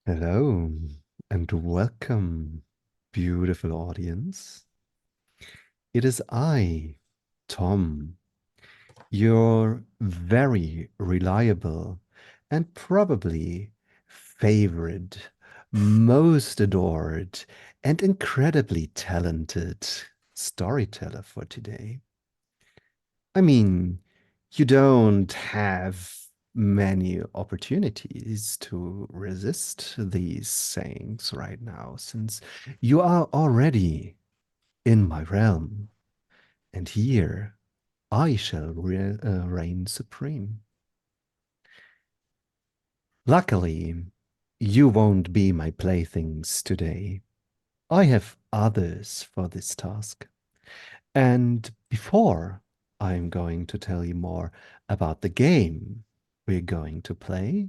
Hello and welcome, beautiful audience. It is I, Tom, your very reliable and probably favorite, most adored, and incredibly talented storyteller for today. I mean, you don't have many opportunities to resist these sayings right now, since you are already in my realm, and here I shall reign supreme. Luckily, you won't be my playthings today. I have others for this task. And before I'm going to tell you more about the game we're going to play,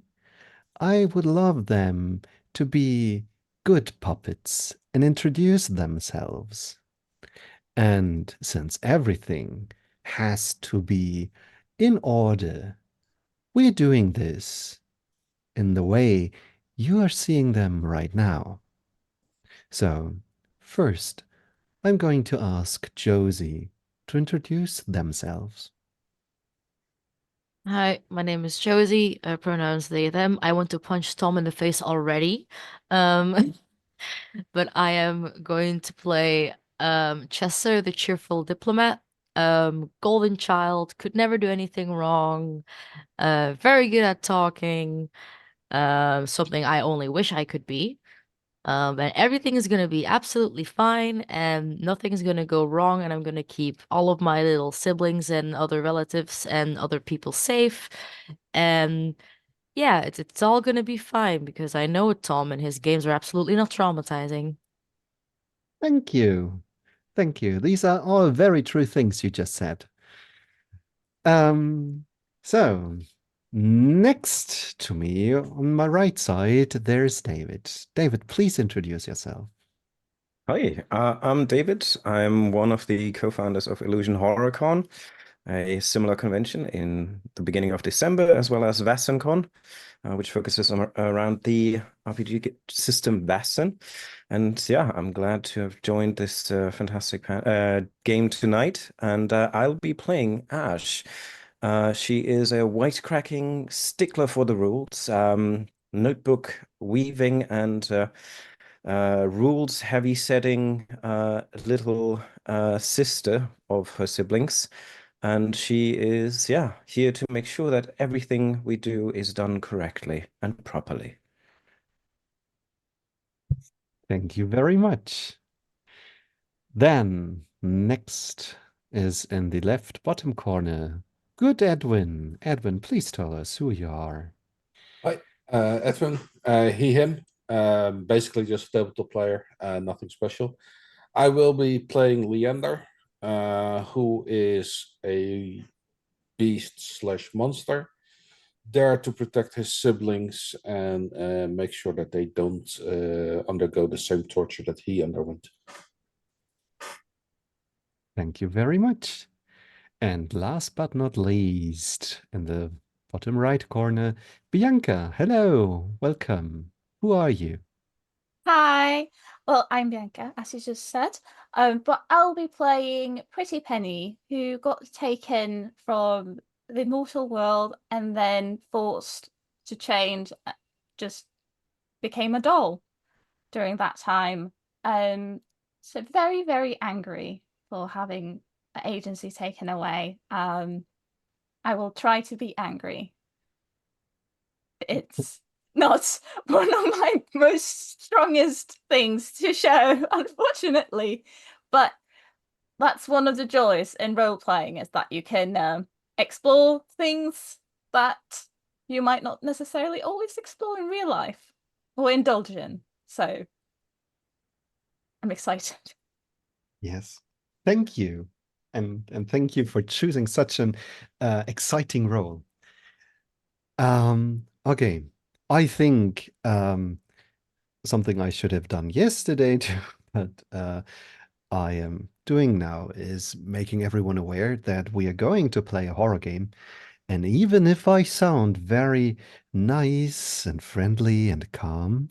I would love them to be good puppets and introduce themselves. And since everything has to be in order, we're doing this in the way you are seeing them right now. So, first, I'm going to ask Josie to introduce themselves. Hi, my name is Josie, pronouns they, them. I want to punch Tom in the face already. Um, but I am going to play Chester, the cheerful diplomat. Golden child, could never do anything wrong, very good at talking, something I only wish I could be. And everything is gonna be absolutely fine and nothing's gonna go wrong, and I'm gonna keep all of my little siblings and other relatives and other people safe. And yeah, it's all gonna be fine because I know Tom and his games are absolutely not traumatizing. Thank you. Thank you. These are all very true things you just said. Um, so next to me on my right side, there's David. David, please introduce yourself. Hi, I'm David. I'm one of the co-founders of Illusion HorrorCon, a similar convention in the beginning of December, as well as VassenCon, which focuses around the RPG system Vassen. And yeah, I'm glad to have joined this fantastic game tonight. And I'll be playing Ash. She is a white-cracking stickler for the rules, notebook weaving, and rules heavy setting little sister of her siblings. And she is, yeah, here to make sure that everything we do is done correctly and properly. Thank you very much. Then next is in the left bottom corner. Good Edwin. Edwin, please tell us who you are. Hi, Edwin. He, him. Basically just a tabletop player, nothing special. I will be playing Leander, who is a beast slash monster, there to protect his siblings and make sure that they don't undergo the same torture that he underwent. Thank you very much. And last but not least, in the bottom right corner, Bianca. Hello, welcome. Who are you? Hi. Well, I'm Bianca, as you just said. But I'll be playing Pretty Penny, who got taken from the mortal world and then forced to change, just became a doll during that time. So very, very angry for having agency taken away. I will try to be angry. It's not one of my most strongest things to show, unfortunately. But that's one of the joys in role playing is that you can explore things that you might not necessarily always explore in real life or indulge in. So I'm excited. Yes. Thank you. And thank you for choosing such an exciting role. Okay. I think something I should have done yesterday too, but I am doing now is making everyone aware that we are going to play a horror game. And even if I sound very nice and friendly and calm,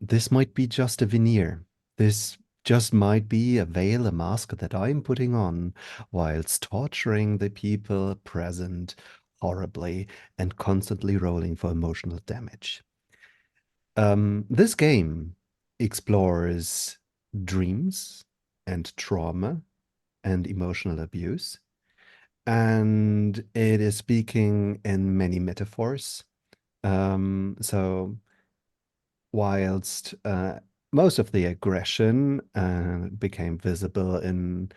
this might be just a veneer. This just might be a veil, a mask that I'm putting on whilst torturing the people present horribly and constantly rolling for emotional damage. This game explores dreams and trauma and emotional abuse, and it is speaking in many metaphors. So whilst most of the aggression became visible in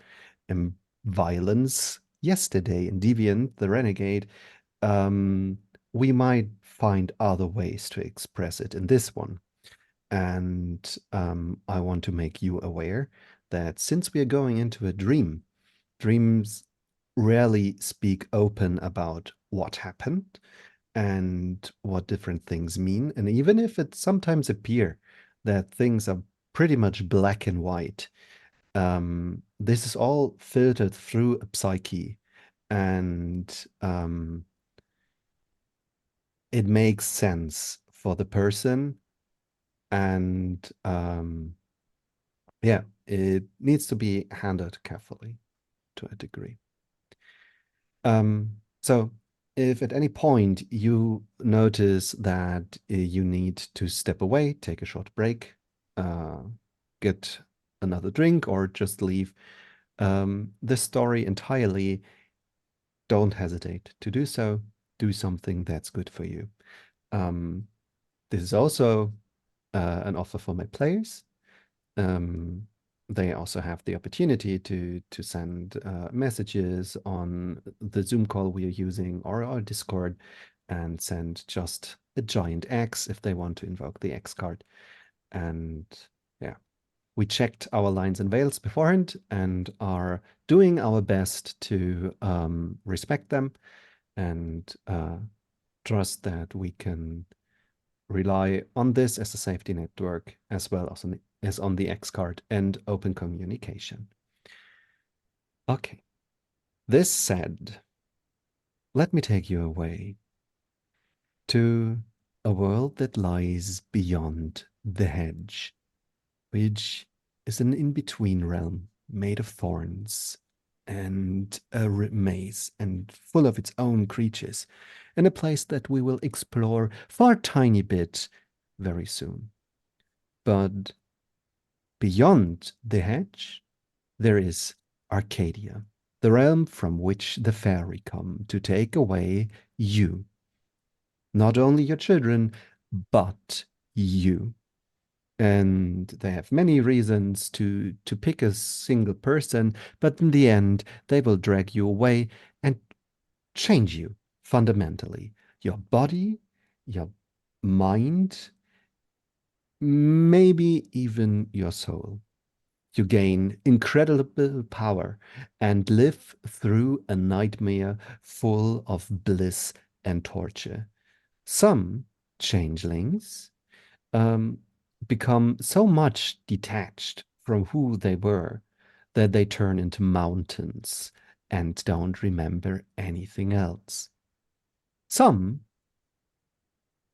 violence yesterday in Deviant, the Renegade, um, we might find other ways to express it in this one. And I want to make you aware that since we are going into a dream, dreams rarely speak open about what happened and what different things mean. And even if it sometimes appear that things are pretty much black and white, this is all filtered through a psyche, and it makes sense for the person. And yeah, it needs to be handled carefully to a degree. So if at any point you notice that you need to step away, take a short break, get another drink, or just leave this story entirely, don't hesitate to do so. Do something that's good for you. This is also an offer for my players. Um, they also have the opportunity to send messages on the Zoom call we are using or our Discord, and send just a giant X if they want to invoke the X card. And yeah, we checked our lines and veils beforehand and are doing our best to respect them and trust that we can rely on this as a safety network as well as on the X card and open communication. Okay, this said, let me take you away to a world that lies beyond the hedge, which is an in-between realm made of thorns and a maze and full of its own creatures, and a place that we will explore for a tiny bit very soon. But beyond the hedge, there is Arcadia, the realm from which the fairy come to take away you. Not only your children, but you. And they have many reasons to pick a single person, but in the end, they will drag you away and change you fundamentally. Your body, your mind, maybe even your soul. You gain incredible power and live through a nightmare full of bliss and torture. Some changelings um, become so much detached from who they were that they turn into mountains and don't remember anything else. Some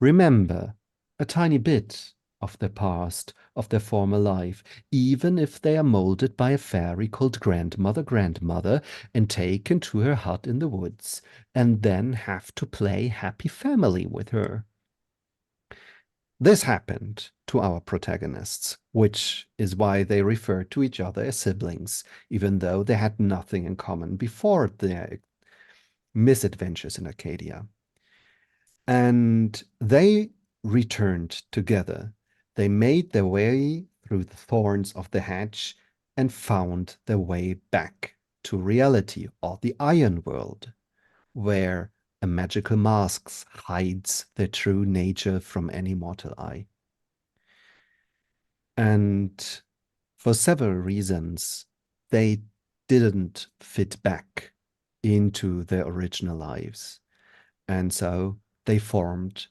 remember a tiny bit of their past, of their former life, even if they are molded by a fairy called Grandmother and taken to her hut in the woods, and then have to play happy family with her. This happened to our protagonists, which is why they refer to each other as siblings, even though they had nothing in common before their misadventures in Arcadia. And they returned together. They made their way through the thorns of the hedge and found their way back to reality, or the Iron World, where a magical mask hides their true nature from any mortal eye. And for several reasons, they didn't fit back into their original lives. And so they formed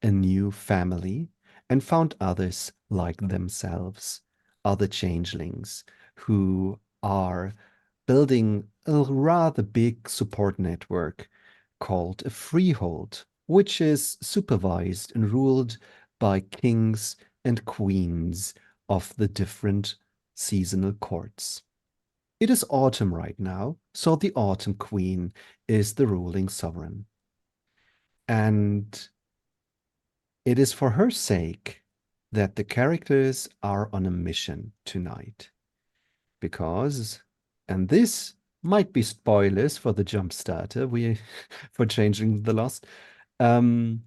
a new family and found others like themselves, other changelings who are building a rather big support network called a freehold, which is supervised and ruled by kings and queens of the different seasonal courts. It is autumn right now, so the Autumn Queen is the ruling sovereign. And it is for her sake that the characters are on a mission tonight. Because, and this might be spoilers for the jump starter, for Changing the Lost. There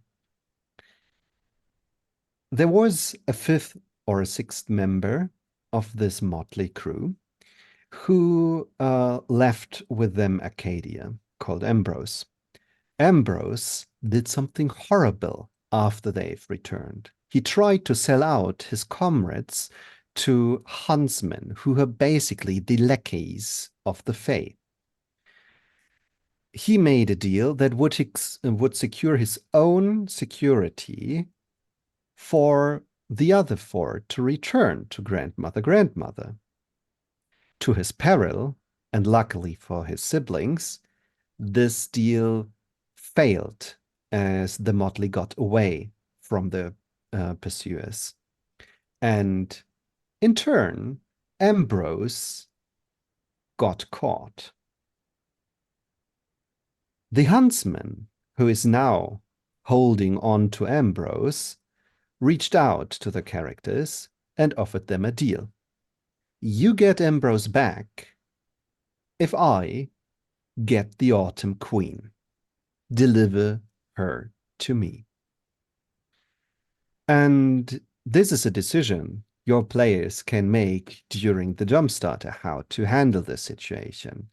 was a fifth or a sixth member of this motley crew who left with them Acadia, called Ambrose. Ambrose did something horrible after they've returned. He tried to sell out his comrades to huntsmen who are basically the lackeys of the Fae. He made a deal that would secure his own security for the other four to return to grandmother. To his peril, and luckily for his siblings, this deal failed as the motley got away from the pursuers. And in turn, Ambrose got caught. The huntsman, who is now holding on to Ambrose, reached out to the characters and offered them a deal. You get Ambrose back if I get the Autumn Queen. Deliver her to me. And this is a decision your players can make during the Jumpstarter, how to handle this situation.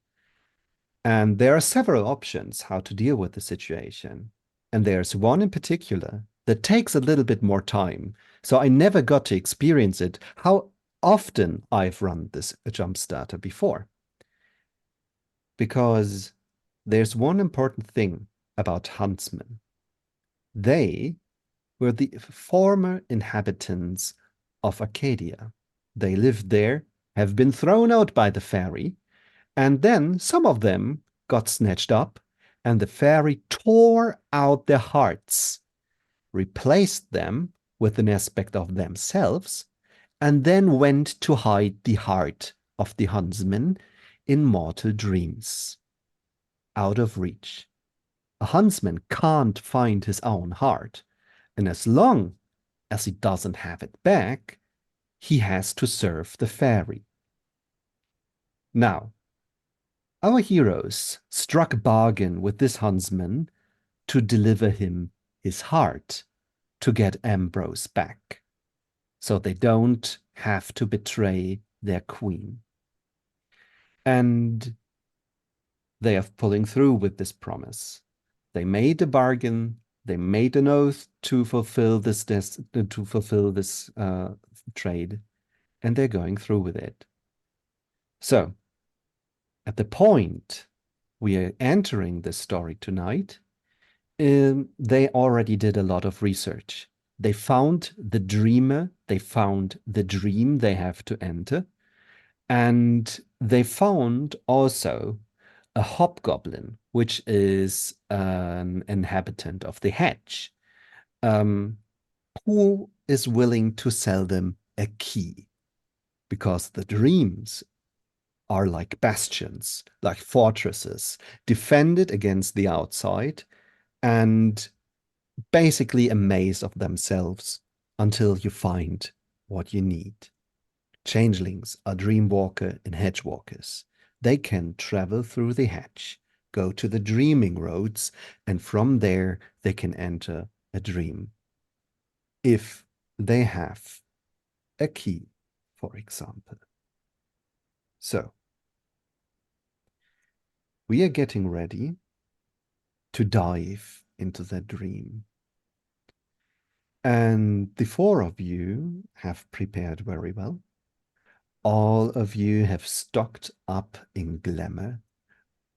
And there are several options how to deal with the situation. And there's one in particular that takes a little bit more time. So I never got to experience it, how often I've run this Jumpstarter before. Because there's one important thing about huntsmen. They were the former inhabitants of Arcadia. They lived there, have been thrown out by the fairy, and then some of them got snatched up, and the fairy tore out their hearts, replaced them with an aspect of themselves, and then went to hide the heart of the huntsman in mortal dreams, out of reach. A huntsman can't find his own heart, and as long as he doesn't have it back, he has to serve the fairy. Now, our heroes struck a bargain with this huntsman to deliver him his heart to get Ambrose back, so they don't have to betray their queen. And they are pulling through with this promise. They made a bargain. They made an oath to fulfill this trade, and they're going through with it. So, at the point we are entering this story tonight, they already did a lot of research. They found the dreamer. They found the dream they have to enter, and they found also a hobgoblin, which is an inhabitant of the hedge, who is willing to sell them a key, because the dreams are like bastions, like fortresses, defended against the outside, and basically a maze of themselves until you find what you need. Changelings are dreamwalker and hedgewalkers. They can travel through the hedge, go to the dreaming roads, and from there they can enter a dream. If they have a key, for example. So, we are getting ready to dive into that dream. And the four of you have prepared very well. All of you have stocked up in glamour,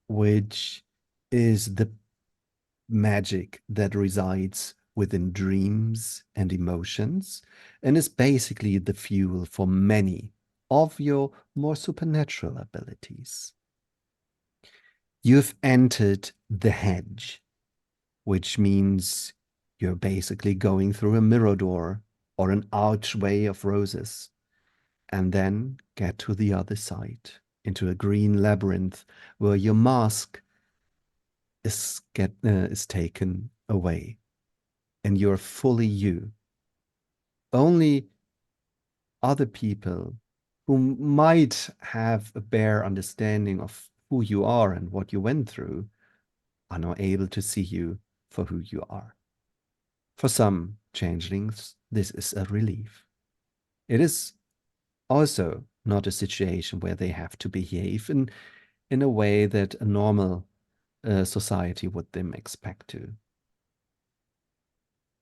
which is the magic that resides within dreams and emotions, and is basically the fuel for many of your more supernatural abilities. You've entered the hedge, which means you're basically going through a mirror door or an archway of roses, and then get to the other side into a green labyrinth where your mask is taken away and you're fully you. Only other people who might have a bare understanding of who you are and what you went through are now able to see you for who you are. For some changelings, this is a relief. It is also not a situation where they have to behave in a way that a normal society would them expect to.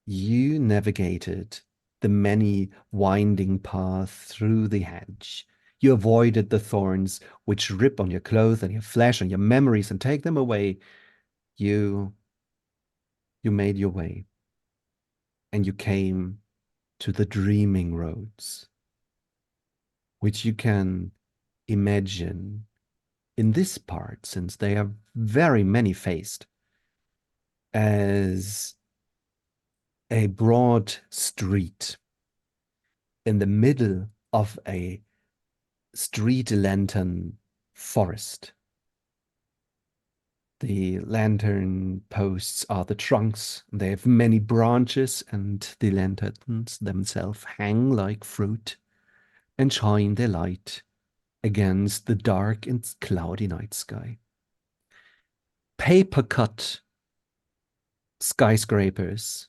You navigated the many winding paths through the hedge. You avoided the thorns which rip on your clothes and your flesh and your memories and take them away. You made your way, and you came to the dreaming roads, which you can imagine in this part, since they are very many-faced, as a broad street in the middle of a street lantern forest. The lantern posts are the trunks. They have many branches, and the lanterns themselves hang like fruit and shine their light against the dark and cloudy night sky. Paper-cut skyscrapers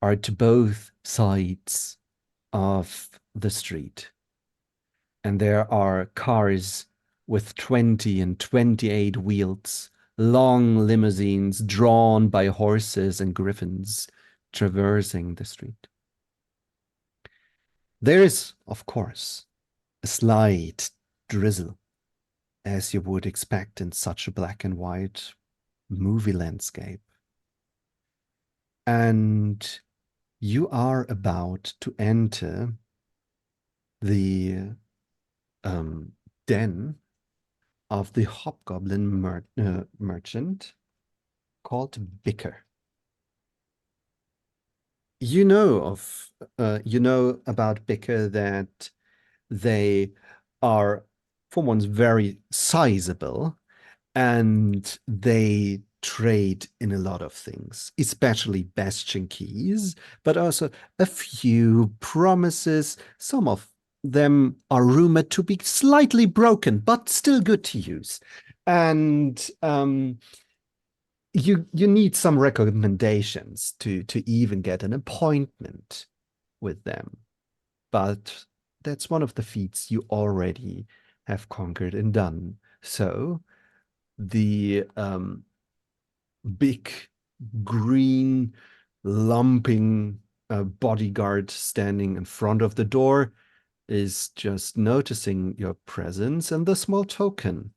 are to both sides of the street. And there are cars with 20 and 28 wheels, long limousines drawn by horses and griffins traversing the street. There is, of course, a slight drizzle, as you would expect in such a black and white movie landscape. And you are about to enter the den of the hobgoblin merchant called Bicker. You know about Bicker that they are, for once, very sizable, and they trade in a lot of things, especially bastion keys, but also a few promises. Some of them are rumored to be slightly broken, but still good to use. And you need some recommendations to even get an appointment with them. But that's one of the feats you already have conquered and done. So the big green lumping bodyguard standing in front of the door is just noticing your presence and the small token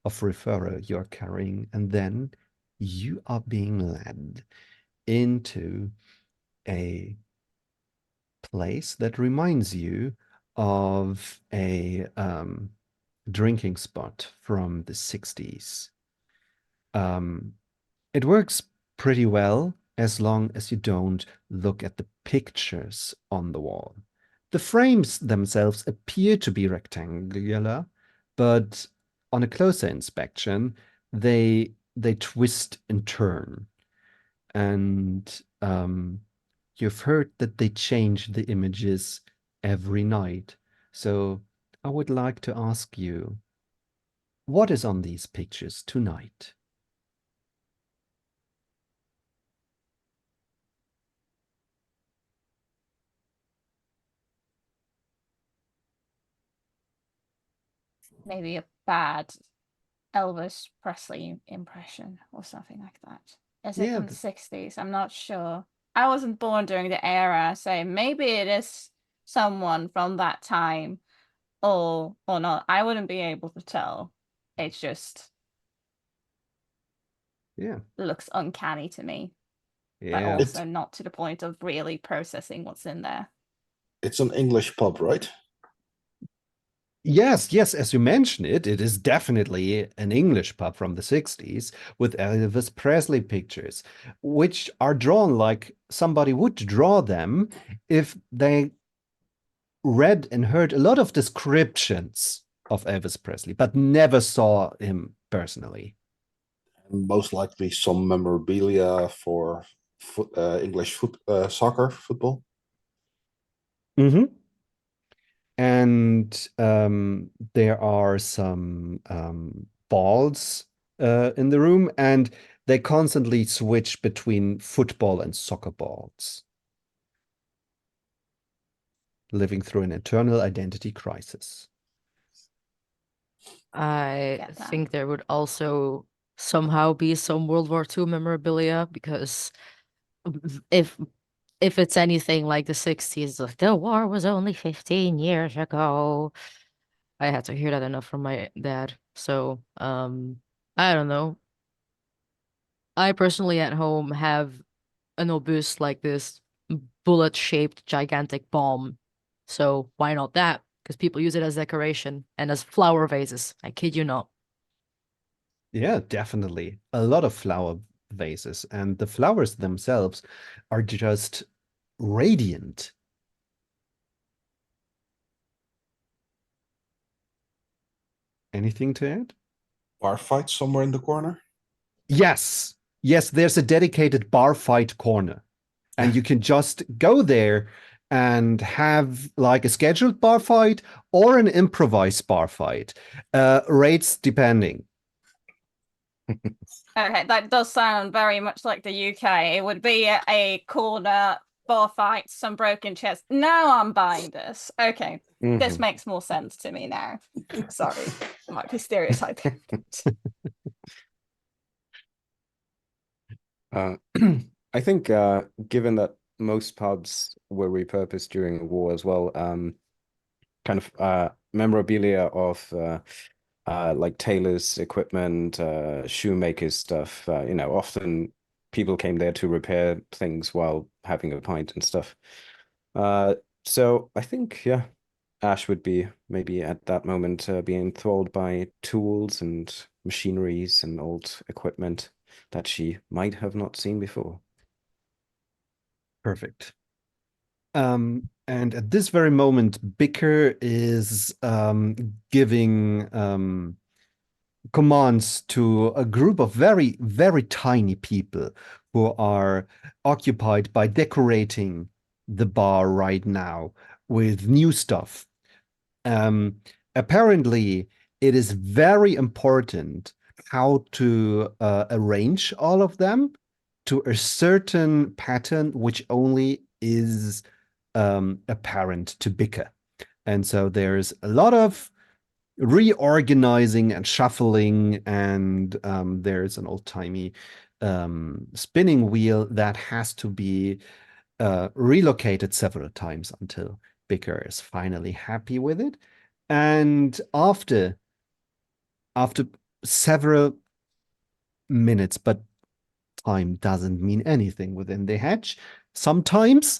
of referral you're carrying, and then you are being led into a place that reminds you of a drinking spot from the 60s. It works pretty well as long as you don't look at the pictures on the wall. The frames themselves appear to be rectangular, but on a closer inspection, they twist and turn. And you've heard that they change the images every night. So I would like to ask you, what is on these pictures tonight? Maybe a bad Elvis Presley impression or something like that. Is it Yeah, from the 60s? I'm not sure. I wasn't born during the era, so maybe it is someone from that time or not. I wouldn't be able to tell. It's just yeah, looks uncanny to me, but yeah. also not to the point of really processing what's in there. It's an English pub, right? Yes, yes, as you mentioned it, it is definitely an English pub from the 60s with Elvis Presley pictures, which are drawn like somebody would draw them if they read and heard a lot of descriptions of Elvis Presley, but never saw him personally. And most likely some memorabilia for English soccer, football. Mm-hmm. And there are some balls in the room, and they constantly switch between football and soccer balls, living through an internal identity crisis. I Get that. think there would also somehow be some World War II memorabilia because if if it's anything like the 60s, like the war was only 15 years ago. I had to hear that enough from my dad. So, I don't know. I personally at home have an obus like this bullet-shaped gigantic bomb. So why not that? Because people use it as decoration and as flower vases. I kid you not. Yeah, definitely. A lot of flower vases, and the flowers themselves are just radiant. Anything to add? Bar fight somewhere in the corner. Yes. Yes, there's a dedicated bar fight corner, and you can just go there and have like a scheduled bar fight or an improvised bar fight. Rates depending. Okay, that does sound very much like the UK. It would be a corner, bar fight, some broken chairs. Now I'm buying this. Okay, this Mhm. makes more sense to me now. Sorry, I might be stereotyping. Uh, I think given that most pubs were repurposed during the war as well, kind of memorabilia of like tailors' equipment, shoemakers' stuff. Often people came there to repair things while having a pint and stuff. Uh, so I think, yeah, Ash would be maybe at that moment being enthralled by tools and machineries and old equipment that she might have not seen before. Perfect. And at this very moment, Bicker is giving commands to a group of very, very tiny people who are occupied by decorating the bar right now with new stuff. Um, Apparently, it is very important how to arrange all of them to a certain pattern, which only is apparent to Bicker. And so there's a lot of reorganizing and shuffling, and there's an old-timey spinning wheel that has to be relocated several times until Bicker is finally happy with it. And after several minutes, but time doesn't mean anything within the hedge. Sometimes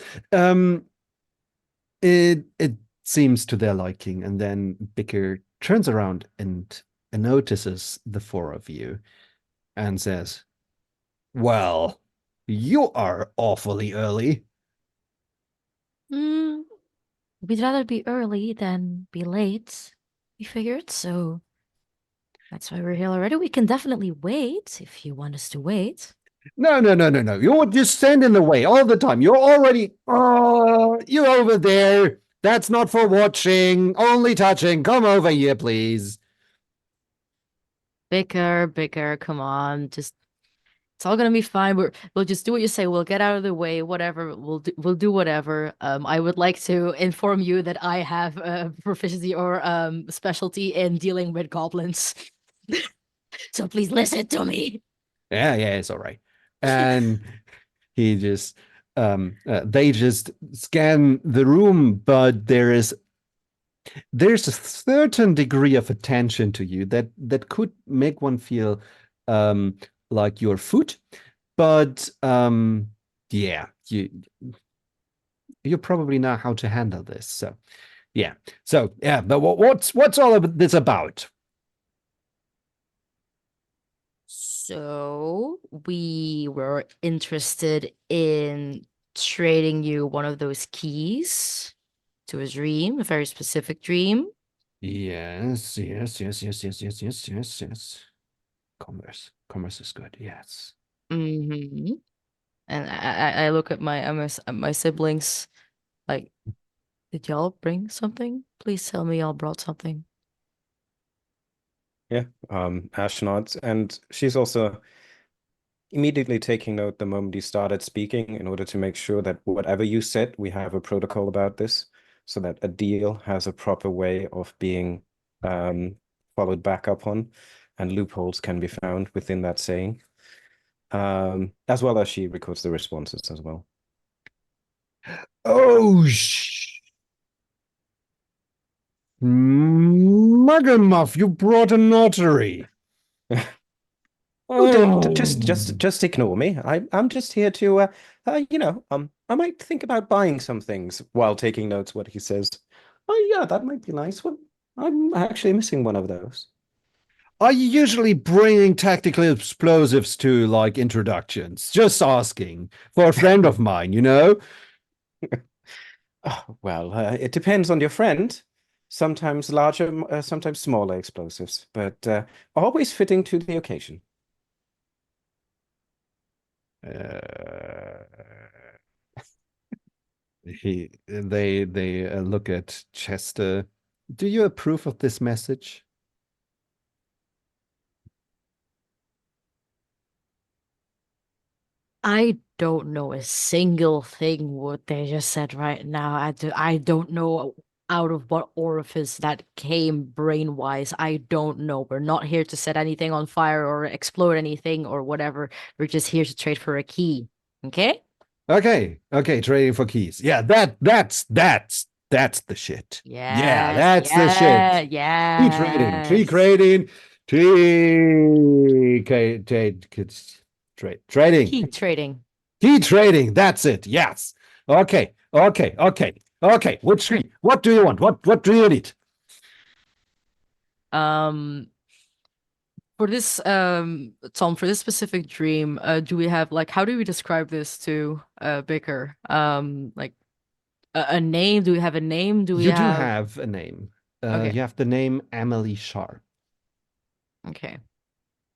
it seems to their liking, and then Bicker turns around and notices the four of you and says, "Well, you are awfully early." Mm, we'd rather be early than be late, we figured, so that's why we're here already. We can definitely wait if you want us to wait. No, no, no, no, no. You just stand in the way all the time. You're already, oh, you're over there. That's not for watching, only touching. Come over here, please. Bicker, come on. Just it's all gonna be fine. We'll just do what you say. We'll get out of the way. Whatever. We'll do whatever. I would like to inform you that I have a proficiency or specialty in dealing with goblins. So please listen to me. Yeah, yeah, it's all right. And he just, they just scan the room, but there's a certain degree of attention to you that could make one feel um like your foot, but yeah, you probably know how to handle this. So Yeah. So yeah, but what's all of this about? So we were interested in trading you one of those keys to a dream, a very specific dream. Yes, yes, yes, yes, yes, yes, yes, yes, yes. Commerce is good. Yes. Mm-hmm. And I look at my siblings like, did y'all bring something? Please tell me y'all brought something. Yeah, Ash nods, and she's also immediately taking note the moment you started speaking in order to make sure that whatever you said, we have a protocol about this so that a deal has a proper way of being followed back up on, and loopholes can be found within that saying. As well as she records the responses as well. Oh, Mugamuff, you brought a notary. Oh, Oh. just ignore me. I'm just here to I might think about buying some things while taking notes what he says. Oh yeah, that might be nice. Well, I'm actually missing one of those. Are you usually bringing tactical explosives to like introductions? Just asking for a friend of mine, you know? Oh, well, it depends on your friend. Sometimes larger, sometimes smaller explosives, but always fitting to the occasion. Uh, they look at Chester. Do you approve of this message? I don't know a single thing what they just said right now. I don't know out of what orifice that came brain-wise. I don't know. We're not here to set anything on fire or explode anything or whatever. We're just here to trade for a key. Okay? Okay, trading for keys. Yeah, that's the shit. Yeah, Yes, that's the yeah, shit. Key yes. trading, trading, Key trading. key trading. That's it. Yes. Okay. Which key? What do you want? What do you need? Um, for this, Tom, for this specific dream, do we have like how do we describe this to Baker? Like a name? Do we have a name? Do we You do have have a name. okay, You have the name Emily Sharp, okay.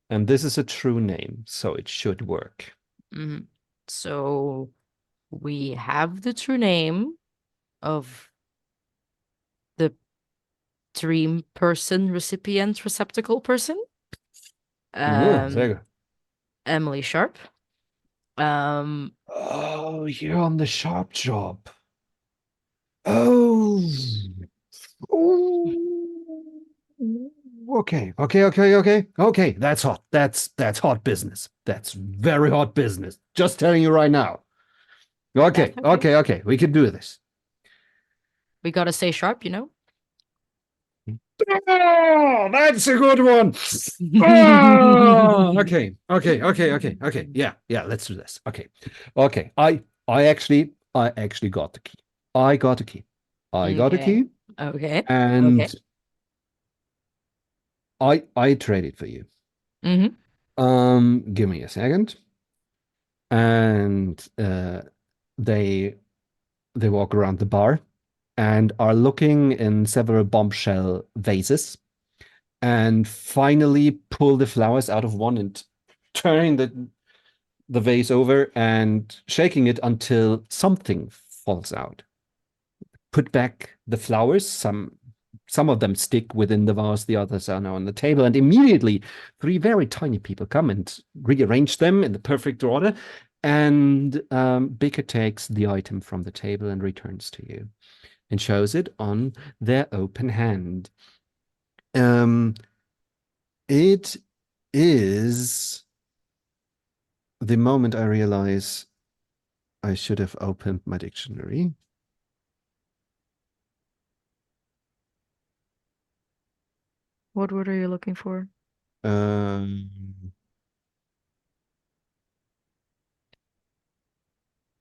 and this is a true name, so it should work. hmm So we have the true name of the dream person, recipient, receptacle person. Oh, sehr Um, good. Emily Sharp. Um, Oh, you're on the Sharp job. Oh. Oh. Okay. That's hot. That's hot business. That's very hot business. Just telling you right now. that's okay. Okay. We can do this. We gotta stay sharp, you know? Oh, that's a good one. Oh, okay. Yeah, let's do this. Okay. I actually got the key. I got a key. I got a Okay. key, Okay. and Okay. I traded for you. hmm Give me a second. And they they walk around the bar and are looking in several bombshell vases and finally pull the flowers out of one and turning the vase over and shaking it until something falls out. Put back the flowers. Some of them stick within the vase, the others are now on the table, and immediately three very tiny people come and rearrange them in the perfect order. And Baker takes the item from the table and returns to you and shows it on their open hand. It is the moment I realize I should have opened my dictionary. What word are you looking for? Um,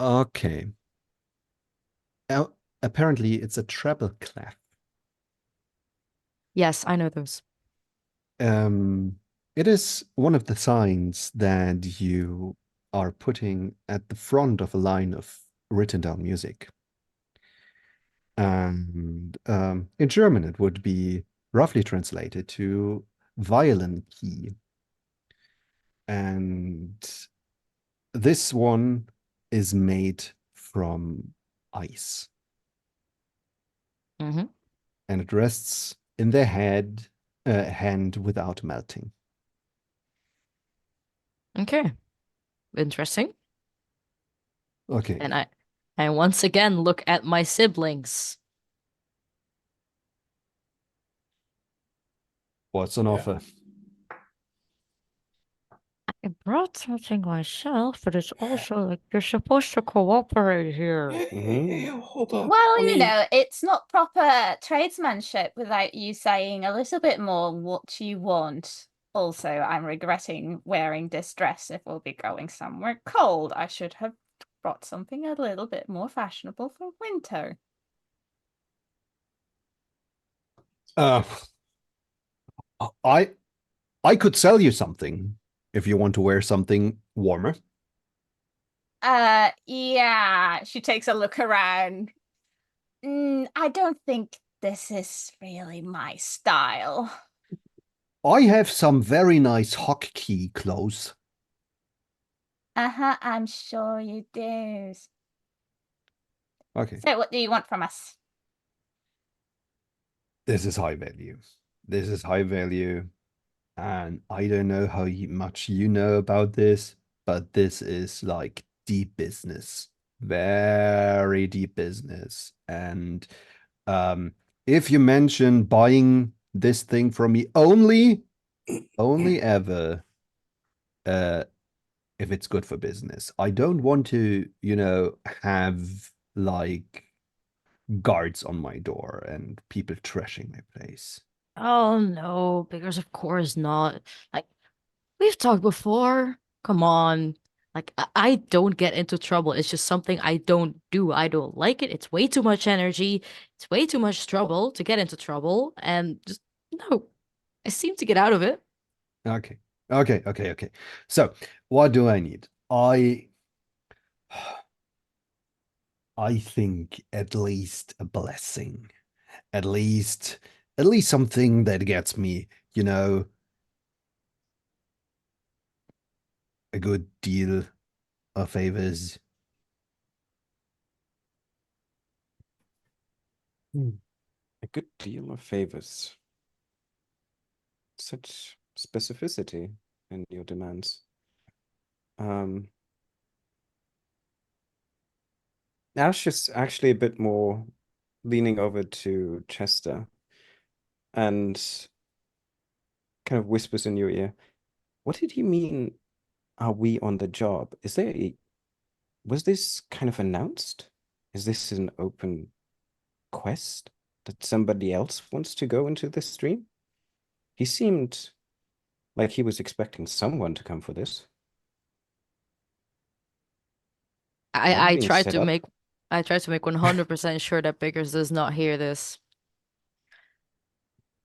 okay. Apparently, it's a treble clef. Yes, I know those. It is one of the signs that you are putting at the front of a line of written down music. And in German, it would be roughly translated to violin key. And this one is made from ice. Mm-hmm. And it rests in their hand without melting. Okay. Interesting. Okay, And I once again look at my siblings. what's on Yeah. offer? I brought something myself, but it's also like you're supposed to cooperate here. Hey, hold on. Well, I you mean, know, it's not proper tradesmanship without you saying a little bit more what you want. Also, I'm regretting wearing this dress if we'll be going somewhere cold. I should have brought something a little bit more fashionable for winter. Uh, I I could sell you something if you want to wear something warmer. Yeah, she takes a look around. I don't think this is really my style. I have some very nice hockey clothes. Uh-huh, I'm sure you do. Okay, So what do you want from us? this is high value. This is high value. And I don't know how much you know about this, but this is like deep business, very deep business. And um, if you mention buying this thing from me only ever uh, if it's good for business. I don't want to, have like guards on my door and people trashing my place. Oh no, because of course not. Like we've talked before. Come on. Like I don't get into trouble. It's just something I don't do. I don't like it. It's way too much energy. It's way too much trouble to get into trouble. And just no. I seem to get out of it. Okay. Okay. So, what do I need? I think at least a blessing. At least something that gets me, a good deal of favors. A good deal of favors. Such specificity in your demands. Ash is actually a bit more leaning over to Chester and kind of whispers in your ear, "What did he mean? Are we on the job? Was this kind of announced? Is this an open quest that somebody else wants to go into this stream? He seemed like he was expecting someone to come for this. Are we I being tried set to up?" make 100% sure that Biggers does not hear this.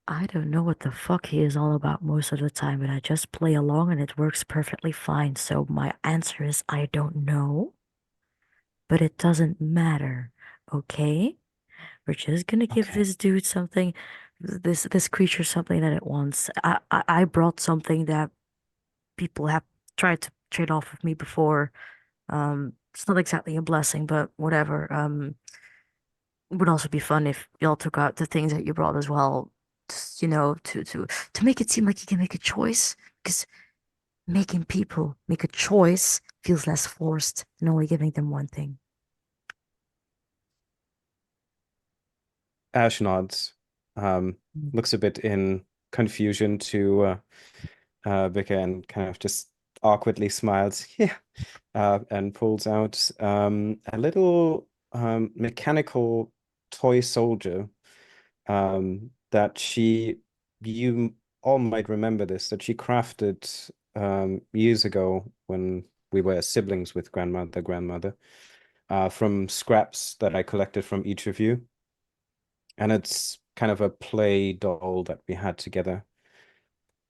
I don't know what the fuck he is all about most of the time, but I just play along and it works perfectly fine. So my answer is I don't know, but it doesn't matter. Okay? We're just gonna give Okay. this dude something, this creature something that it wants. I brought something that people have tried to trade off with me before. It's not exactly a blessing, but whatever. It would also be fun if y'all took out the things that you brought as well, just, to make it seem like you can make a choice. Because making people make a choice feels less forced than only giving them one thing. Ash nods, Mm. looks a bit in confusion to Becca and kind of just awkwardly smiles. Yeah. And pulls out a little mechanical toy soldier that you all might remember this, that she crafted years ago when we were siblings with grandmother, from scraps that I collected from each of you. And it's kind of a play doll that we had together,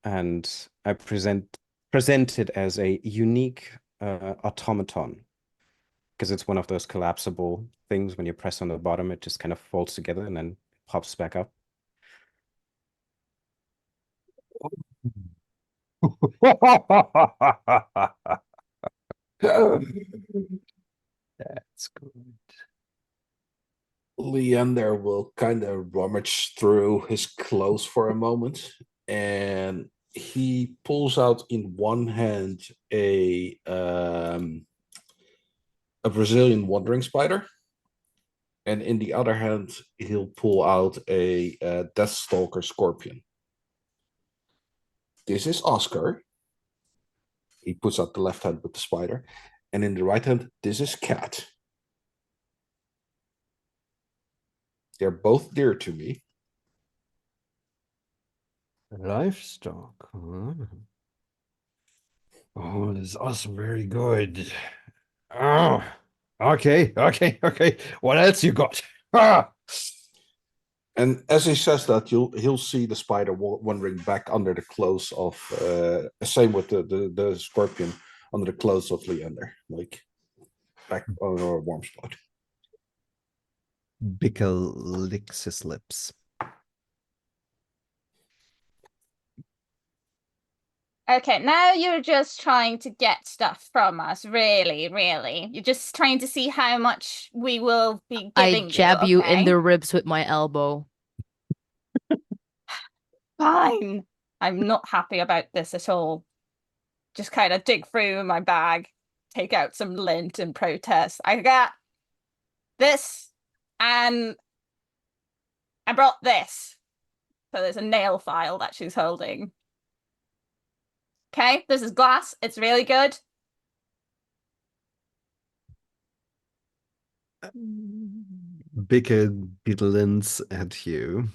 and I present it as a unique automaton because it's one of those collapsible things. When you press on the bottom, it just kind of folds together and then pops back up. That's good. Leander will kind of rummage through his clothes for a moment, and he pulls out in one hand a Brazilian wandering spider, and in the other hand he'll pull out a Deathstalker scorpion. This is Oscar. He puts out the left hand with the spider, and in the right hand, this is Cat. They're both dear to me. Livestock. Huh? Oh, this is also very good. Oh, okay. What else you got? Ah! And as he says that, he'll see the spider wandering back under the clothes of. Same with the scorpion under the clothes of Leander, like back on a warm spot. Bickle licks his lips. Okay, now you're just trying to get stuff from us, really. You're just trying to see how much we will be giving I jab you in okay? the ribs with my elbow. Fine. I'm not happy about this at all. Just kind of dig through my bag, take out some lint and protest. I got this, and I brought this. So there's a nail file that she's holding. Okay, this is glass. It's really good. Bickle glints at you.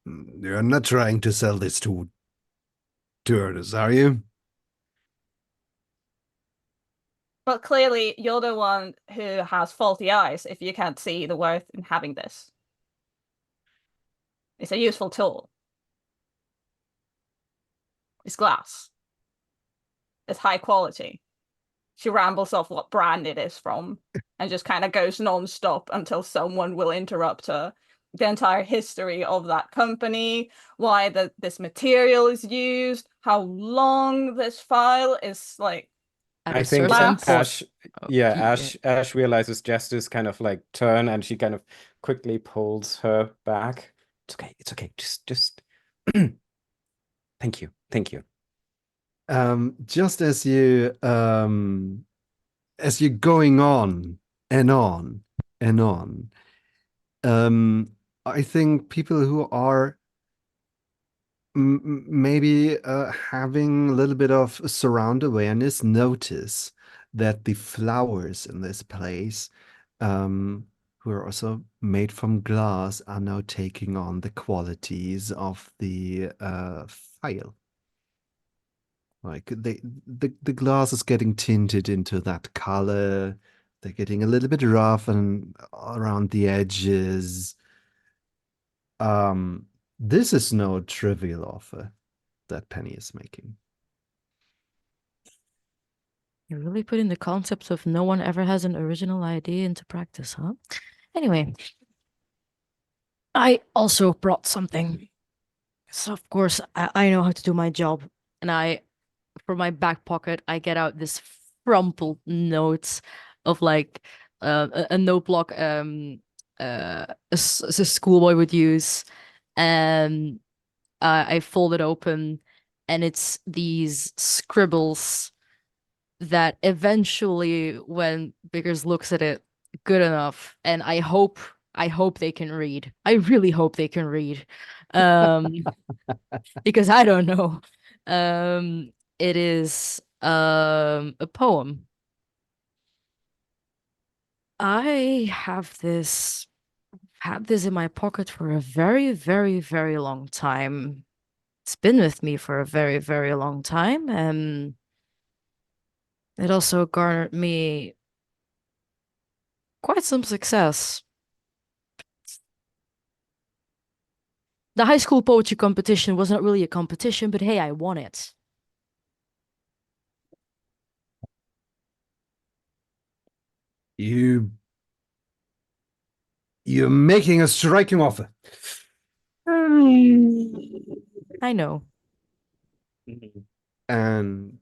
You're not trying to sell this to tourists, are you? But clearly, you're the one who has faulty eyes if you can't see the worth in having this. It's a useful tool. It's glass. It's high quality. She rambles off what brand it is from and just kind of goes non-stop until someone will interrupt her. The entire history of that company, why this material is used, how long this file is like. At I a think certain point. Ash, yeah, he- Ash realizes Jester's kind of like turn, and she kind of quickly pulls her back. It's okay. Just. Thank you. Just as you're going on and on and on, I think people who are maybe having a little bit of surround awareness notice that the flowers in this place, who are also made from glass, are now taking on the qualities of the file. Like the glass is getting tinted into that color. They're getting a little bit rough and around the edges. This is no trivial offer that Penny is making. You're really putting the concepts of no one ever has an original idea into practice, huh? Anyway, I also brought something. So of course I know how to do my job, and from my back pocket I get out this crumpled notes of like a note block a schoolboy would use, and I fold it open, and it's these scribbles that eventually, when Biggers looks at it good enough, and I hope they can read. I really hope they can read. Um because I don't know. It is a poem. I had this in my pocket for a very, very, very long time. It's been with me for a very, very long time. It also garnered me quite some success. The high school poetry competition was not really a competition, but hey, I won it. You're making a striking offer. I know. And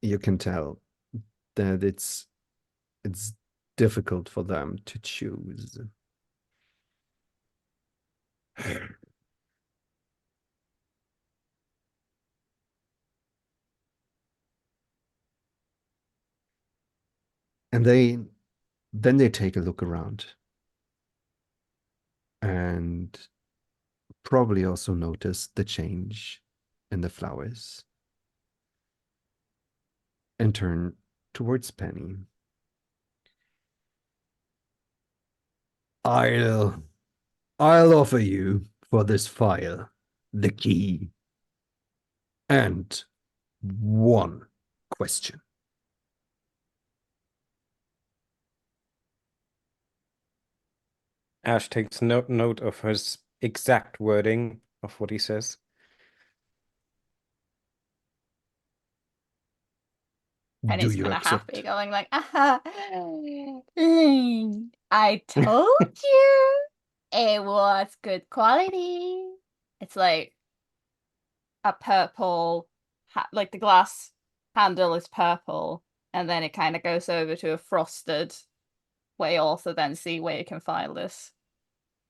you can tell that it's difficult for them to choose. And then they take a look around and probably also notice the change in the flowers and turn towards Penny. I'll offer you for this file the key and one question. Ash takes note of his exact wording of what he says. And Do he's you kind of accept? happy, going like, "Aha, I told you it was good quality." It's like a purple, like the glass handle is purple, and then it kind of goes over to a frosted, where you also then see where you can file this.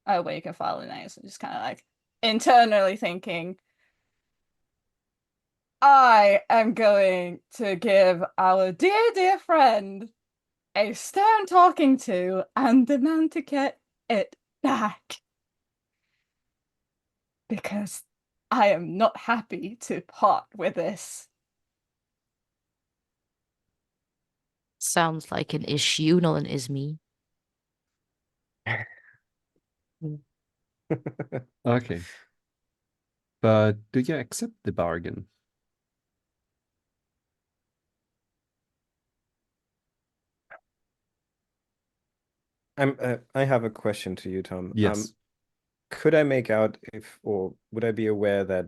Oh, where you can file the names. I'm just kind of like internally thinking, I am going to give our dear friend a stern talking to and demand to get it back. Because I am not happy to part with this. Sounds like an issue, not an is me. Okay. But do you accept the bargain? I have a question to you, Tom. Yes. Could I make out if, or would I be aware that,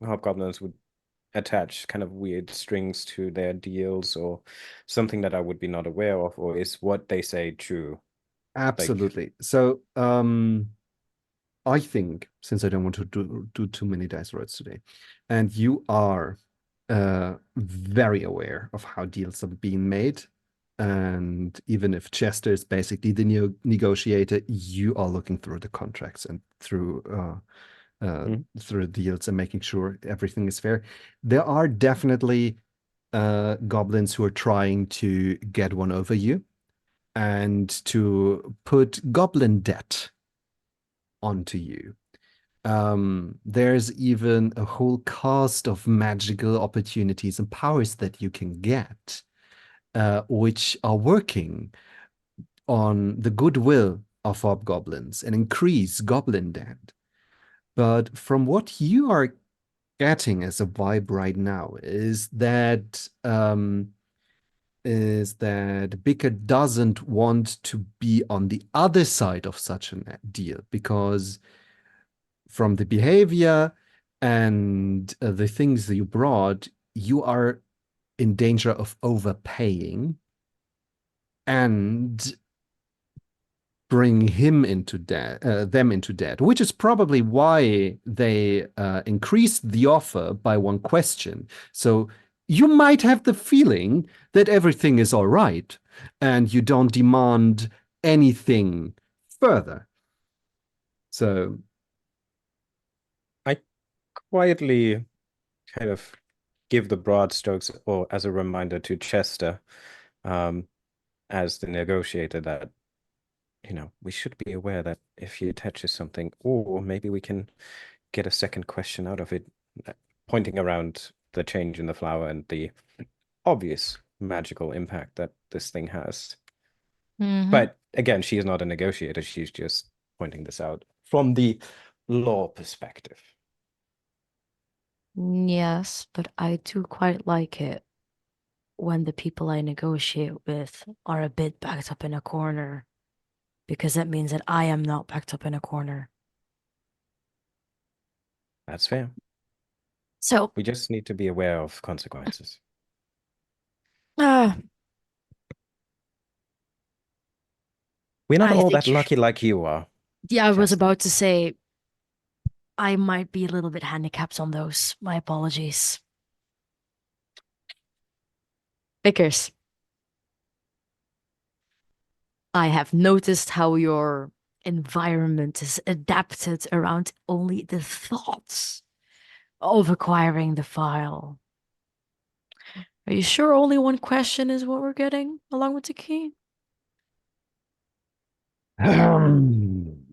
hobgoblins would attach kind of weird strings to their deals or something that I would be not aware of, or is what they say true? Absolutely. So, I think, since I don't want to do too many dice rolls today, and you are very aware of how deals are being made, and even if Chester is basically the negotiator, you are looking through the contracts and through deals and making sure everything is fair. There are definitely goblins who are trying to get one over you and to put goblin debt onto you. There's even a whole cast of magical opportunities and powers that you can get, which are working on the goodwill of hobgoblins and increase goblin debt. But from what you are getting as a vibe right now is that Bicker doesn't want to be on the other side of such a deal because from the behavior and the things that you brought, you are in danger of overpaying and bring him into debt, them into debt, which is probably why they increased the offer by one question. So you might have the feeling that everything is all right and you don't demand anything further. So I quietly kind of give the broad strokes or as a reminder to Chester, as the negotiator, that we should be aware that if he attaches something, or maybe we can get a second question out of it, pointing around the change in the flower and the obvious magical impact that this thing has. But again, she is not a negotiator. She's just pointing this out from the law perspective. Yes, but I do quite like it when the people I negotiate with are a bit backed up in a corner, because that means that I am not backed up in a corner. That's fair. So, We just need to be aware of consequences. uh, We're not I all think that lucky like you are. yeah, I was Chester. about to say I might be a little bit handicapped on those. My apologies. Vickers, I have noticed how your environment is adapted around only the thoughts of acquiring the file. Are you sure only one question is what we're getting along with the key? Come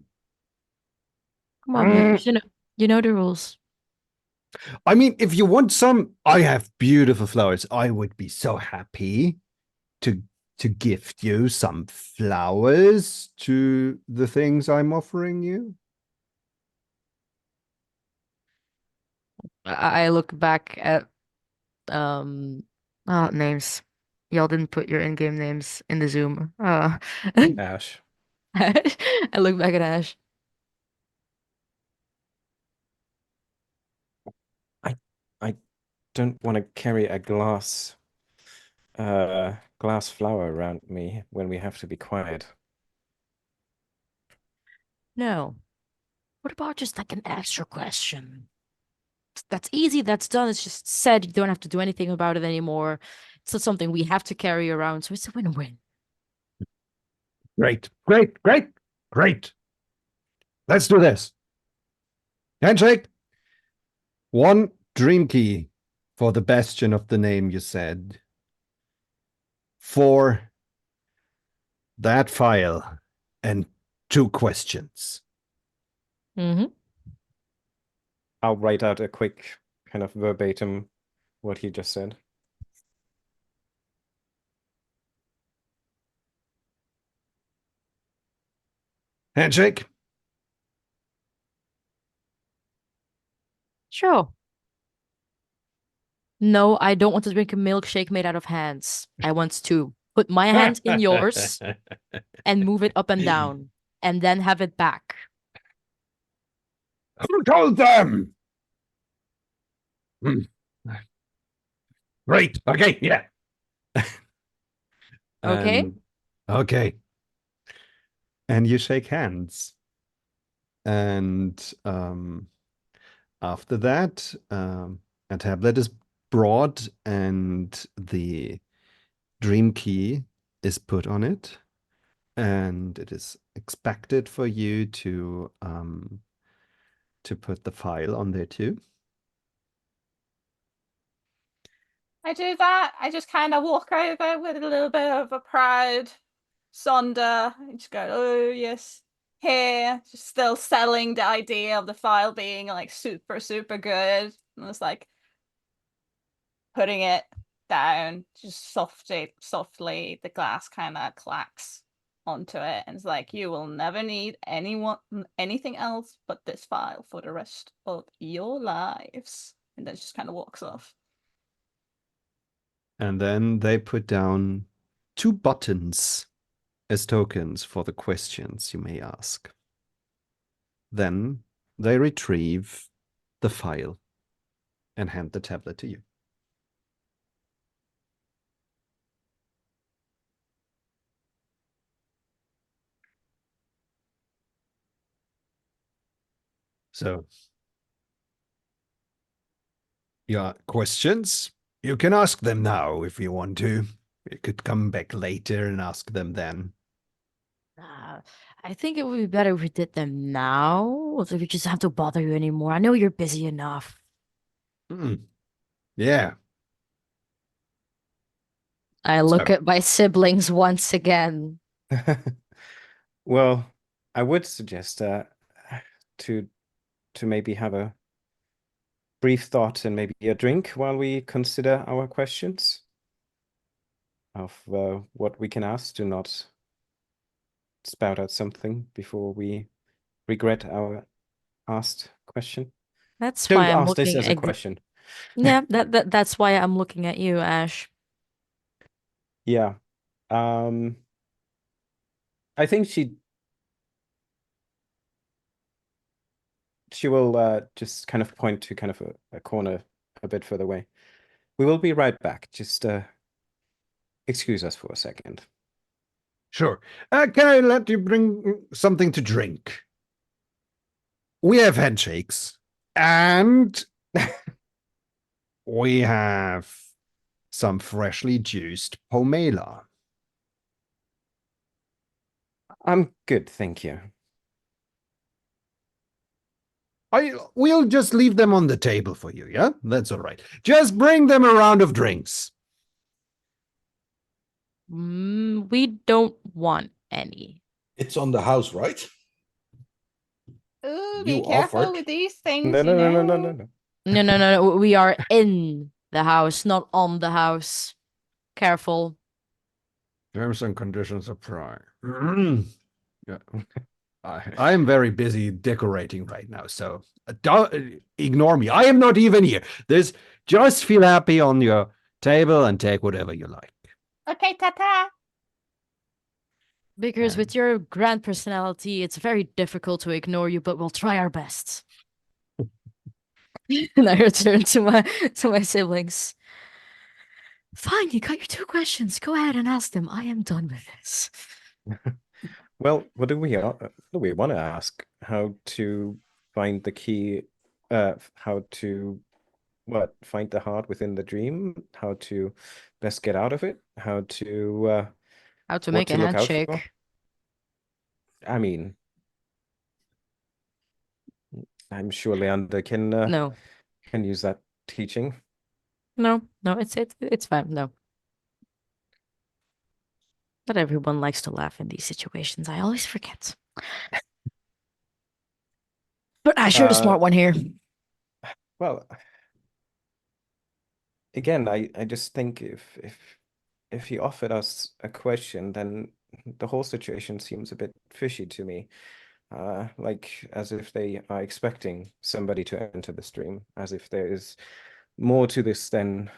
on, Vickers, you know the rules. I mean, if you want some, I have beautiful flowers. I would be so happy to gift you some flowers to the things I'm offering you. I look back at names. Y'all didn't put your in-game names in the Zoom. Ash. I look back at Ash. I don't want to carry a glass flower around me when we have to be quiet. No. What about just like an extra question? That's easy, that's done. It's just said. You don't have to do anything about it anymore. It's not something we have to carry around, so it's a win-win. Great, great, great, great. Let's do this. Handshake. One dream key for the bastion of the name you said. For that file and 2 questions. Mm-hmm. I'll write out a quick kind of verbatim what he just said. Handshake. Sure. No, I don't want to drink a milkshake made out of hands. I want to put my hand in yours and move it up and down, and then have it back. Who told them? Hmm. Great. Okay. Yeah. Okay? Okay. And you shake hands. And after that, a tablet is brought and the dream key is put on it. And it is expected for you to put the file on there too. I do that. I just kind of walk over with a little bit of a proud sonder and just go, oh, yes, here. Just still selling the idea of the file being like super, super good. And it's like putting it down, just softly, the glass kind of clacks onto it. And it's like, you will never need anything else but this file for the rest of your lives. And then just kind of walks off. And then they put down 2 buttons as tokens for the questions you may ask. Then they retrieve the file and hand the tablet to you. So, your questions, you can ask them now if you want to. You could come back later and ask them then. I think it would be better if we did them now, so we just have to bother you anymore. I know you're busy enough. Yeah. I look So, at my siblings once again. Well, I would suggest to maybe have a brief thought and maybe a drink while we consider our questions of what we can ask to not spout out something before we regret our asked question. That's why Don't I'm ask this looking as a at question. yeah, that's why I'm looking at you, Ash. Yeah. I think She will just kind of point to kind of a corner a bit further away. We will be right back. Just excuse us for a second. Sure. Can I let you bring something to drink? We have handshakes, and we have some freshly juiced pomela. I'm good, thank you. We'll just leave them on the table for you, yeah? That's all right. Just bring them a round of drinks. We don't want any. It's on the house, right? Ooh, You be careful offered. with these things, No, you no, no, no, no, know. no, no. No, no, no, no. We are in the house, not on the house. Careful. Terms and conditions apply. Yeah. I'm very busy decorating right now, so don't ignore me. I am not even here. Just feel happy on your table and take whatever you like. Okay, ta-ta. Because with your grand personality, it's very difficult to ignore you, but we'll try our best. And I return to my siblings. Fine, you got your 2 questions. Go ahead and ask them. I am done with this. Well, what do we want to ask? How to find the key? How to find the heart within the dream? How to best get out of it? How to How to what make a to look out for? handshake. I mean, I'm sure Leander can No. use that teaching. No, it's fine. No. Not everyone likes to laugh in these situations. I always forget. But you're the smart one here. Well, again, I just think if he offered us a question, then the whole situation seems a bit fishy to me. Like as if they are expecting somebody to enter the stream, as if there is more to this than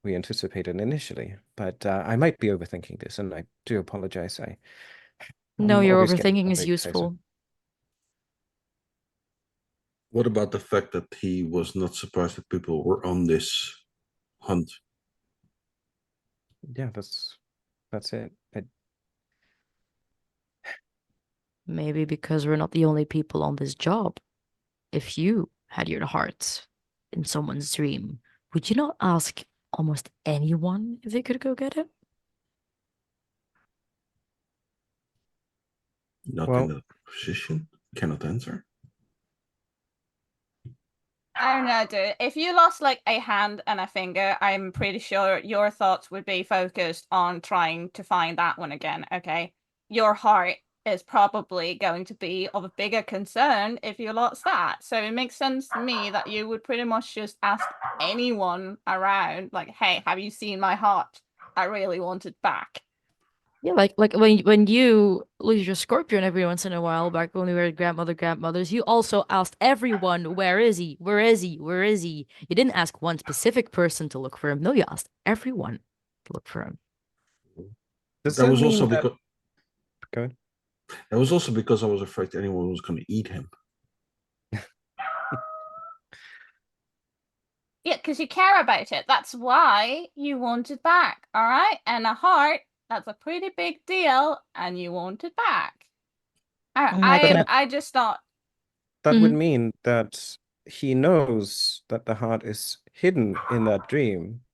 we anticipated initially. But I might be overthinking this, and I do apologize. No, I'm your always getting overthinking a is bit excited. useful. What about the fact that he was not surprised that people were on this hunt? Yeah, that's it. Maybe because we're not the only people on this job. If you had your heart in someone's dream, would you not ask almost anyone if they could go get it? Not Well, in a position, cannot answer. I don't know, dude. If you lost like a hand and a finger, I'm pretty sure your thoughts would be focused on trying to find that one again, okay? Your heart is probably going to be of a bigger concern if you lost that. So it makes sense to me that you would pretty much just ask anyone around, like, hey, have you seen my heart? I really want it back. Yeah, like when you lose your scorpion every once in a while, back when we were grandmothers, you also asked everyone, where is he? Where is he? Where is he? You didn't ask one specific person to look for him. No, you asked everyone to look for him. does That that was mean also that? because Go ahead. that was also because I was afraid anyone was going to eat him. Yeah, because you care about it. That's why you want it back, all right? And a heart, that's a pretty big deal, and you want it back. I'm not gonna. I just thought, That would Mhm. mean that he knows that the heart is hidden in that dream.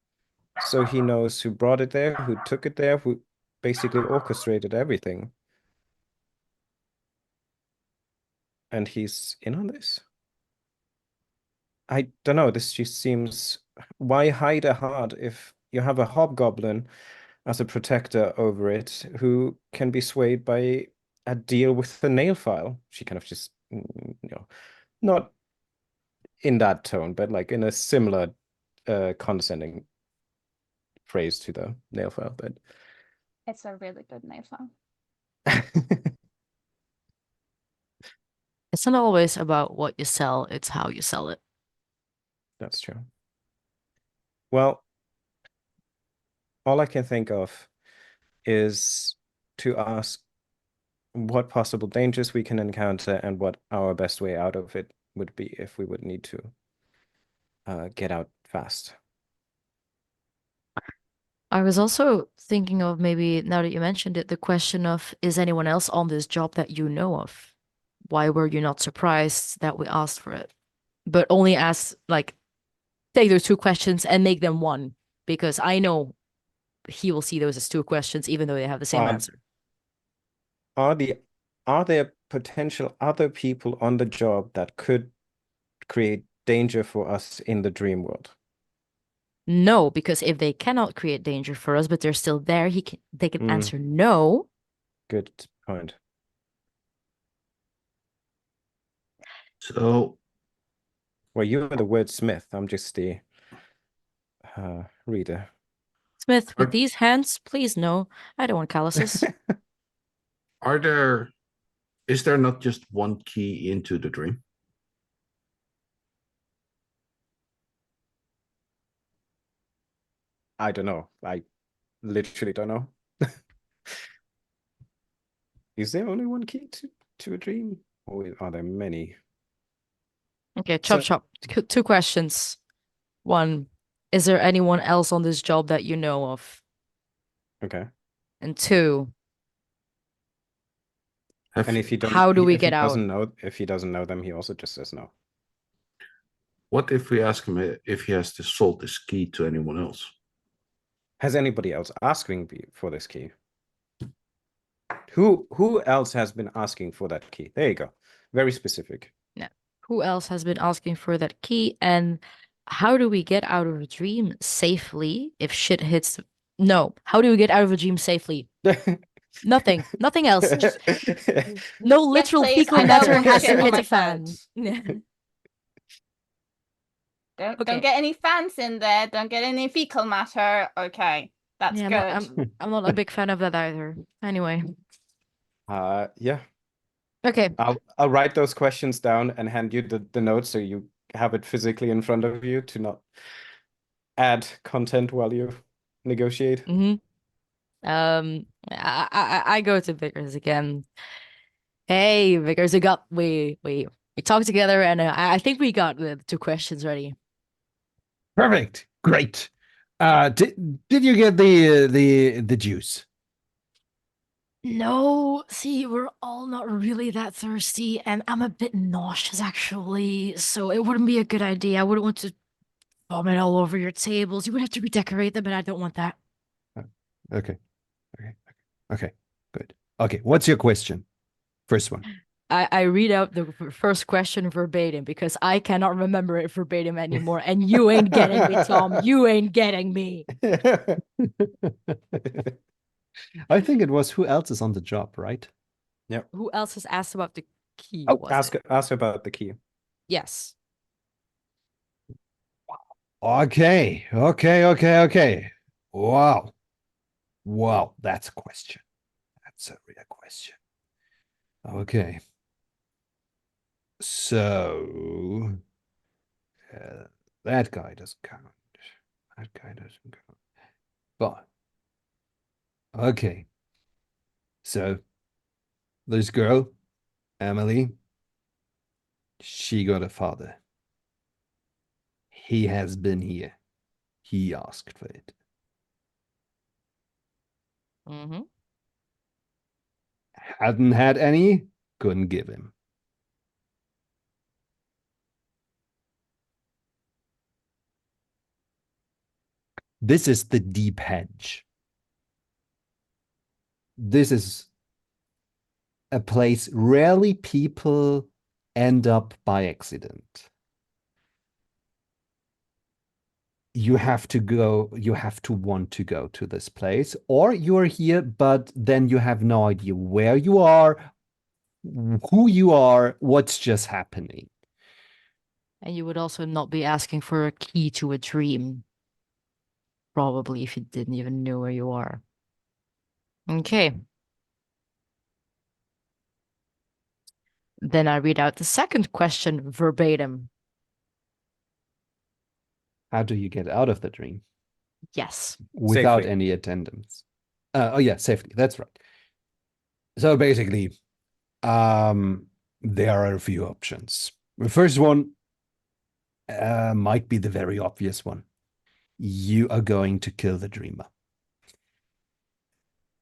So he knows who brought it there, who took it there, who basically orchestrated everything. And he's in on this. I don't know, this just seems, why hide a heart if you have a hobgoblin as a protector over it who can be swayed by a deal with the nail file? She kind of just, not in that tone, but like in a similar condescending phrase to the nail file, but it's a really good name song. It's not always about what you sell, it's how you sell it. That's true. Well, all I can think of is to ask what possible dangers we can encounter and what our best way out of it would be if we would need to get out fast. I was also thinking of maybe, now that you mentioned it, the question of, is anyone else on this job that you know of? Why were you not surprised that we asked for it? But only ask, like, take those 2 questions and make them one, because I know he will see those as 2 questions, even though they have the same answer. Are there potential other people on the job that could create danger for us in the dream world? No, because if they cannot create danger for us, but they're still there, they can answer no. Good point. So, Well, you're the wordsmith. I'm just the reader. Smith, with Are- these hands, please no. I don't want calluses. is there not just one key into the dream? I don't know. I literally don't know. Is there only one key to a dream? Or are there many? Okay, chop So- chop. 2 questions. One, is there anyone else on this job that you know of? Okay. And 2, And if he don't, how do we if he get out? doesn't know them, he also just says no. What if we ask him if he has sold this key to anyone else? Has anybody else asking for this key? Who else has been asking for that key? There you go. Very specific. No. Who else has been asking for that key? And how do we get out of a dream safely if shit hits? No. How do we get out of a dream safely? Nothing. Nothing else. Just no literal please, fecal I don't matter want has shit to on hit my a fan. clothes. Don't Okay. get any fans in there. Don't get any fecal matter. Okay, that's Yeah, good. I'm not a big fan of that either. Anyway. Yeah. Okay. I'll write those questions down and hand you the notes so you have it physically in front of you to not add content while you negotiate. Mm-hmm. I go to Vickers again. Hey, Vickers, we talked together, and I think we got the 2 questions ready. Perfect. Great. Did you get the juice? No, see, we're all not really that thirsty, and I'm a bit nauseous actually, so it wouldn't be a good idea. I wouldn't want to vomit all over your tables. You would have to redecorate them, and I don't want that. Okay. Okay. Good. Okay. What's your question? First one. I read out the first question verbatim because I cannot remember it verbatim anymore, and you ain't getting me, Tom. You ain't getting me. I think it was who else is on the job, right? Yep. Who else has asked about the key? Oh, Was it? Ask about the key. Yes. Okay. Wow. Wow, that's a question. That's a real question. Okay. So that guy doesn't count. That guy doesn't count. But okay. So this girl, Emily, she got a father. He has been here. He asked for it. Mm-hmm. Hadn't had any, couldn't give him. This is the deep hedge. This is a place rarely people end up by accident. You have to go, you have to want to go to this place, or you are here, but then you have no idea where you are, who you are, what's just happening. And you would also not be asking for a key to a dream, probably, if you didn't even know where you are. Okay. Then I read out the second question verbatim. How do you get out of the dream? Yes. Without Safely. any attendance. Oh yeah, safely. That's right. So basically, there are a few options. The first one might be the very obvious one. You are going to kill the dreamer.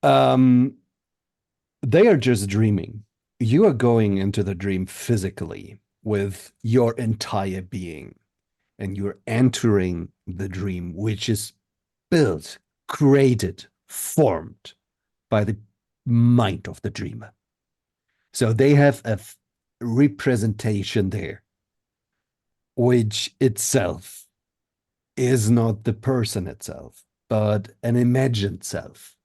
They are just dreaming. You are going into the dream physically with your entire being, and you're entering the dream, which is built, created, formed by the mind of the dreamer. So they have a representation there, which itself is not the person itself, but an imagined self.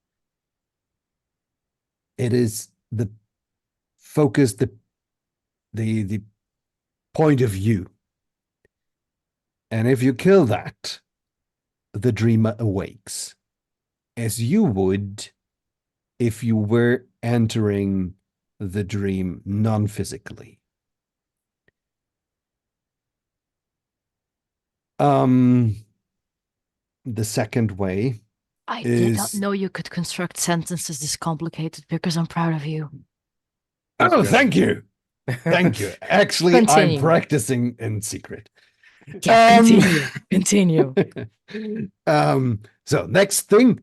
It is the focus, the point of view. And if you kill that, the dreamer awakes, as you would if you were entering the dream non-physically. The second way I did not is know you could construct sentences this complicated, because I'm proud of you. oh, thank you. Thank you. Actually, I'm Continue. practicing in secret. Yeah, continue. Continue. So next thing,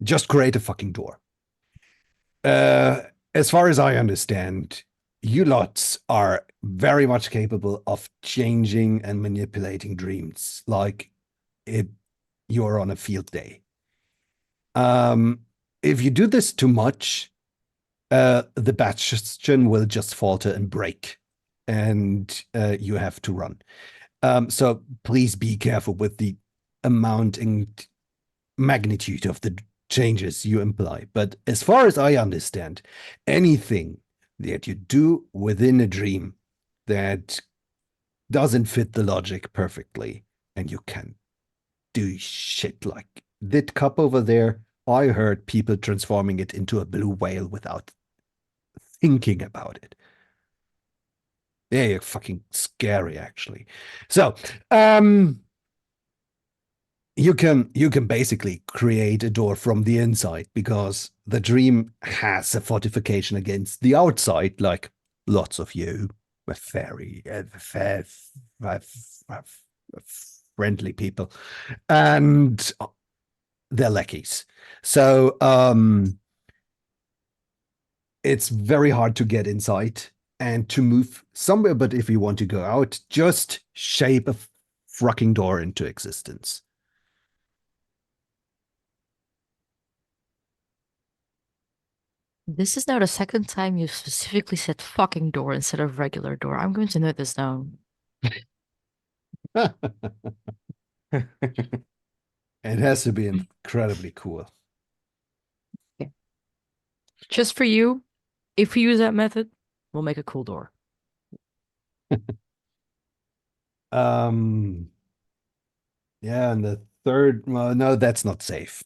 just create a fucking door. As far as I understand, you lots are very much capable of changing and manipulating dreams, like it you're on a field day. If you do this too much, the bastion will just falter and break, and you have to run. So please be careful with the amount and magnitude of the changes you imply. But as far as I understand, anything that you do within a dream that doesn't fit the logic perfectly, and you can do shit like that cup over there. I heard people transforming it into a blue whale without thinking about it. Yeah, fucking scary, actually. So, you can basically create a door from the inside because the dream has a fortification against the outside, like lots of you, very friendly people, and they're lackeys. So it's very hard to get inside and to move somewhere. But if you want to go out, just shape a fucking door into existence. This is now the second time you specifically said fucking door instead of regular door. I'm going to note this down. It has to be incredibly cool. Okay. Just for you, if we use that method, we'll make a cool door. Yeah, and the third, well, no, that's not safe.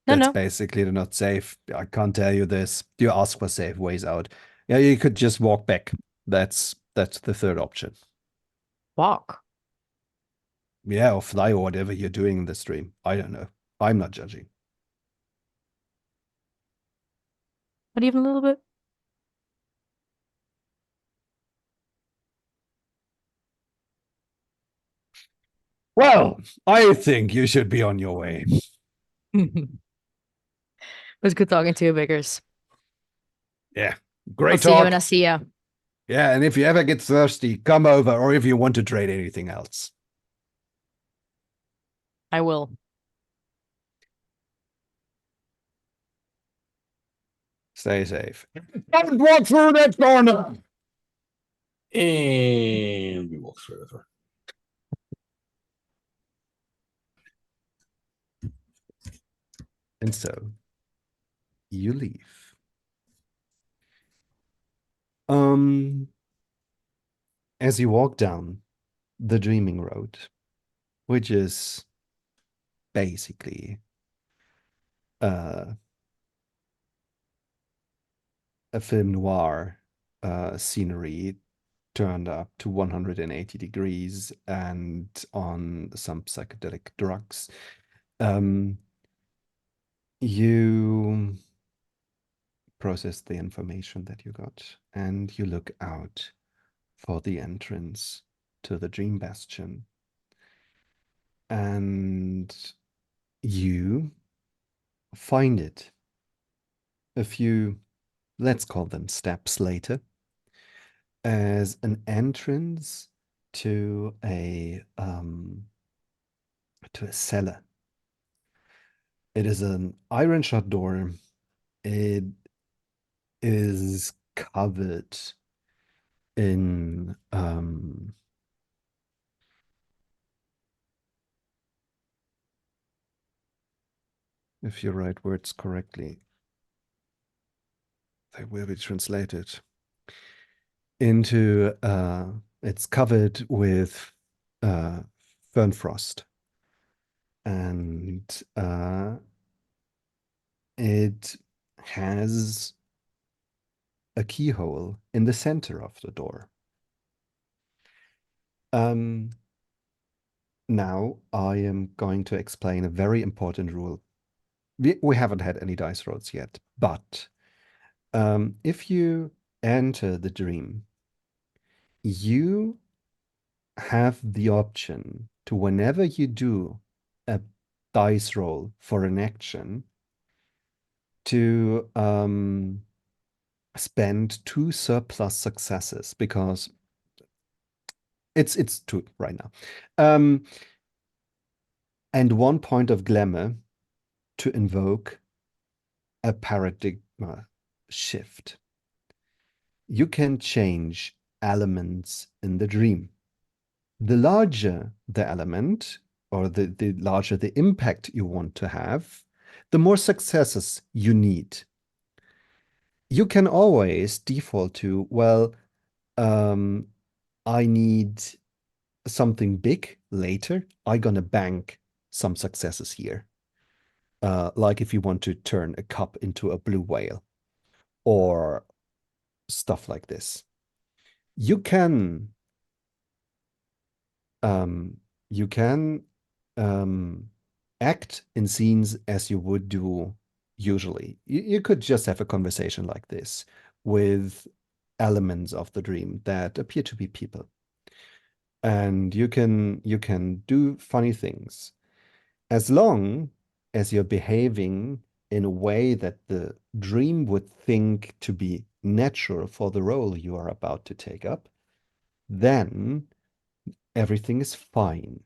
No, That's no. basically not safe. I can't tell you this. You ask for safe ways out. Yeah, you could just walk back. That's the third option. Walk. Yeah, or fly or whatever you're doing in the stream. I don't know. I'm not judging. Not even a little bit. Well, I think you should be on your way. It was good talking to you, Biggers. Yeah, I'll great see you talk. when I see ya. Yeah, and if you ever get thirsty, come over, or if you want to trade anything else. I will. Stay safe. Don't walk through that corner. And we walk further. And so you leave. As you walk down the Dreaming Road, which is basically a film noir scenery turned up to 180 degrees and on some psychedelic drugs. You process the information that you got, and you look out for the entrance to the Dream Bastion. And you find it a few, let's call them steps later, as an entrance to a cellar. It is an iron shut door. It is covered in if you write words correctly, they will be translated into it's covered with fern frost, and it has a keyhole in the center of the door. Now I am going to explain a very important rule. We haven't had any dice rolls yet, but if you enter the dream, you have the option to, whenever you do a dice roll for an action, to spend 2 surplus successes, because it's 2 right now. And 1 point of glamour to invoke a paradigm shift. You can change elements in the dream. The larger the element, or the larger the impact you want to have, the more successes you need. You can always default to, well, I need something big later. I'm gonna bank some successes here. Like if you want to turn a cup into a blue whale or stuff like this. You can you can act in scenes as you would do usually. You could just have a conversation like this with elements of the dream that appear to be people. And you can do funny things as long as you're behaving in a way that the dream would think to be natural for the role you are about to take up. Then everything is fine.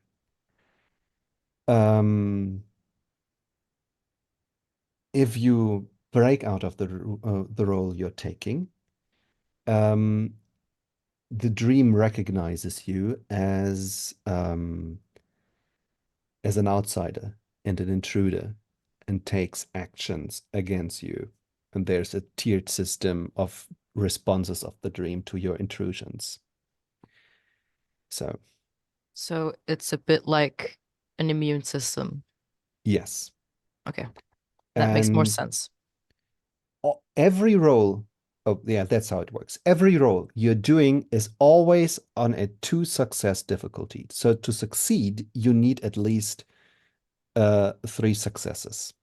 If you break out of the role you're taking, the dream recognizes you as an outsider and an intruder, and takes actions against you. And there's a tiered system of responses of the dream to your intrusions. So it's a bit like an immune system. Yes. Okay. That makes more And sense. every roll, oh yeah, that's how it works. Every roll you're doing is always on a 2 success difficulty. So to succeed, you need at least 3 successes.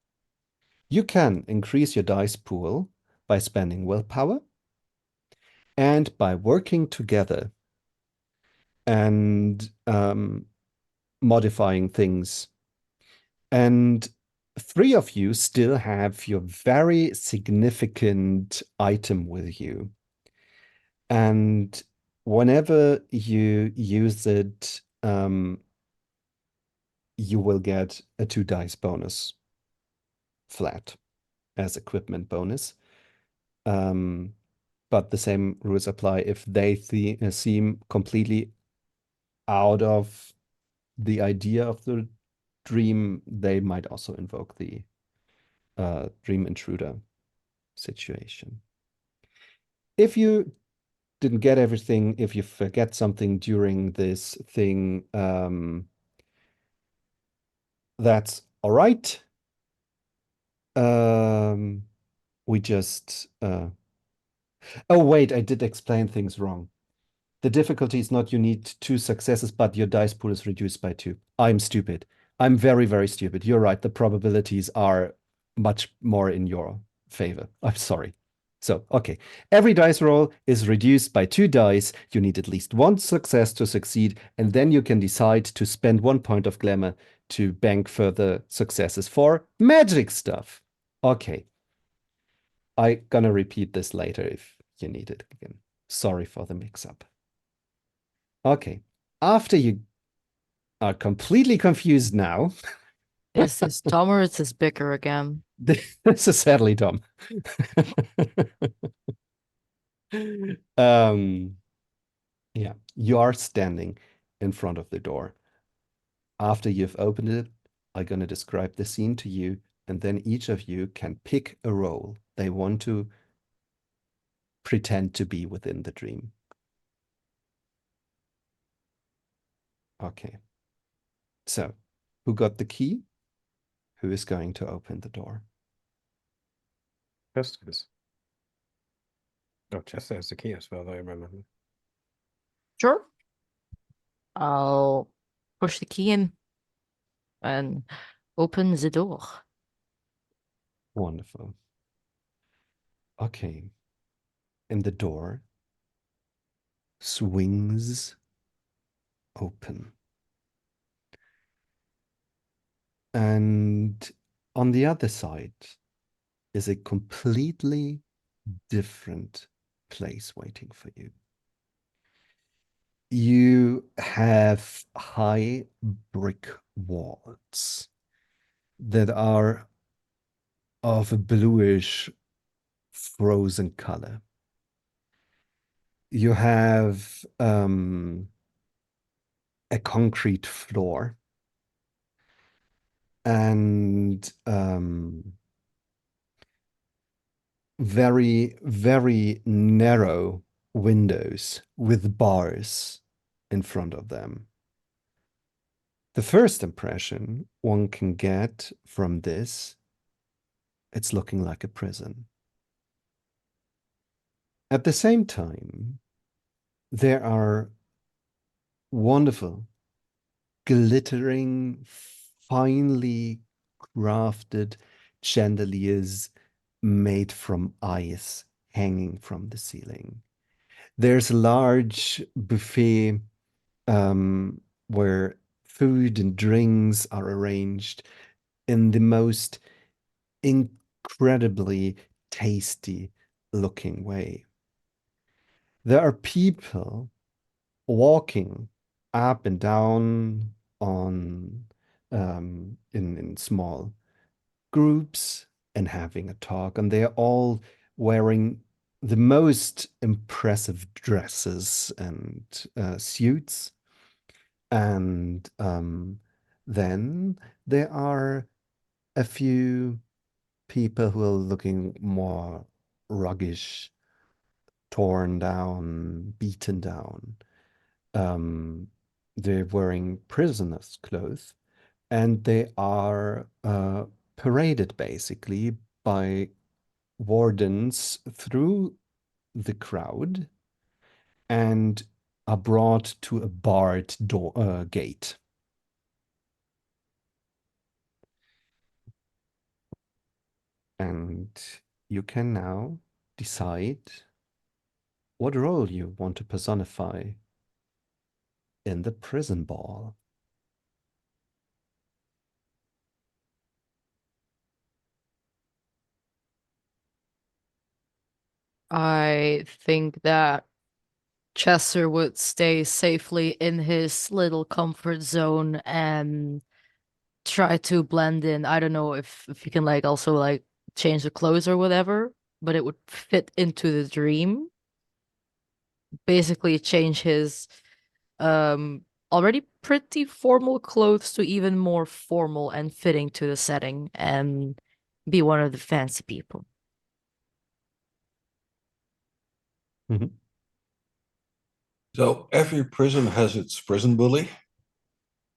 You can increase your dice pool by spending willpower and by working together and modifying things. And 3 of you still have your very significant item with you. And whenever you use it, you will get a 2 dice bonus flat as equipment bonus. But the same rules apply if they seem completely out of the idea of the dream. They might also invoke the dream intruder situation. If you didn't get everything, if you forget something during this thing, that's all right. We just oh wait, I did explain things wrong. The difficulty is not you need 2 successes, but your dice pool is reduced by 2. I'm stupid. I'm very, very stupid. You're right. The probabilities are much more in your favor. I'm sorry. So, okay. Every dice roll is reduced by 2 dice. You need at least 1 success to succeed, and then you can decide to spend 1 point of glamour to bank further successes for magic stuff. Okay. I'm gonna repeat this later if you need it again. Sorry for the mix-up. Okay. After you are completely confused now, Is this Tom or is this Bicker again? this is sadly dumb. Yeah, you are standing in front of the door. After you've opened it, I'm going to describe the scene to you, and then each of you can pick a role they want to pretend to be within the dream. Okay. So, who got the key? Who is going to open the door? Just this. Oh, Chester has the key as well, I remember. Sure. I'll push the key in and open the door. Wonderful. Okay. And the door swings open. And on the other side is a completely different place waiting for you. You have high brick walls that are of a bluish frozen color. You have a concrete floor and very, very narrow windows with bars in front of them. The first impression one can get from this, it's looking like a prison. At the same time, there are wonderful, glittering, finely crafted chandeliers made from ice hanging from the ceiling. There's a large buffet where food and drinks are arranged in the most incredibly tasty looking way. There are people walking up and down on in small groups and having a talk, and they are all wearing the most impressive dresses and suits. And then there are a few people who are looking more ruggish, torn down, beaten down. Um, they're wearing prisoners' clothes, and they are paraded basically by wardens through the crowd and are brought to a barred door gate. And you can now decide what role you want to personify in the prison ball. I think that Chester would stay safely in his little comfort zone and try to blend in. I don't know if you can like also like change the clothes or whatever, but it would fit into the dream. Basically change his already pretty formal clothes to even more formal and fitting to the setting and be one of the fancy people. Mhm. So every prison has its prison bully,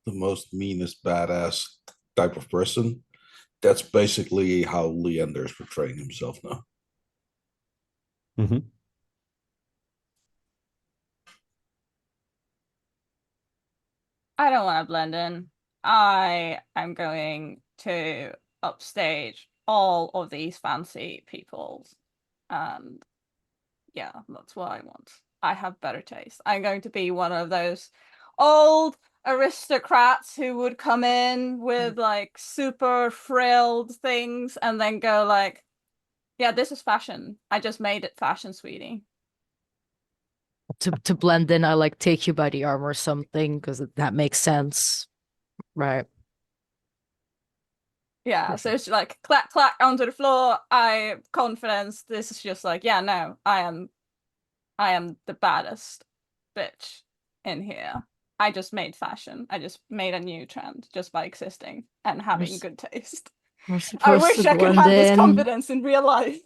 the most meanest badass type of person. That's basically how Leander is portraying himself now. Mhm. I don't want to blend in. I am going to upstage all of these fancy people And yeah, that's what I want. I have better taste. I'm going to be one of those old aristocrats who would come in with like super frilled things and then go like, yeah, this is fashion. I just made it fashion, sweetie. To blend in, I like take you by the arm or something because that makes sense, right? Yeah, so it's like clack clack onto the floor. I confidence. This is just like, yeah, no, I am the baddest bitch in here. I just made fashion. I just made a new trend just by existing and having good taste. We're I supposed wish to I could blend have this in. confidence in real life.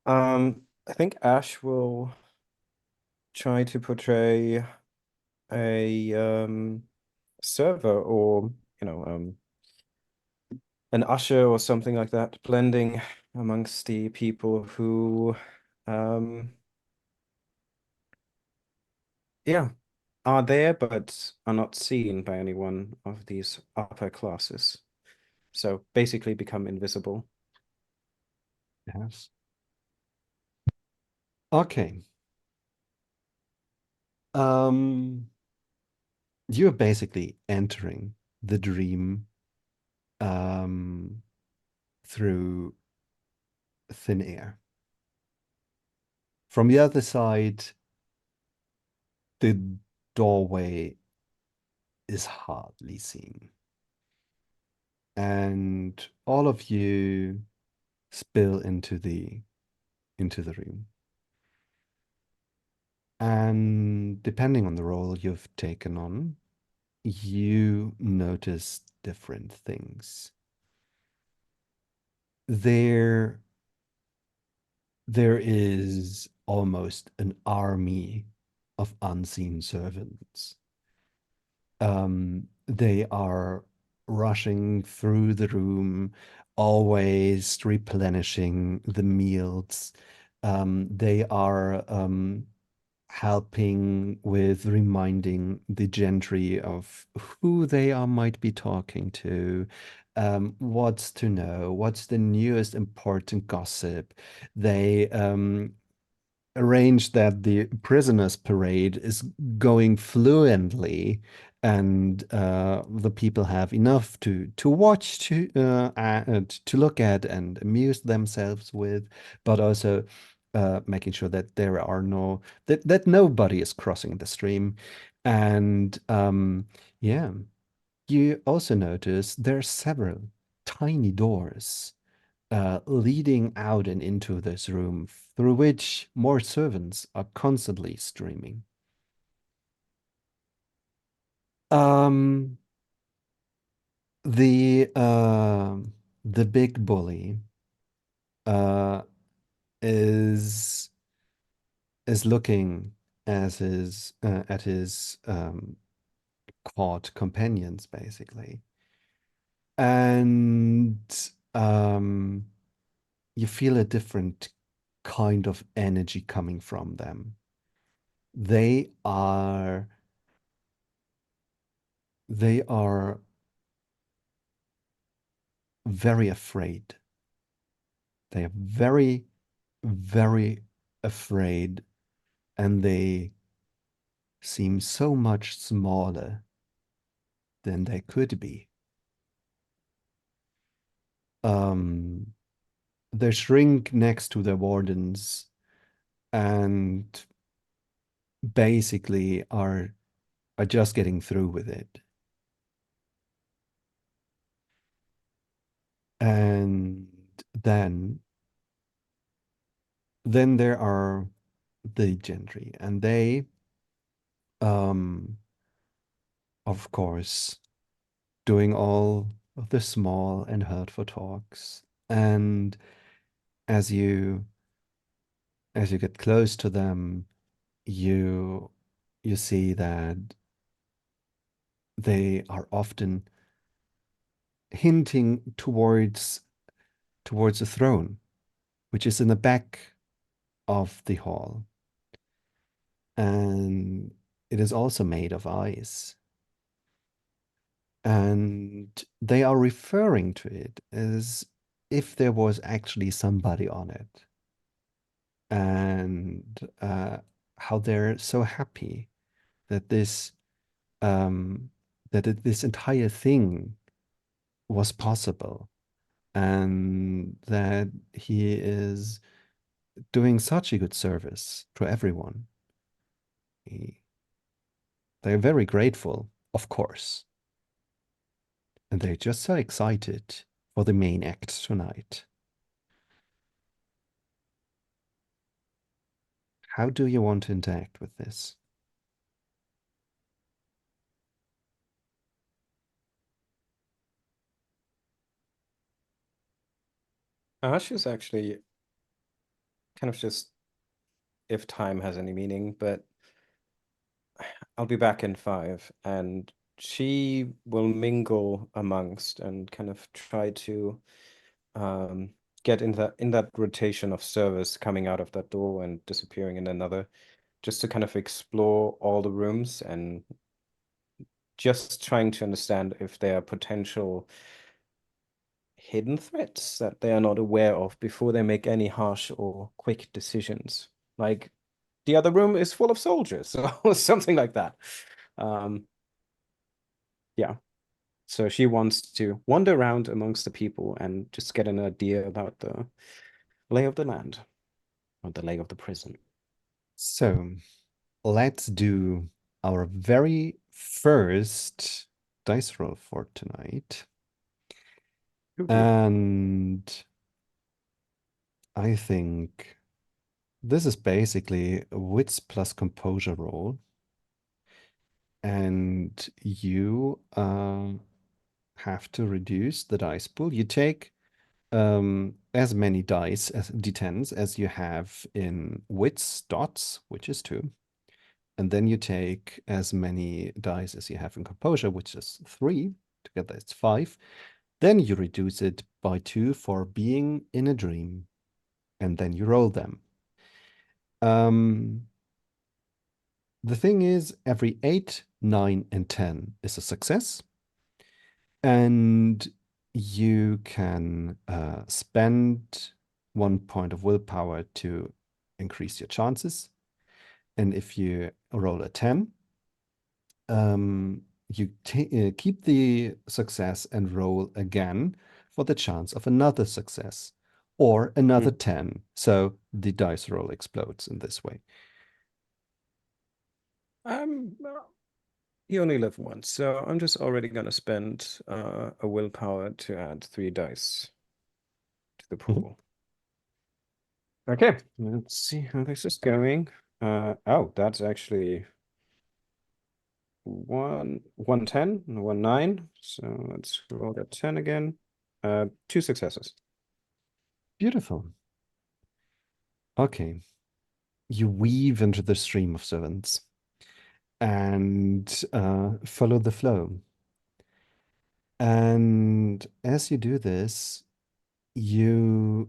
I think Ash will try to portray a server or an usher or something like that, blending amongst the people who yeah, are there but are not seen by anyone of these upper classes. So basically become invisible. Yes. Okay. You're basically entering the dream through thin air. From the other side, the doorway is hardly seen. And all of you spill into the room. And depending on the role you've taken on, you notice different things. There there is almost an army of unseen servants. They are rushing through the room, always replenishing the meals. They are helping with reminding the gentry of who they are might be talking to, what's to know, what's the newest important gossip. They arrange that the prisoners parade is going fluently and the people have enough to watch to look at and amuse themselves with, but also making sure that there are that nobody is crossing the stream. And yeah, you also notice there are several tiny doors leading out and into this room, through which more servants are constantly streaming. Um, the uh, the big bully uh, is looking as his at his court companions, basically, and you feel a different kind of energy coming from them. They are they are very afraid. They are very, very afraid, and they seem so much smaller than they could be. Um, they shrink next to their wardens and basically are just getting through with it. And then there are the gentry, and they um of course doing all of the small and hurtful talks. And as you get close to them, you see that they are often hinting towards a throne, which is in the back of the hall. And it is also made of ice. And they are referring to it as if there was actually somebody on it, and how they're so happy that this entire thing was possible, and that he is doing such a good service to everyone. They're very grateful, of course, and they're just so excited for the main act tonight. How do you want to interact with this? Ash actually kind of just if time has any meaning, but I'll be back in 5, and she will mingle amongst and kind of try to get in that rotation of service coming out of that door and disappearing in another, just to kind of explore all the rooms and just trying to understand if there are potential hidden threats that they are not aware of before they make any harsh or quick decisions. Like the other room is full of soldiers or something like that. Yeah. So she wants to wander around amongst the people and just get an idea about the lay of the land or the lay of the prison. So let's do our very first dice roll for tonight. And I think this is basically a wits plus composure roll. And you have to reduce the dice pool. You take as many dice as d10s as you have in wits dots, which is 2. And then you take as many dice as you have in composure, which is 3. Together it's 5. Then you reduce it by 2 for being in a dream. And then you roll them. The thing is, every 8, 9, and 10 is a success. And you can spend 1 point of willpower to increase your chances. And if you roll a 10, you keep the success and roll again for the chance of another success or another 10. So the dice roll explodes in this way. You only live once, so I'm just already gonna spend a willpower to add 3 dice to the pool. Okay, let's see how this is going. Oh, that's actually 110, 19. So let's roll that 10 again. 2 successes. Beautiful. Okay. You weave into the stream of servants and follow the flow. And as you do this, you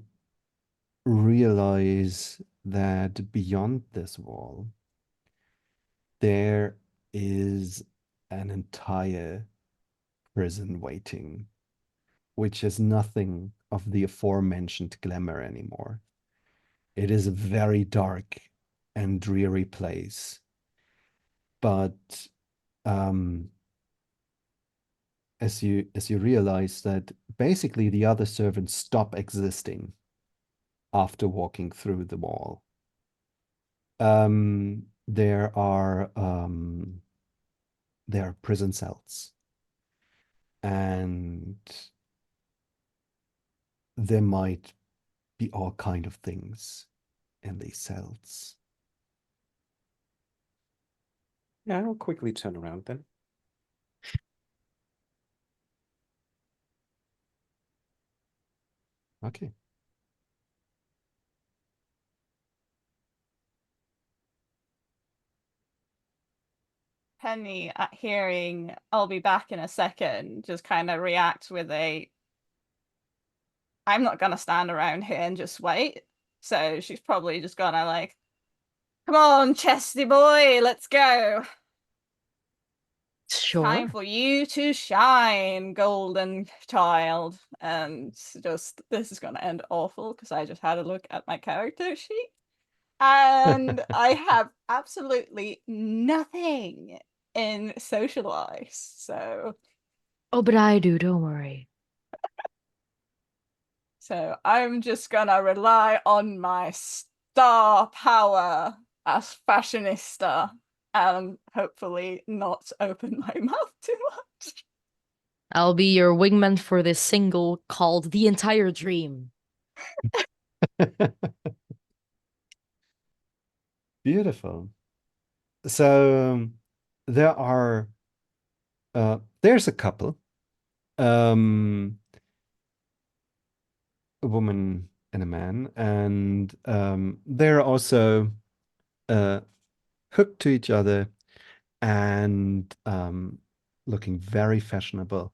realize that beyond this wall, there is an entire prison waiting, which is nothing of the aforementioned glamour anymore. It is a very dark and dreary place. But as you realize that basically the other servants stop existing after walking through the wall. There are prison cells, and there might be all kind of things in these cells. Yeah, I'll quickly turn around then. Okay. Penny, at hearing "I'll be back in a second," just kind of reacts with a "I'm not gonna stand around here and just wait." So she's probably just gonna like, "Come on, chesty boy, let's go." Time Sure. for you to shine, golden child. And just this is gonna end awful because I just had a look at my character sheet. And I have absolutely nothing in socialize. So Oh, but I do, don't worry. I'm just gonna rely on my star power as fashionista and hopefully not open my mouth too much. I'll be your wingman for this single called The Entire Dream. Beautiful. So there are there's a couple, um, a woman and a man, and they're also uh, hooked to each other and looking very fashionable.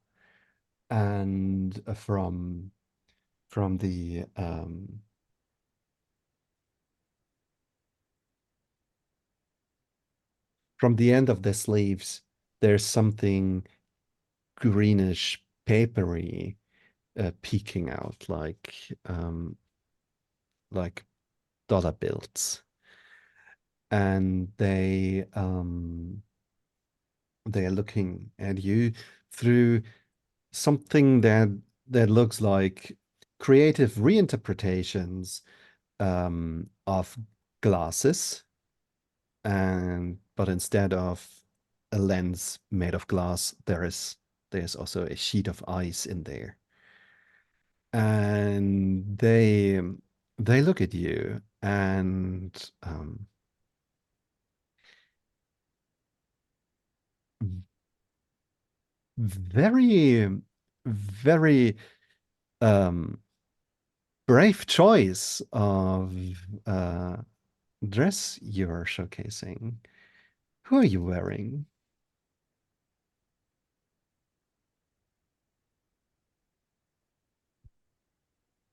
And from the from the end of their sleeves, there's something greenish, papery peeking out like dollar bills, and they're looking at you through something that looks like creative reinterpretations of glasses, and but instead of a lens made of glass, there's also a sheet of ice in there. And they look at you and very, very um, brave choice of uh, dress you're showcasing. Who are you wearing?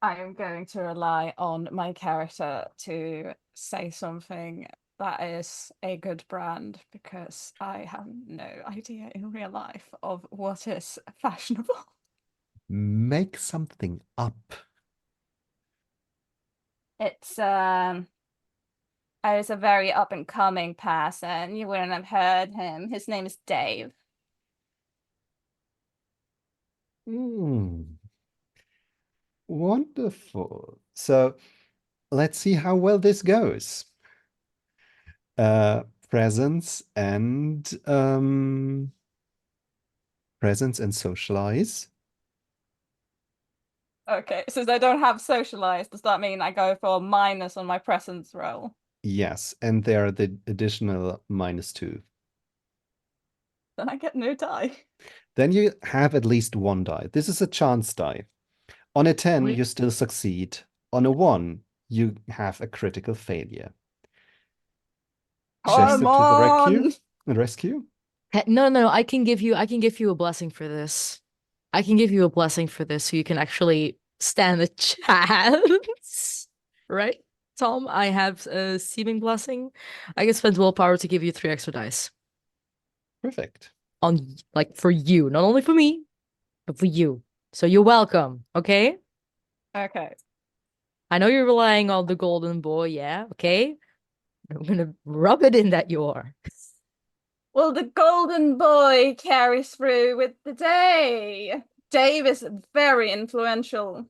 I am going to rely on my character to say something that is a good brand because I have no idea in real life of what is fashionable. Make something up. It's I was a very up and coming person. You wouldn't have heard him. His name is Dave. Hmm, wonderful. So let's see how well this goes. Uh, presence and presence and socialize. Okay, since I don't have socialized, does that mean I go for a minus on my presence roll? Yes, and there are the additional -2. Then I get no die. Then you have at least one die. This is a chance die. On a 10, Wait. you still succeed. On a 1, you have a critical failure. Chester Come to the on! rescue. No, I can give you a blessing for this. I can give you a blessing for this so you can actually stand a chance. Right, Tom? I have a seeming blessing. I can spend willpower to give you 3 extra dice. Perfect. On like for you, not only for me, but for you. So you're welcome, okay? Okay. I know you're relying on the golden boy, yeah, okay? I'm gonna rub it in that you are. Well, the golden boy carries through with the day. Dave is very influential.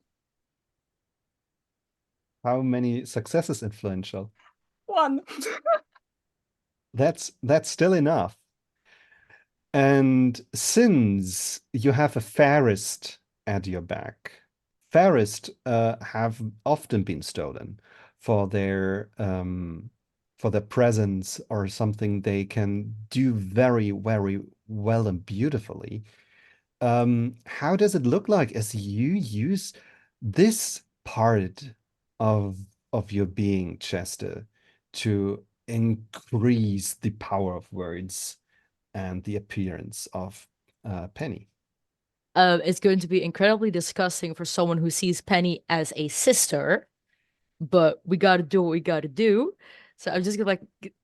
How many successes influential? One. That's still enough. And since you have a Fairest at your back, Fairest have often been stolen for their presence or something they can do very, very well and beautifully. How does it look like as you use this part of your being, Chester, to increase the power of words and the appearance of Penny? It's going to be incredibly disgusting for someone who sees Penny as a sister, but we gotta do what we gotta do. So I'm just gonna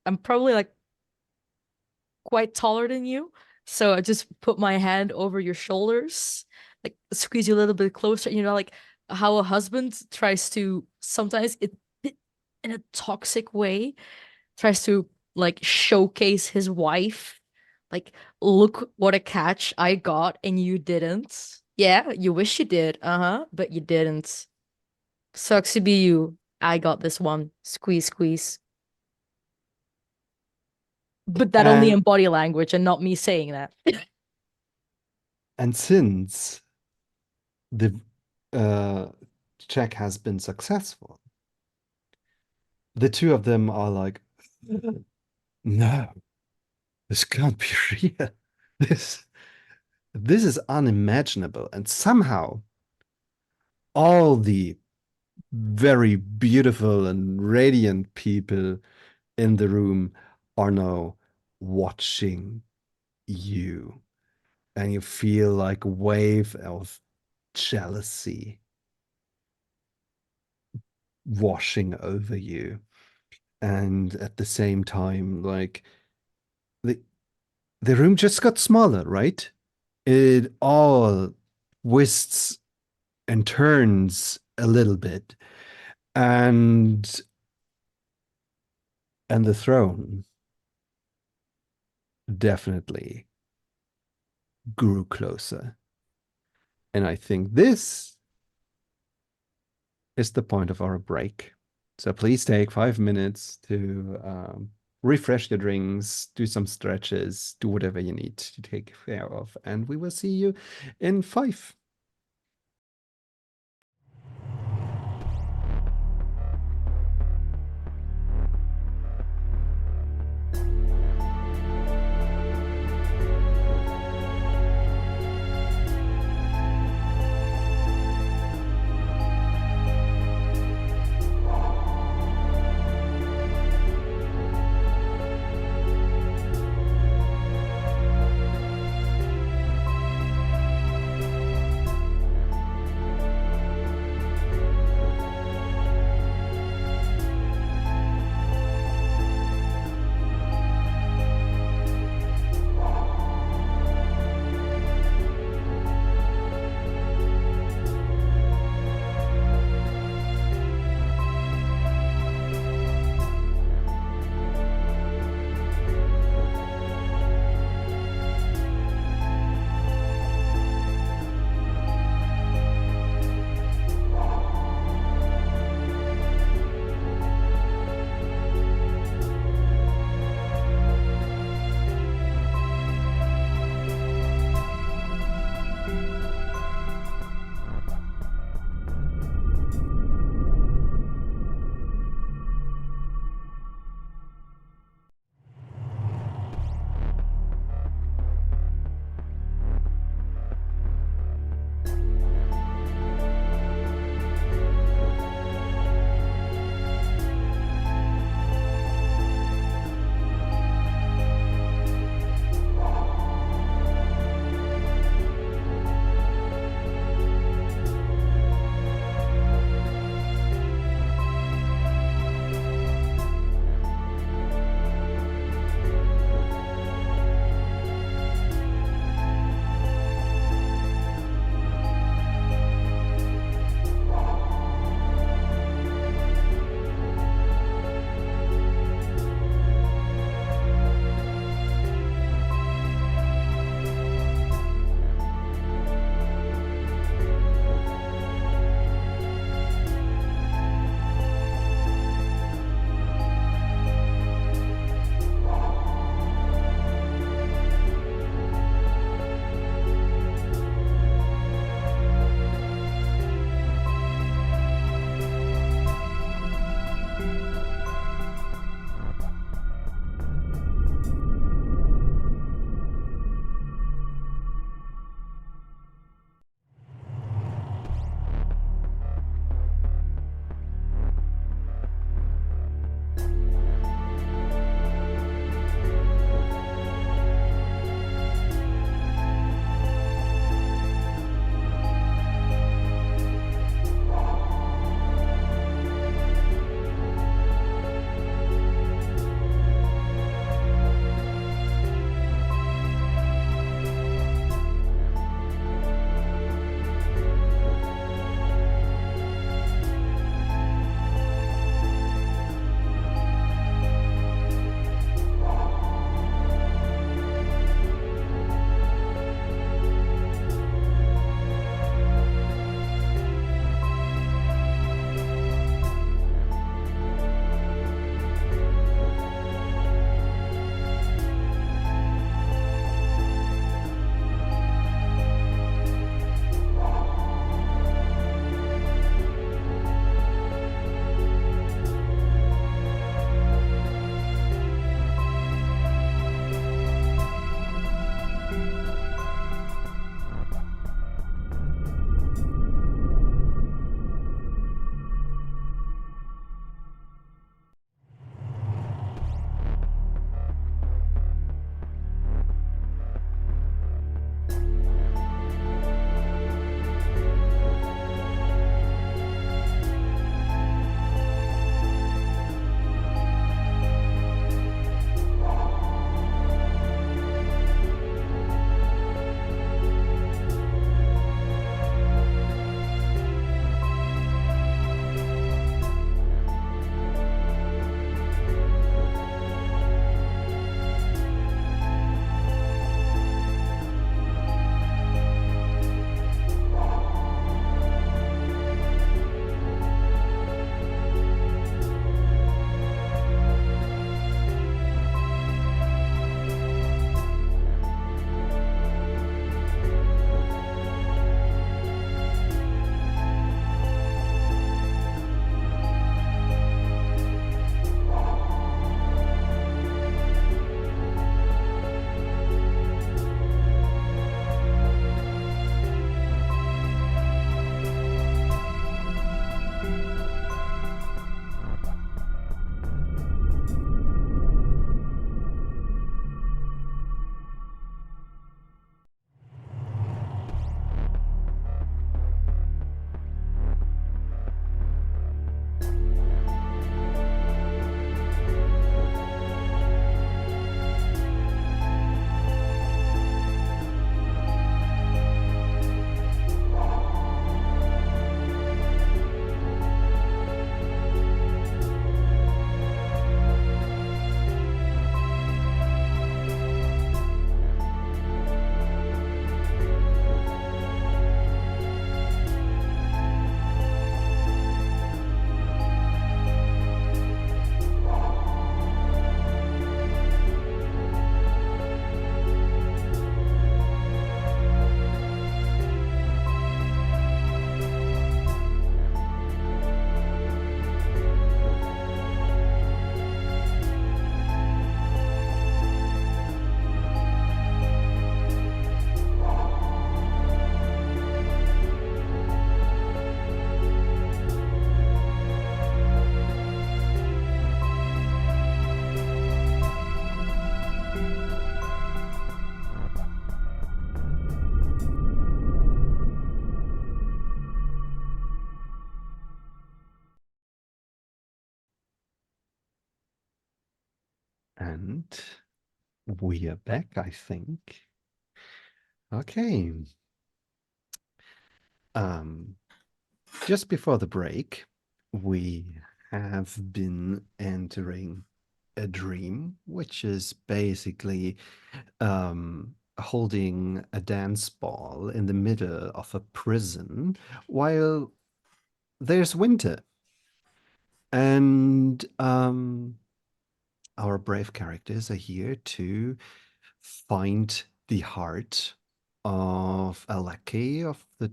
I'm probably like quite taller than you. So I just put my hand over your shoulders, like squeeze you a little bit closer. You know, like how a husband tries to sometimes in a toxic way tries to like showcase his wife. Like, look what a catch I got and you didn't. Yeah, you wish you did. Uh-huh, but you didn't. Sucks to be you. I got this one. Squeeze, squeeze. But that only in And body language and not me saying that. and since the uh, check has been successful, the two of them are like, no, this can't be real. This this is unimaginable. And somehow all the very beautiful and radiant people in the room are now watching you. And you feel like a wave of jealousy washing over you. And at the same time, like the the room just got smaller, right? It all twists and turns a little bit. And and the throne definitely grew closer. And I think this is the point of our break. So please take 5 minutes to refresh your drinks, do some stretches, do whatever you need to take care of. And we will see you in 5. And we are back, I think. Okay. Um, just before the break, we have been entering a dream, which is basically holding a dance ball in the middle of a prison while there's winter. And our brave characters are here to find the heart of a lackey of the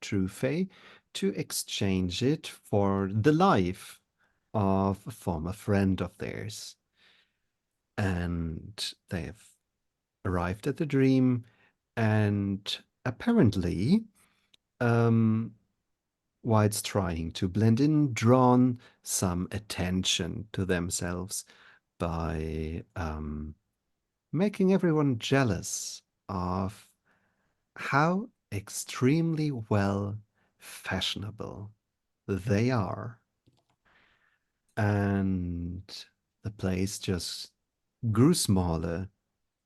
true Fae to exchange it for the life of a former friend of theirs. And they've arrived at the dream, and apparently, um, while it's trying to blend in, drawn some attention to themselves by making everyone jealous of how extremely well fashionable they are. And the place just grew smaller.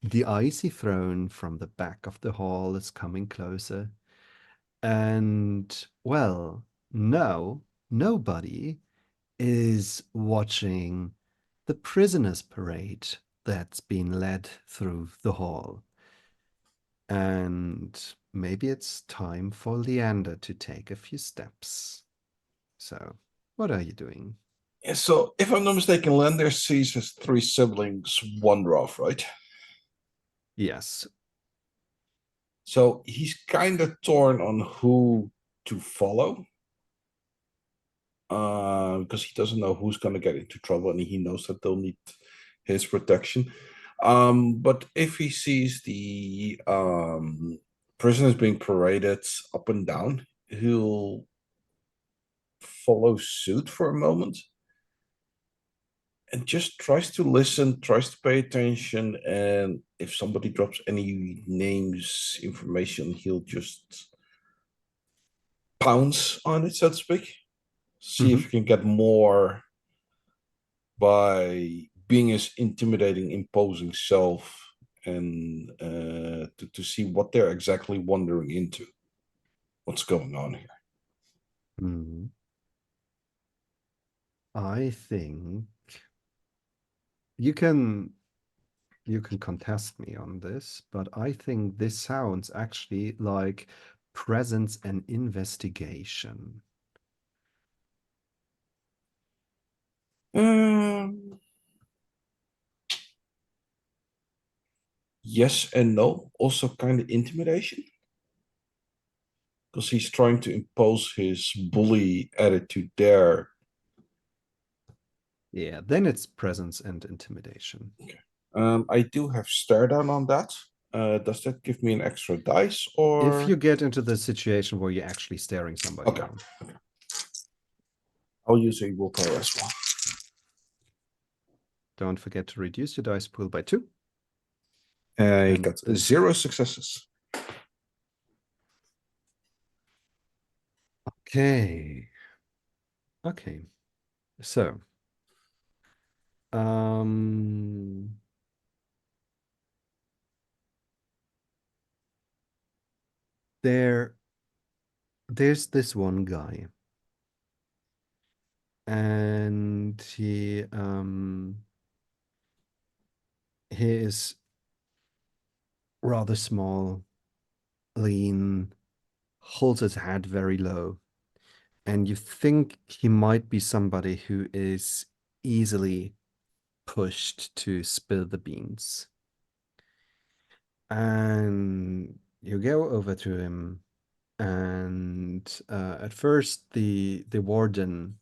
The icy throne from the back of the hall is coming closer. And, well, no, nobody is watching the prisoners' parade that's been led through the hall. And maybe it's time for Leander to take a few steps. So, what are you doing? Yeah, so if I'm not mistaken, Lander sees his three siblings wander off, right? Yes. So he's kind of torn on who to follow. Because he doesn't know who's going to get into trouble, and he knows that they'll need his protection. But if he sees the prisoners being paraded up and down, he'll follow suit for a moment and just tries to listen, tries to pay attention, and if somebody drops any names, information, he'll just pounce on it, so to speak. See if Mhm. he can get more by being his intimidating, imposing self, and to see what they're exactly wandering into, what's going on here. Mhm. I think you can you can contest me on this, but I think this sounds actually like presence and investigation. Um, yes and no. Also, kind of intimidation because he's trying to impose his bully attitude there. Yeah, then it's presence and intimidation. Okay. I do have stare down on that. Does that give me an extra dice If or? you get into the situation where you're actually staring somebody Okay. down. I'll use a willpower as well. Don't forget to reduce your dice pool by 2. I And got 0 successes. okay. Okay. So, um there's this one guy, and he is rather small, lean, holds his head very low, and you think he might be somebody who is easily pushed to spill the beans. And you go over to him, and at first the warden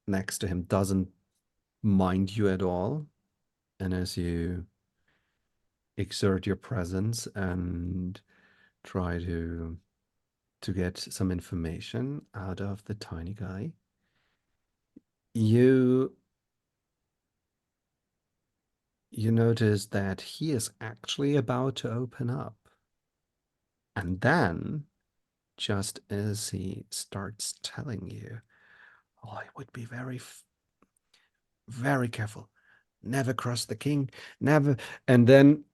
next to him doesn't mind you at all. And as you exert your presence and try to get some information out of the tiny guy, you you notice that he is actually about to open up. And then, just as he starts telling you, oh, I would be very careful. never cross the king, never. And then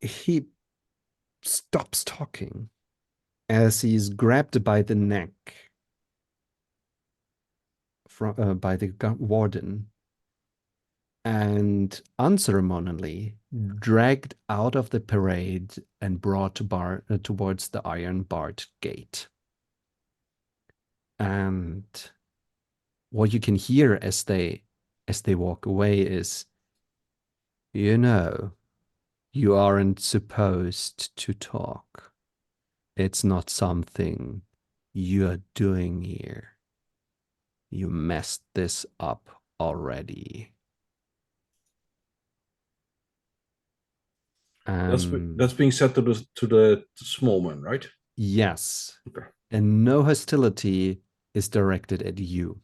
he stops talking as he's grabbed by the neck from by the warden and unceremoniously dragged out of the parade and brought towards the iron barred gate. And what you can hear as they walk away is, you know, you aren't supposed to talk. It's not something you're doing here. You messed this up already. That's being said to the small man, right? Yes. Okay. And no hostility is directed at you.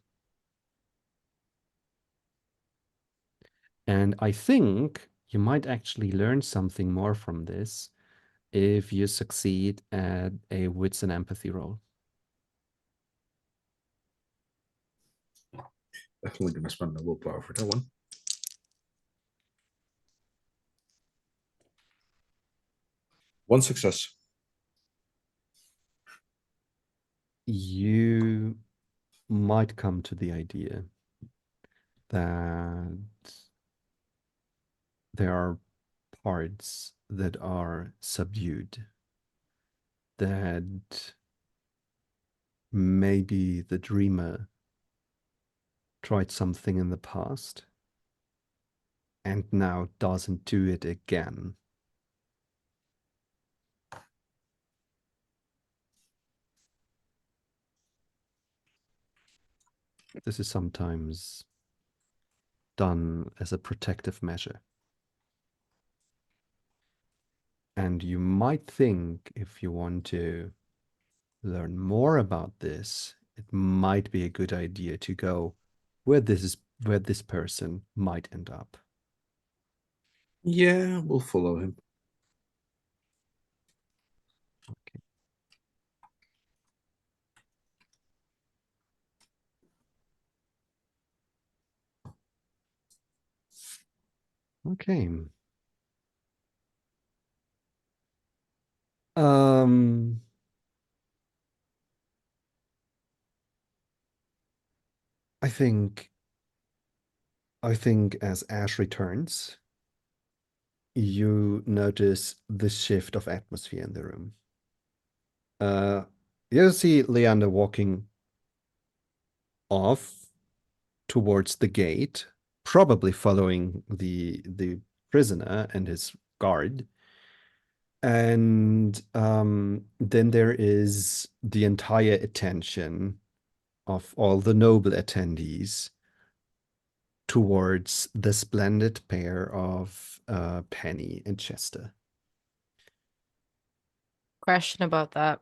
And I think you might actually learn something more from this if you succeed at a wits and empathy roll. Definitely gonna spend the willpower for that one. One success. You might come to the idea that there are parts that are subdued, that maybe the dreamer tried something in the past and now doesn't do it again. This is sometimes done as a protective measure. And you might think, if you want to learn more about this, it might be a good idea to go where this person might end up. Yeah, we'll follow him. Okay. Okay. Um, I think as Ash returns, you notice the shift of atmosphere in the room. You see Leander walking off towards the gate, probably following the prisoner and his guard. And then there is the entire attention of all the noble attendees towards the splendid pair of Penny and Chester. Question about that.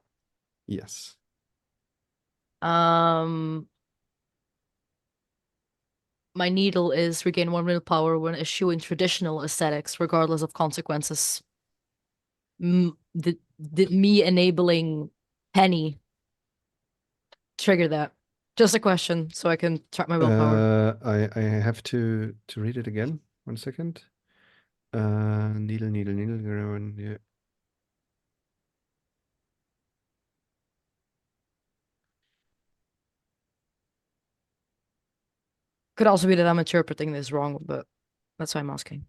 Yes. My needle is regain 1 willpower when eschewing traditional aesthetics, regardless of consequences. Did me enabling Penny trigger that? Just a question, so I can track my willpower. I have to read it again. 1 second. Needle. Yeah. Could also be that I'm interpreting this wrong, but that's why I'm asking.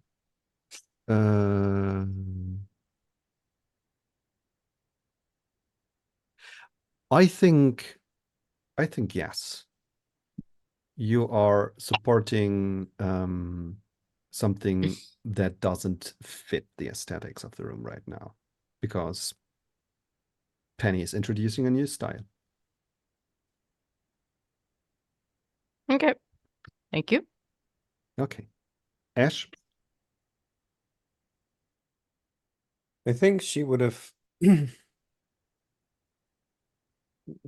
I think yes. You are supporting something that doesn't fit the aesthetics of the room right now, because Penny is introducing a new style. Okay. Thank you. Okay. Ash? I think she would have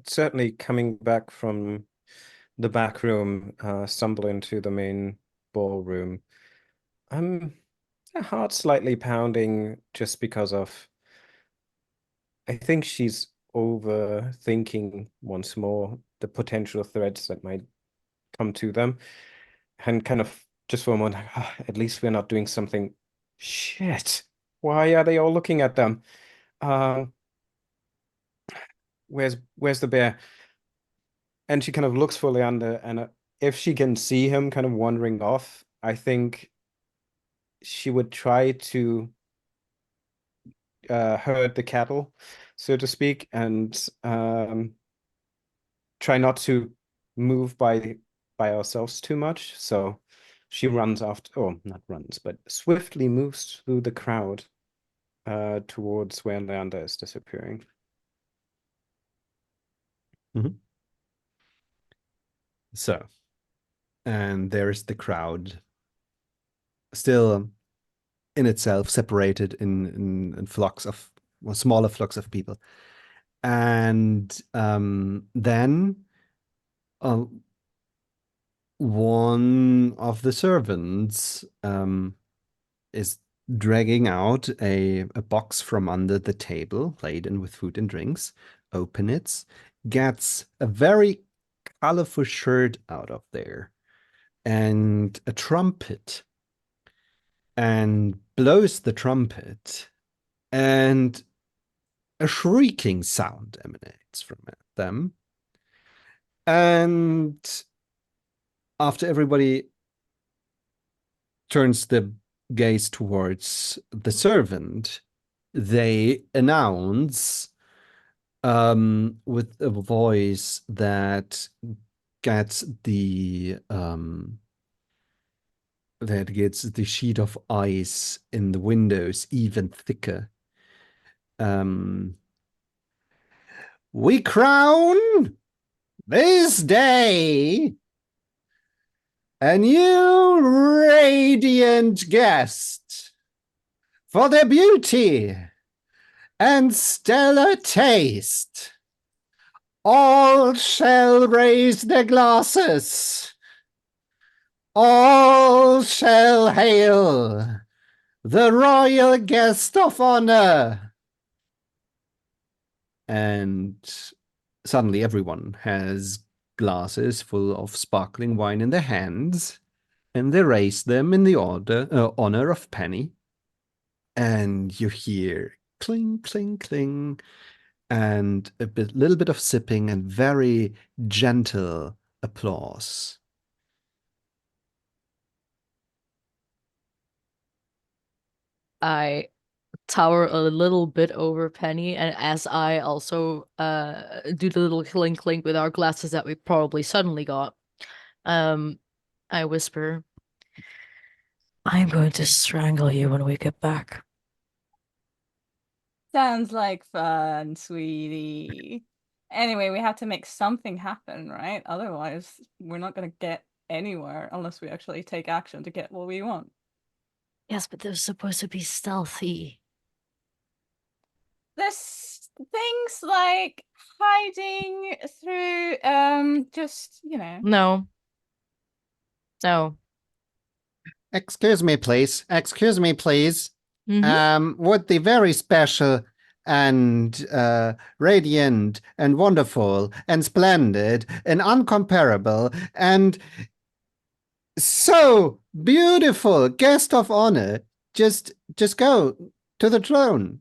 certainly coming back from the back room, stumble into the main ballroom. Her heart slightly pounding just because of, I think she's overthinking once more the potential threats that might come to them, and kind of just for a moment, at least we're not doing something. Shit. Why are they all looking at them? Uh, where's the bear? And she kind of looks for Leander, and if she can see him kind of wandering off, I think she would try to herd the cattle, so to speak, and try not to move by ourselves too much. So she runs after, or not runs, but swiftly moves through the crowd towards where Leander is disappearing. So, and there's the crowd, still in itself separated in flocks of, well, smaller flocks of people. And then one of the servants is dragging out a box from under the table, laden with food and drinks, open it, gets a very colorful shirt out of there and a trumpet, and blows the trumpet, and a shrieking sound emanates from them. And after everybody turns the gaze towards the servant, they announce with a voice that gets the sheet of ice in the windows even thicker. We crown this day a new radiant guest for their beauty and stellar taste. All shall raise their glasses. All shall hail the royal guest of honor. And suddenly everyone has glasses full of sparkling wine in their hands, and they raise them in the honor of Penny. And you hear cling, cling, cling, and little bit of sipping and very gentle applause. I tower a little bit over Penny, and as I also do the little clink clink with our glasses that we probably suddenly got, I whisper, I'm going to strangle you when we get back. Sounds like fun, sweetie. Anyway, we have to make something happen, right? Otherwise, we're not going to get anywhere unless we actually take action to get what we want. Yes, but they're supposed to be stealthy. There's things like hiding through, just, No. No. Excuse me, please. Excuse me, please. Would the very special and radiant and wonderful and splendid and uncomparable and so beautiful guest of honor just go to the throne,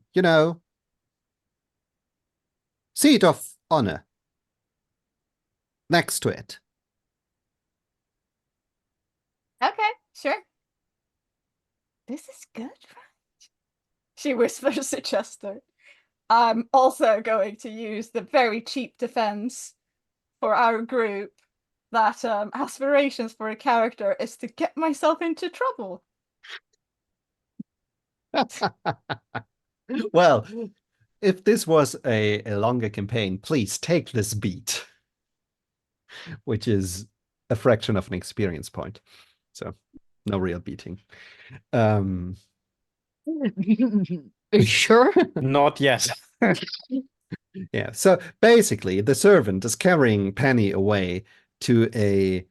seat of honor next to it. Okay, sure. This is good, right? She whispers to Chester. I'm also going to use the very cheap defense for our group that aspirations for a character is to get myself into trouble. Well, if this was a longer campaign, please take this beat, which is a fraction of an experience point. So no real beating. Are you sure? Not yet. Yeah. So basically, the servant is carrying Penny away to a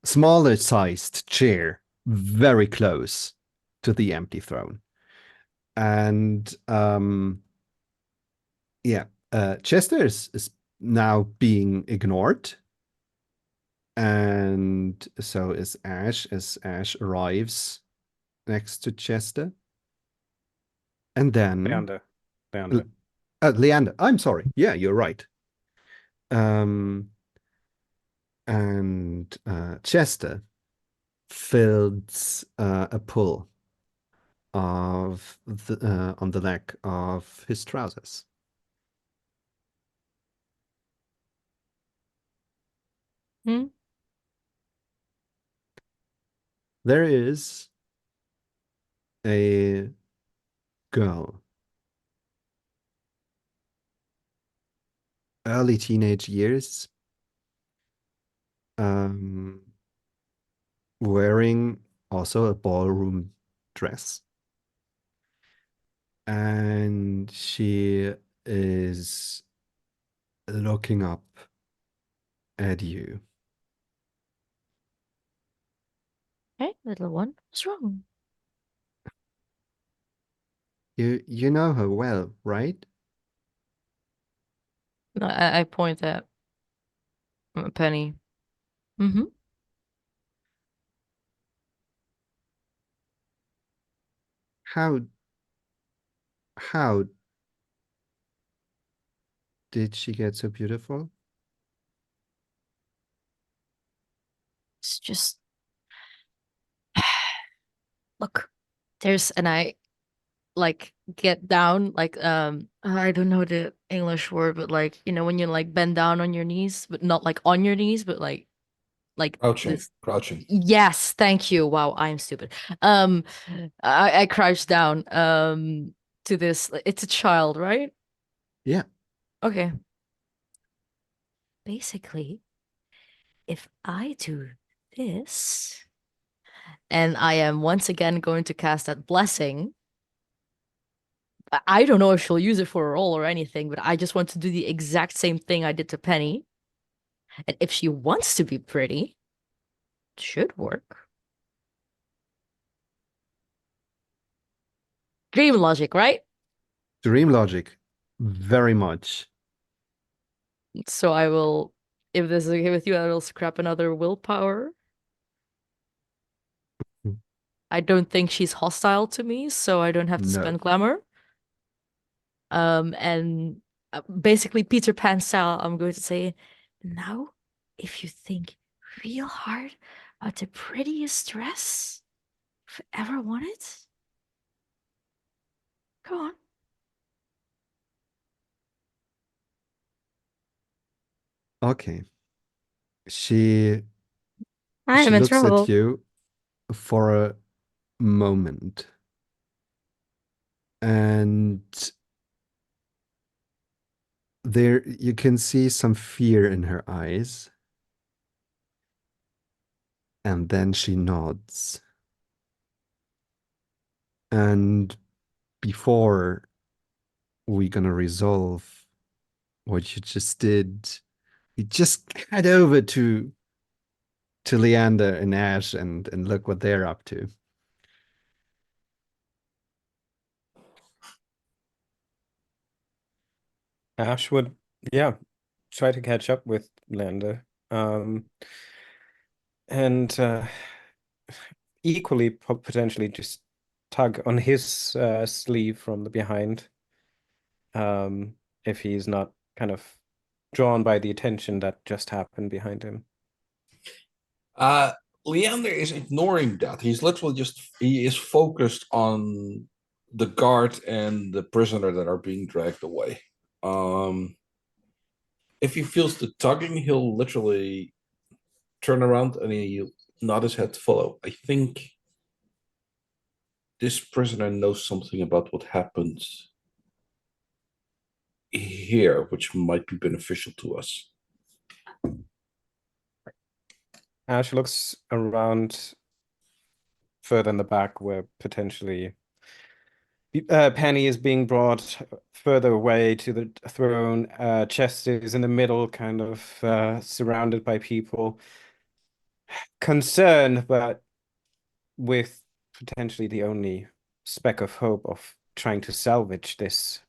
smaller sized chair, very close to the empty throne. And yeah, Chester is now being ignored. And so is Ash, as Ash arrives next to Chester. And then Leander. Leander. Leander. I'm sorry. Yeah, you're right. And Chester fills a pull of on the leg of his trousers. Hmm? There is a girl, early teenage years, um, wearing also a ballroom dress. And she is looking up at you. Hey, little one, what's wrong? You know her well, right? I point at Penny. Mm-hmm. How how did she get so beautiful? It's just look. And I like get down like I don't know the English word, but like when you like bend down on your knees, but not like on your knees, but like Crouching, this. crouching. Yes, thank you. Wow, I'm stupid. Um, I crouch down to this. It's a child, right? Yeah. Okay. Basically, if I do this, and I am once again going to cast that blessing. I don't know if she'll use it for a roll or anything, but I just want to do the exact same thing I did to Penny. And if she wants to be pretty, it should work. Dream logic, right? Dream logic. Very much. So if this is okay with you, I will scrap another willpower. I don't think she's hostile to me, so I don't have to No. spend glamour. And basically Peter Pan style, I'm going to say, now, if you think real hard about the prettiest dress you've ever wanted, go on. Okay. She I she am in looks at trouble. you for a moment, and there you can see some fear in her eyes, and then she nods. And before we're gonna resolve what you just did, we just head over to Leander and Ash and look what they're up to. Ash would, yeah, try to catch up with Leander. And equally potentially just tug on his sleeve from the behind, if he's not kind of drawn by the attention that just happened behind him. Uh, Leander is ignoring that. He is focused on the guard and the prisoner that are being dragged away. If he feels the tugging, he'll literally turn around and he'll nod his head to follow. I think this prisoner knows something about what happened here, which might be beneficial to us. Ash looks around further in the back where potentially Penny is being brought further away to the throne. Chester is in the middle, kind of surrounded by people. Concerned, but with potentially the only speck of hope of trying to salvage this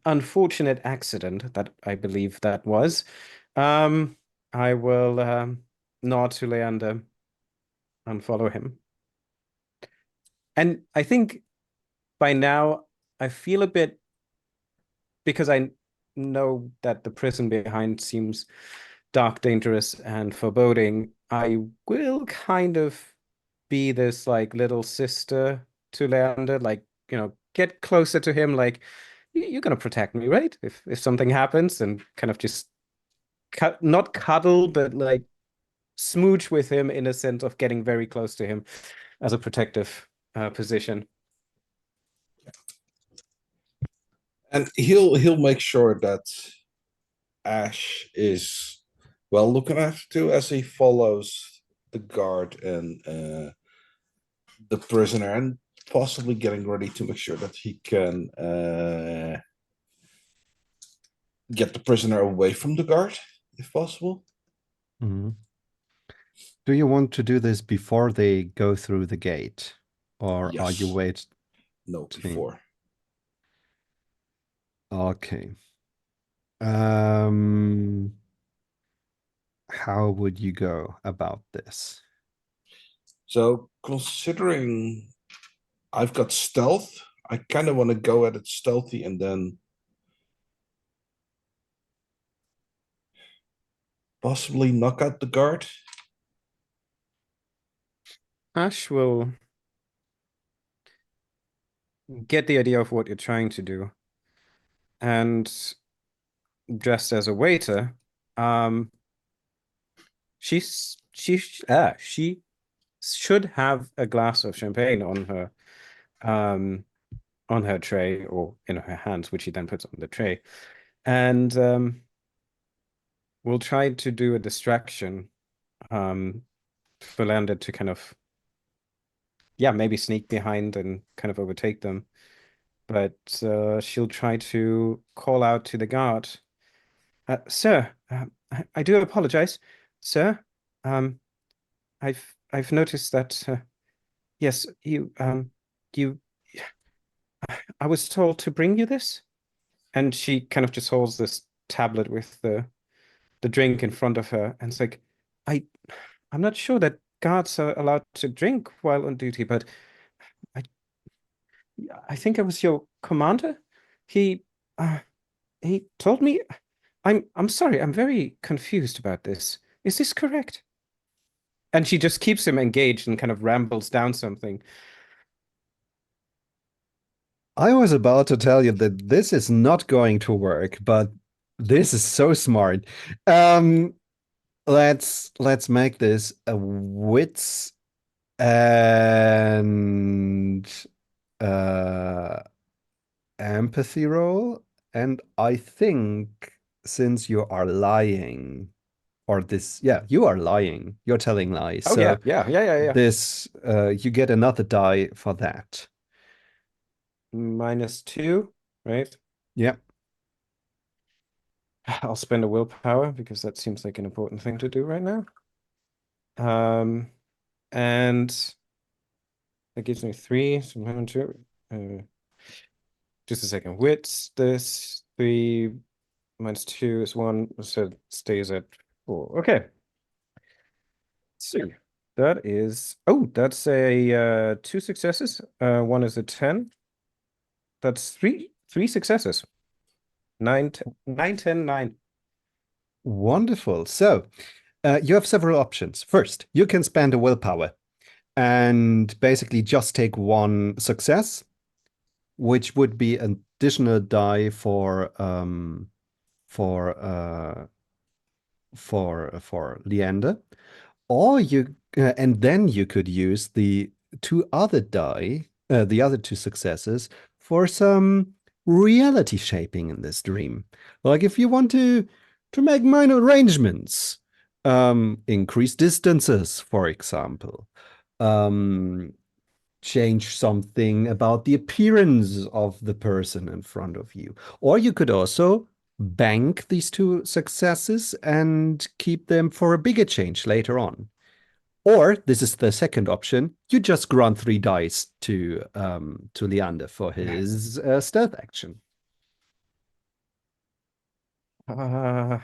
unfortunate accident that I believe that was. I will nod to Leander and follow him. And I think by now I feel a bit, because I know that the prison behind seems dark, dangerous, and foreboding, I will kind of be this like little sister to Leander, like, get closer to him, like, you're gonna protect me, right? If something happens, and kind of just not cuddle, but like smooch with him in a sense of getting very close to him as a protective position. And he'll make sure that Ash is well looking after as he follows the guard and the prisoner, and possibly getting ready to make sure that he can get the prisoner away from the guard, if possible. Mhm. Do you want to do this before they go through the gate, or are you Yes. wait? No, to- before. Okay. How would you go about this? So considering I've got stealth, I kind of want to go at it stealthy and then possibly knock out the guard. Ash will get the idea of what you're trying to do, and dressed as a waiter, she should have a glass of champagne on her tray, or in her hands, which she then puts on the tray, and we'll try to do a distraction for Lander to kind of, maybe sneak behind and kind of overtake them. But she'll try to call out to the guard. Sir, I do apologize, sir. Um, I've noticed that yes, you I was told to bring you this, and she kind of just holds this tablet with the drink in front of her, and it's like, I I'm not sure that guards are allowed to drink while on duty, but I I think I was your commander. He uh, he told me. I'm sorry. I'm very confused about this. Is this correct? And she just keeps him engaged and kind of rambles down something. I was about to tell you that this is not going to work, but this is so smart. Um, let's make this a wits and uh empathy roll. And I think since you are lying, or this, yeah, you are lying, you're telling lies. Oh yeah, So yeah. this you get another die for that. -2, right? Yeah. I'll spend a willpower because that seems like an important thing to do right now. And that gives me 3, so -2. Just a second. Wits, this 3 -2 is 1, so it stays at 4. Okay. Let's see. That is, that's a 2 successes. One is a 10. That's three successes. 9, 9, 10, 9. Wonderful. So you have several options. First, you can spend a willpower and basically just take one success, which would be an additional die for for Leander. Or you and then you could use the two other die, the other two successes, for some reality shaping in this dream. Like if you want to make minor arrangements, increase distances, for example, um, change something about the appearance of the person in front of you. Or you could also bank these two successes and keep them for a bigger change later on. Or this is the second option. You just grant 3 dice to Leander for his stealth action. Uh,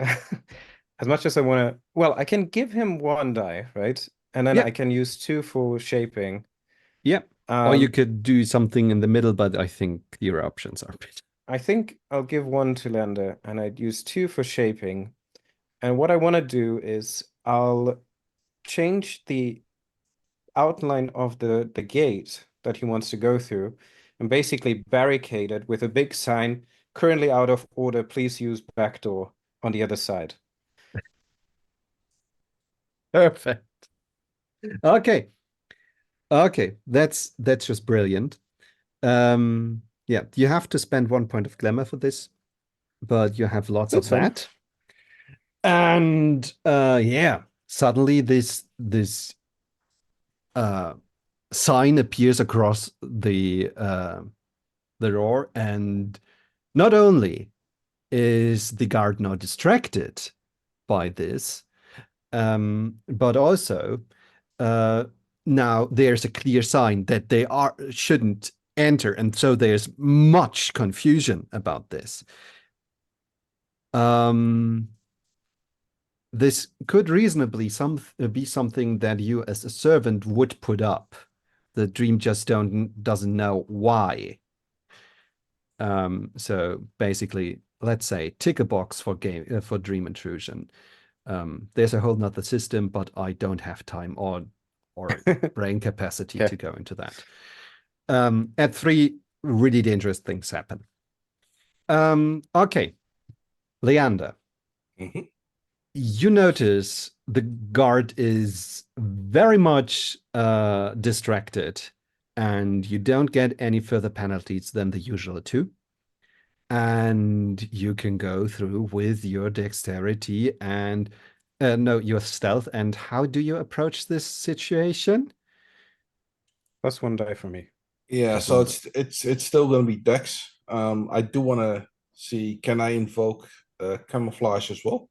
as much as I want to, well, I can give him one die, right? And then I Yeah, can use two for shaping. yeah. Or you Um, could do something in the middle, but I think your options are better. I think I'll give one to Lander, and I'd use two for shaping. And what I want to do is I'll change the outline of the gate that he wants to go through and basically barricade it with a big sign, currently out of order, please use back door on the other side. Perfect. Okay. Okay. That's just brilliant. Yeah, you have to spend 1 point of glamour for this, but you have lots That's of fine. that. And yeah, suddenly this uh sign appears across the door, and not only is the guard now distracted by this, but also uh, now there's a clear sign that they shouldn't enter, and so there's much confusion about this. Um, this could reasonably be something that you as a servant would put up. The dream just doesn't know why. So basically, let's say tick a box for for dream intrusion. There's a whole nother system, but I don't have time or brain capacity Yeah. to go into that. At 3, really dangerous things happen. Okay, Leander, Mhm. you notice the guard is very much distracted, and you don't get any further penalties than the usual 2. And you can go through with your dexterity and no, your stealth. And how do you approach this situation? Plus one die for me. Yeah, Plus so one. it's still gonna be Dex. I do wanna see, can I invoke camouflage as well?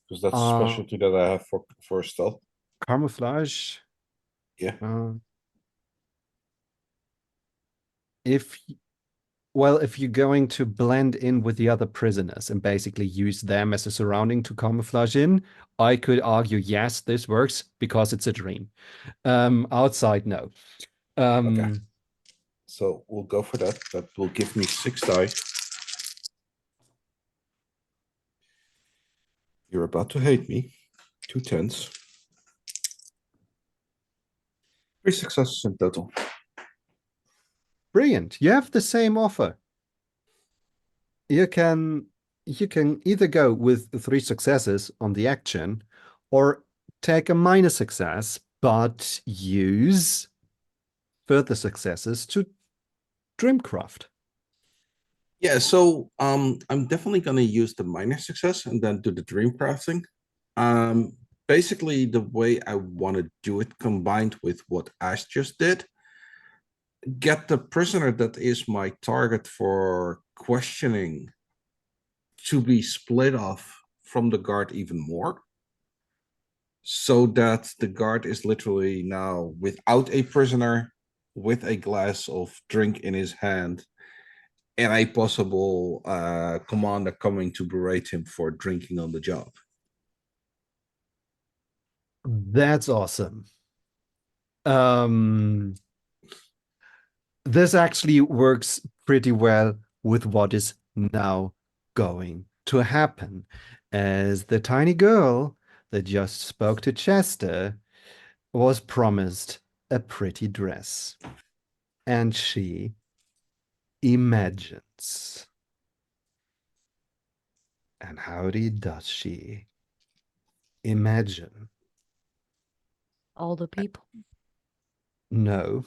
Because that's a Uh, specialty that I have for stealth. Camouflage. Yeah. Uh, if well, if you're going to blend in with the other prisoners and basically use them as a surrounding to camouflage in, I could argue yes, this works because it's a dream. Outside, no. Okay. Um, So we'll go for that. That will give me 6 die. You're about to hate me. 2 tens. 3 successes in total. Brilliant. You have the same offer. You can either go with 3 successes on the action or take a minor success, but use further successes to Dreamcraft. Yeah, so I'm definitely gonna use the minor success and then do the dream crafting. Um Basically the way I want to do it combined with what Ash just did, get the prisoner that is my target for questioning to be split off from the guard even more, so that the guard is literally now without a prisoner, with a glass of drink in his hand, and a possible commander coming to berate him for drinking on the job. That's awesome. Um, this actually works pretty well with what is now going to happen, as the tiny girl that just spoke to Chester was promised a pretty dress, and she imagines. And howdy does she imagine? All the people. No,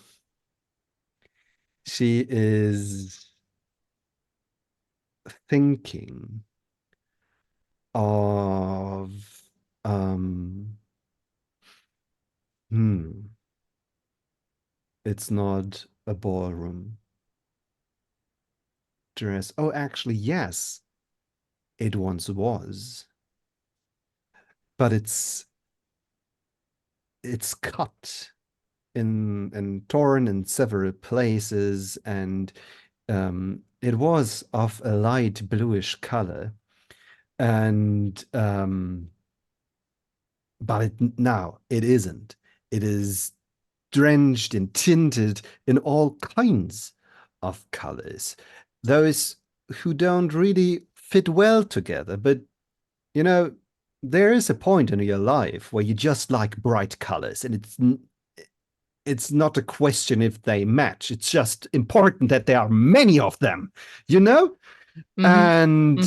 she is thinking of um hmm, it's not a ballroom dress. Oh, actually, yes, it once was, but it's cut and torn in several places, and it was of a light bluish color, and but now it isn't. It is drenched and tinted in all kinds of colors. Those who don't really fit well together, but you know, there is a point in your life where you just like bright colors, and it's not a question if they match. It's just important that there are many of them, you know? And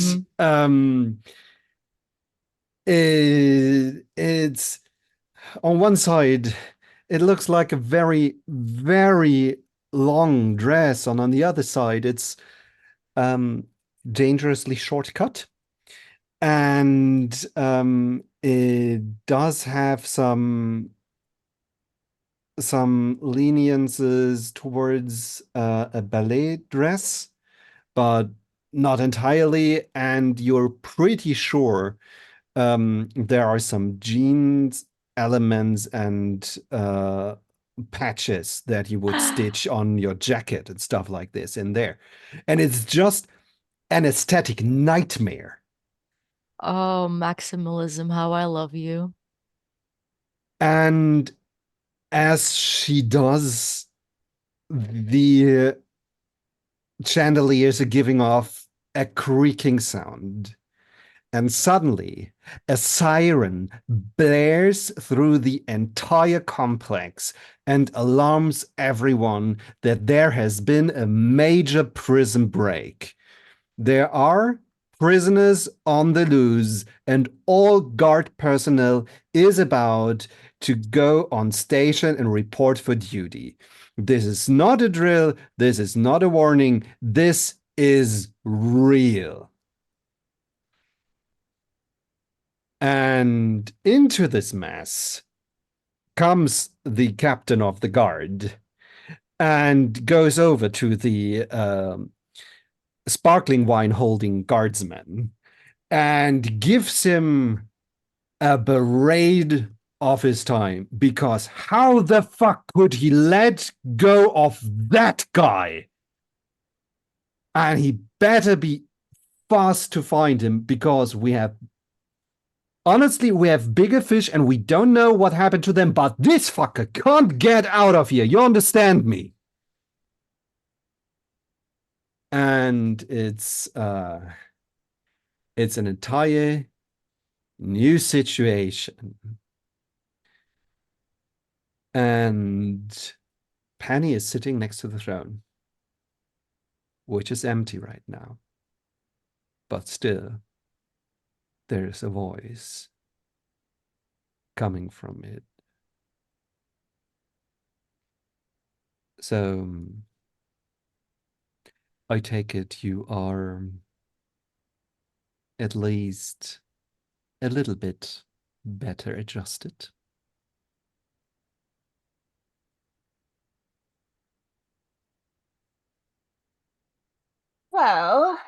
it's on one side, it looks like a very, very long dress, and on the other side, it's dangerously shortcut. And it does have some leniences towards a ballet dress, but not entirely. And you're pretty sure there are some jeans elements and patches that you would stitch on your jacket and stuff like this in there. And it's just an aesthetic nightmare. Oh, maximalism, how I love you. And as she does, the chandeliers are giving off a creaking sound. And suddenly, a siren blares through the entire complex and alarms everyone that there has been a major prison break. There are prisoners on the loose, and all guard personnel is about to go on station and report for duty. This is not a drill. This is not a warning. This is real. And into this mess comes the captain of the guard and goes over to the sparkling wine holding guardsman and gives him a berate of his time, because how the fuck could he let go of that guy? And he better be fast to find him, because honestly, we have bigger fish and we don't know what happened to them, but this fucker can't get out of here. You understand me? And it's an entire new situation. And Penny is sitting next to the throne, which is empty right now. But still, there is a voice coming from it. So I take it you are at least a little bit better adjusted. Well,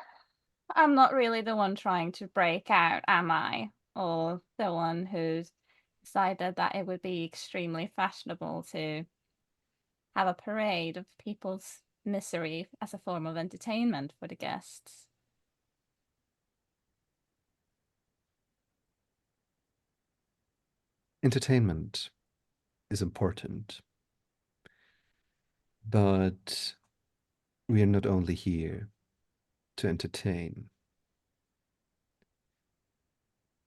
I'm not really the one trying to break out, am I? Or the one who's decided that it would be extremely fashionable to have a parade of people's misery as a form of entertainment for the guests. Entertainment is important, but we are not only here to entertain.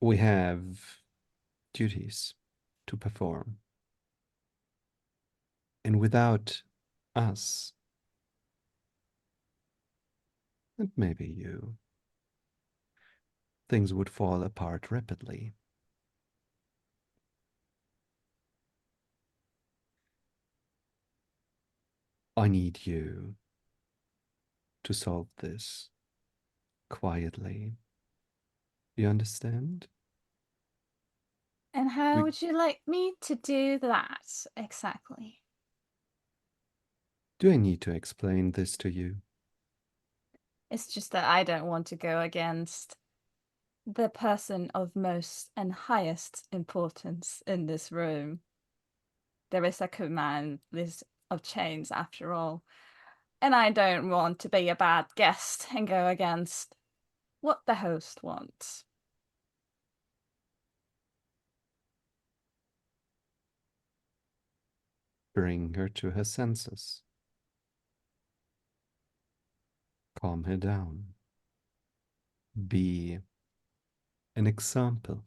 We have duties to perform. And without us, and maybe you, things would fall apart rapidly. I need you to solve this quietly. You understand? And how We- would you like me to do that exactly? Do I need to explain this to you? It's just that I don't want to go against the person of most and highest importance in this room. There is a command list of chains after all. And I don't want to be a bad guest and go against what the host wants. Bring her to her senses. Calm her down. Be an example.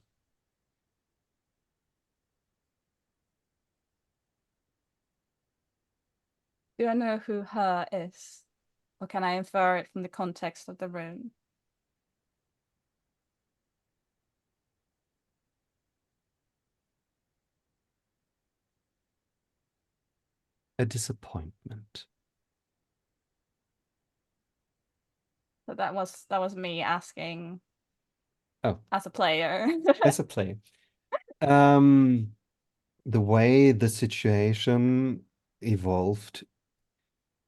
Do I know who her is? Or can I infer it from the context of the room? A disappointment. So that was me asking Oh, as a player. as a play. The way the situation evolved,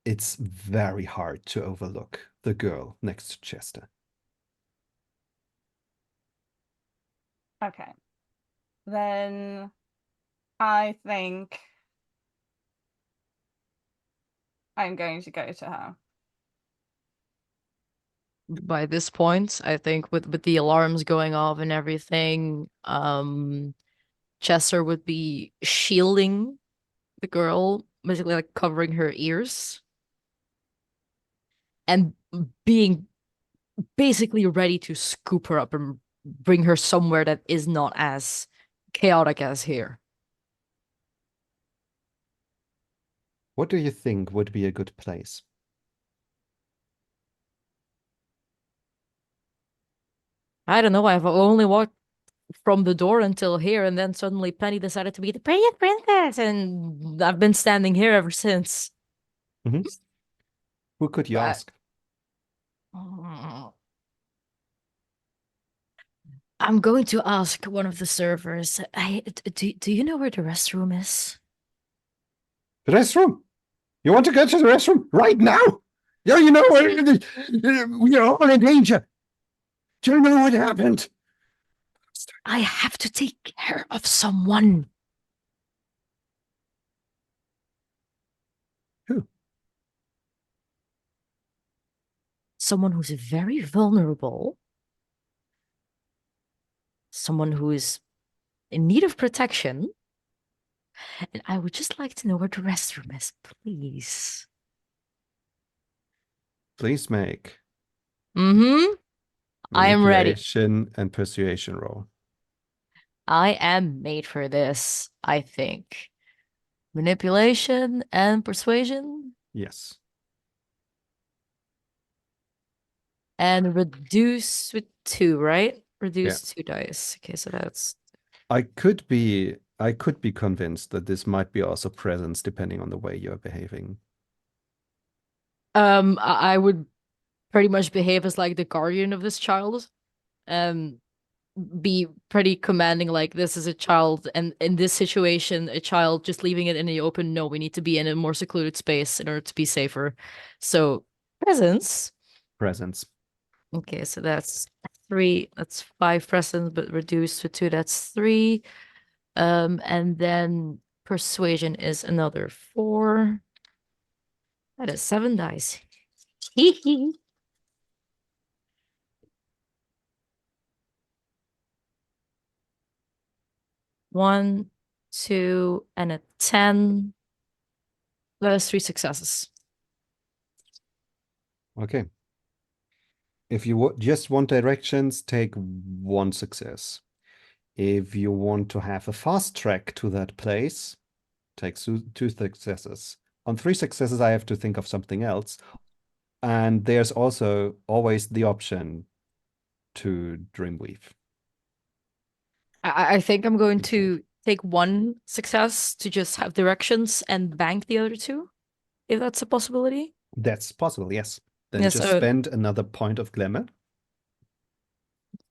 it's very hard to overlook the girl next to Chester. Okay. Then I think I'm going to go to her. By this point, I think with the alarms going off and everything, Chester would be shielding the girl, basically like covering her ears and being basically ready to scoop her up and bring her somewhere that is not as chaotic as here. What do you think would be a good place? I don't know, I've only walked from the door until here, and then suddenly Penny decided to be the prettiest princess, and I've been standing here ever since. Who could you But ask? I'm going to ask one of the servers. Do you know where the restroom is? The restroom. You want to go to the restroom right now? Yeah, you know, we are all in danger. Do you know what happened? I have to take care of someone. Who? Someone who's very vulnerable. Someone who is in need of protection. And I would just like to know where the restroom is, please. Please make Mm-hmm. I am ready. manipulation and persuasion roll. I am made for this, I think. Manipulation and persuasion Yes. and reduce with 2, right? Reduce 2 dice. Okay, so that's I could be convinced that this might be also presence depending on the way you're behaving. I would pretty much behave as like the guardian of this child. Be pretty commanding, like this is a child, and in this situation, a child just leaving it in the open. No, we need to be in a more secluded space in order to be safer. So presence. Presence. Okay, so that's 3. That's 5 presence, but reduced to 2. That's 3. And then persuasion is another 4. That is 7 dice. Hee hee. One, 2, and a 10. That is 3 successes. Okay. If you just want directions, take 1 success. If you want to have a fast track to that place, take 2 successes. On 3 successes, I have to think of something else. And there's also always the option to Dreamweave. I think I'm going to take 1 success to just have directions and bank the other 2, if that's a possibility. That's possible, yes. Then Yes, just spend another point of glamour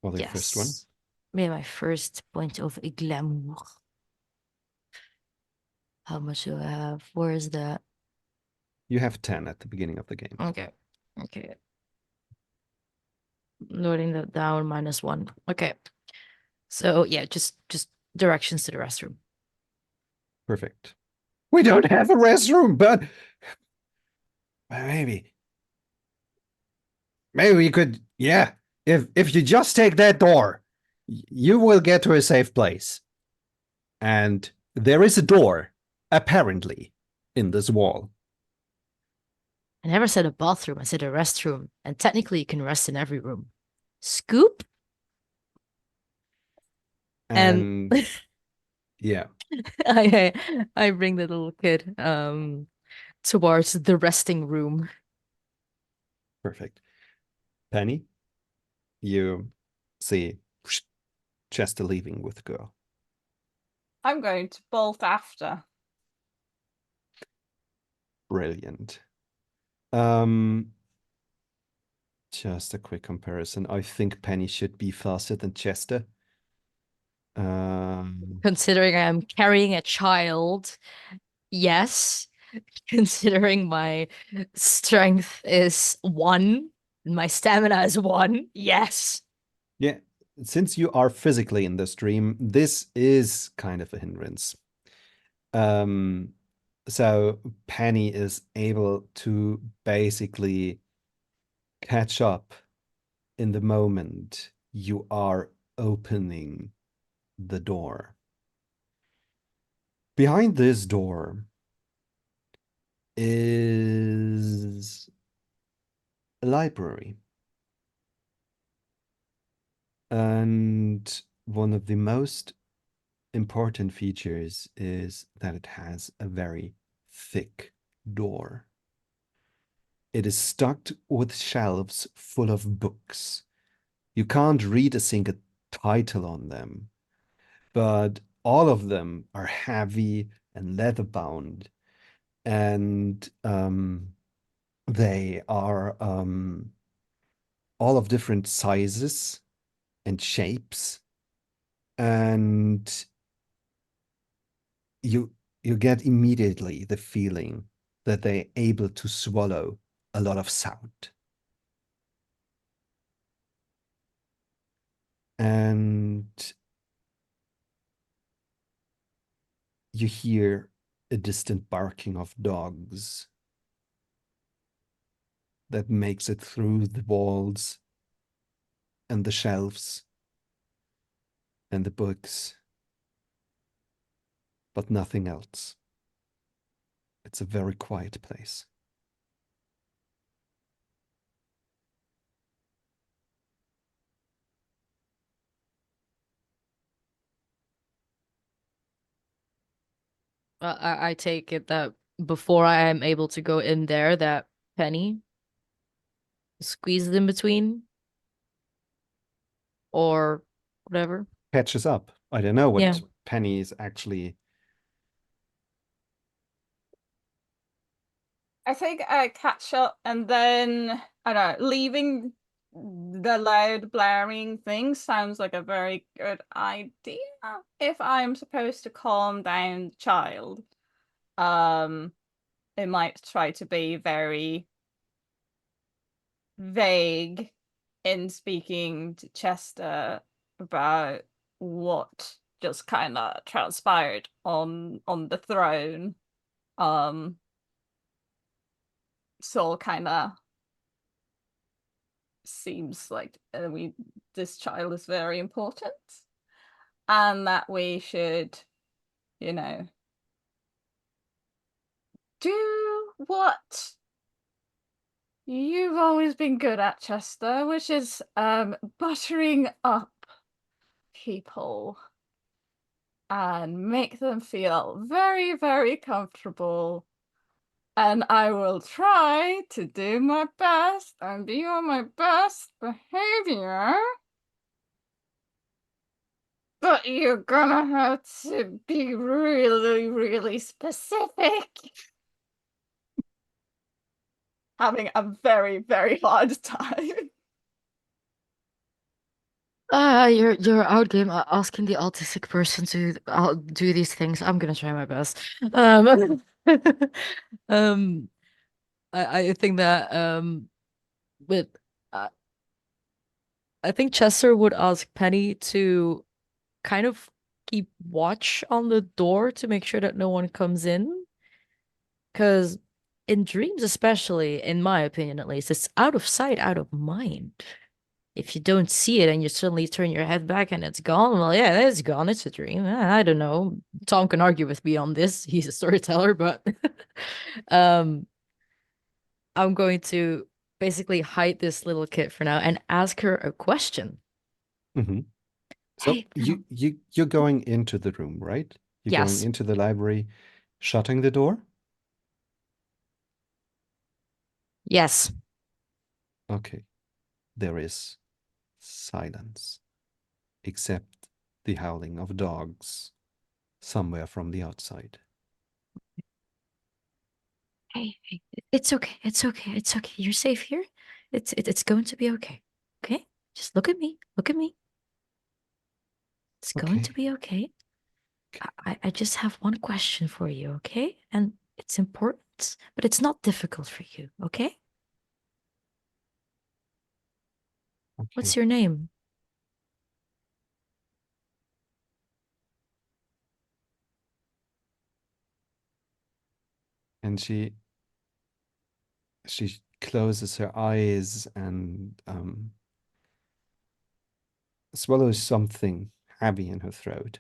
for the first one. Maybe my first point of glamour. How much do I have? Where is that? You have 10 at the beginning of the game. Okay. Okay. Noting that down, -1. Okay. So yeah, just directions to the restroom. Perfect. We don't have a restroom, but Maybe we could, yeah. If you just take that door, you will get to a safe place. And there is a door, apparently, in this wall. I never said a bathroom, I said a restroom. And technically you can rest in every room. Scoop? And And yeah, I bring the little kid towards the resting room. perfect. Penny, you see Chester leaving with the girl. I'm going to bolt after. Brilliant. Just a quick comparison. I think Penny should be faster than Chester. Considering I am carrying a child, yes. Considering my strength is 1, and my stamina is 1, yes. Yeah, since you are physically in the stream, this is kind of a hindrance. So Penny is able to basically catch up in the moment you are opening the door. Behind this door is a library. And one of the most important features is that it has a very thick door. It is stocked with shelves full of books. You can't read a single title on them, but all of them are heavy and leather bound, and they are all of different sizes and shapes, and you get immediately the feeling that they're able to swallow a lot of sound. And you hear a distant barking of dogs that makes it through the walls and the shelves and the books, but nothing else. It's a very quiet place. I take it that before I am able to go in there, that Penny squeezed in between or whatever. Catches up. I don't know Yeah. what Penny is actually. I think I catch up and then I don't know, leaving the loud blaring thing sounds like a very good idea if I'm supposed to calm down the child. It might try to be very vague in speaking to Chester about what just kind of transpired on the throne. So kind of seems like this child is very important, and that we should, you know, do what you've always been good at, Chester, which is buttering up people and make them feel very, very comfortable. And I will try to do my best and be on my best behavior. But you're gonna have to be really, really specific. Having a very, very hard time. You're out game asking the autistic person to do these things. I'm gonna try my best. Um, I think that with uh, I think Chester would ask Penny to kind of keep watch on the door to make sure that no one comes in. Because in dreams, especially, in my opinion at least, it's out of sight, out of mind. If you don't see it and you suddenly turn your head back and it's gone, well, yeah, it's gone. It's a dream. I don't know. Tom can argue with me on this. He's a storyteller, but um, I'm going to basically hide this little kid for now and ask her a question. Hmm. So Hey, you're going into the room, right? You're going yes, into the library, shutting the door? yes. Okay. There is silence, except the howling of dogs somewhere from the outside. Hey, it's okay. It's okay. It's okay. You're safe here. It's going to be okay. Okay? Just look at me. Look at me. It's going to Okay. be okay. Okay. I just have one question for you, okay? And it's important, but it's not difficult for you, okay? What's Okay. your name? And she closes her eyes and swallows something heavy in her throat.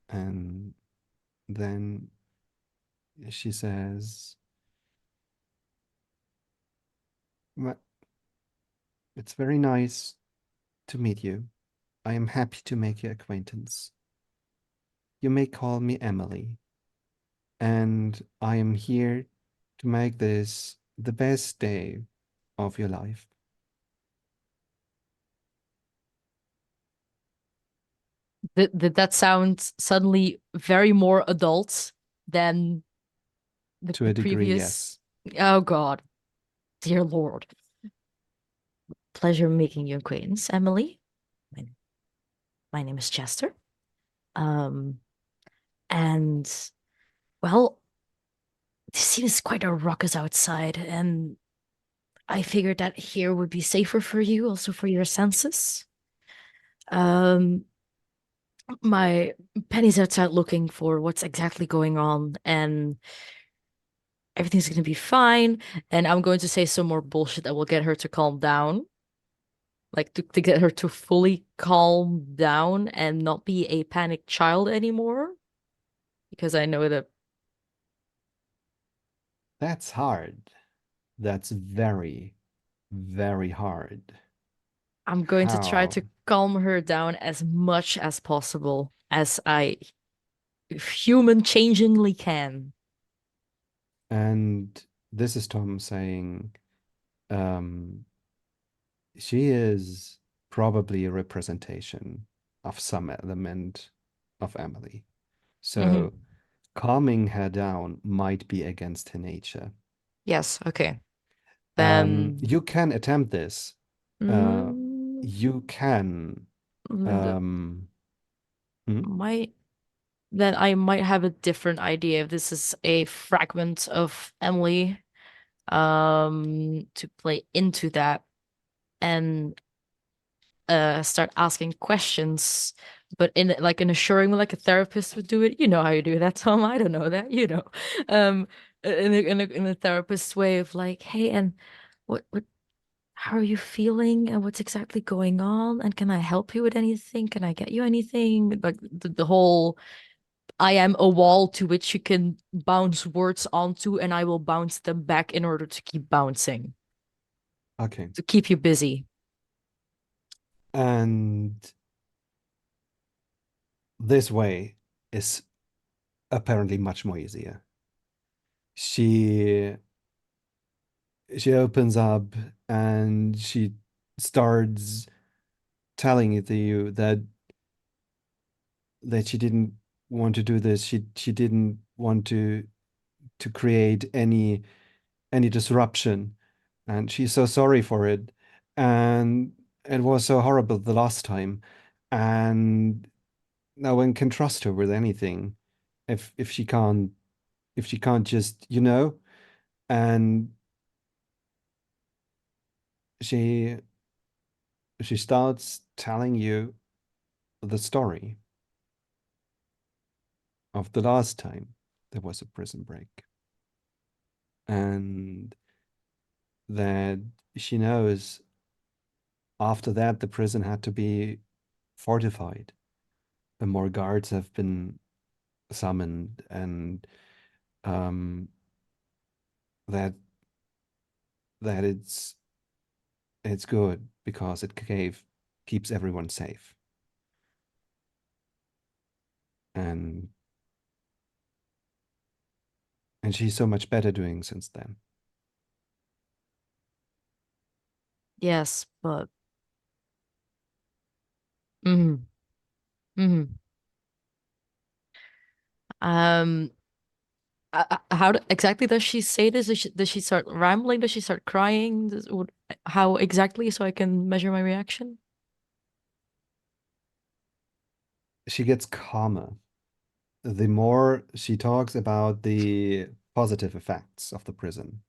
And then she says, "Well, it's very nice to meet you. I am happy to make your acquaintance. You may call me Emily, and I am here to make this the best day of your life." Did that sound suddenly very more adult than To the a degree, previous? yes. Oh God, dear Lord. Pleasure making your acquaintance, Emily. My, my name is Chester. Um, and well, this seems quite a ruckus outside, and I figured that here would be safer for you, also for your senses. Um, my Penny's outside looking for what's exactly going on, and everything's gonna be fine. And I'm going to say some more bullshit that will get her to calm down, like to get her to fully calm down and not be a panicked child anymore. Because I know that That's hard. That's very, very hard. I'm going to try How? to calm her down as much as possible as I human changingly can. And this is Tom saying, um, she is probably a representation of some element of Emily. Hmm. So calming her down might be against her nature. Yes, okay. Then You can attempt this. Uh, mm, you can. th- Um, hmm? might then I might have a different idea if this is a fragment of Emily to play into that and start asking questions, but in like an assuring way, like a therapist would do it. You know how you do that, Tom. I don't know that, you know. Um in a therapist way of like, hey, and what how are you feeling and what's exactly going on? And can I help you with anything? Can I get you anything? Like the whole I am a wall to which you can bounce words onto, and I will bounce them back in order to keep bouncing, Okay. to keep you busy. And this way is apparently much more easier. She she opens up and she starts telling it to you that she didn't want to do this. She didn't want to create any disruption, and she's so sorry for it. And it was so horrible the last time, and no one can trust her with anything if she can't just, and she she starts telling you the story of the last time there was a prison break. and that she knows after that the prison had to be fortified, and more guards have been summoned, and um, that that it's good because it keeps everyone safe. And she's so much better doing since then. Yes, but mhm, mhm. Um, exactly does she say this? Does she start rambling? Does she start crying? How exactly so I can measure my reaction? She gets calmer the more she talks about the positive effects of the prison.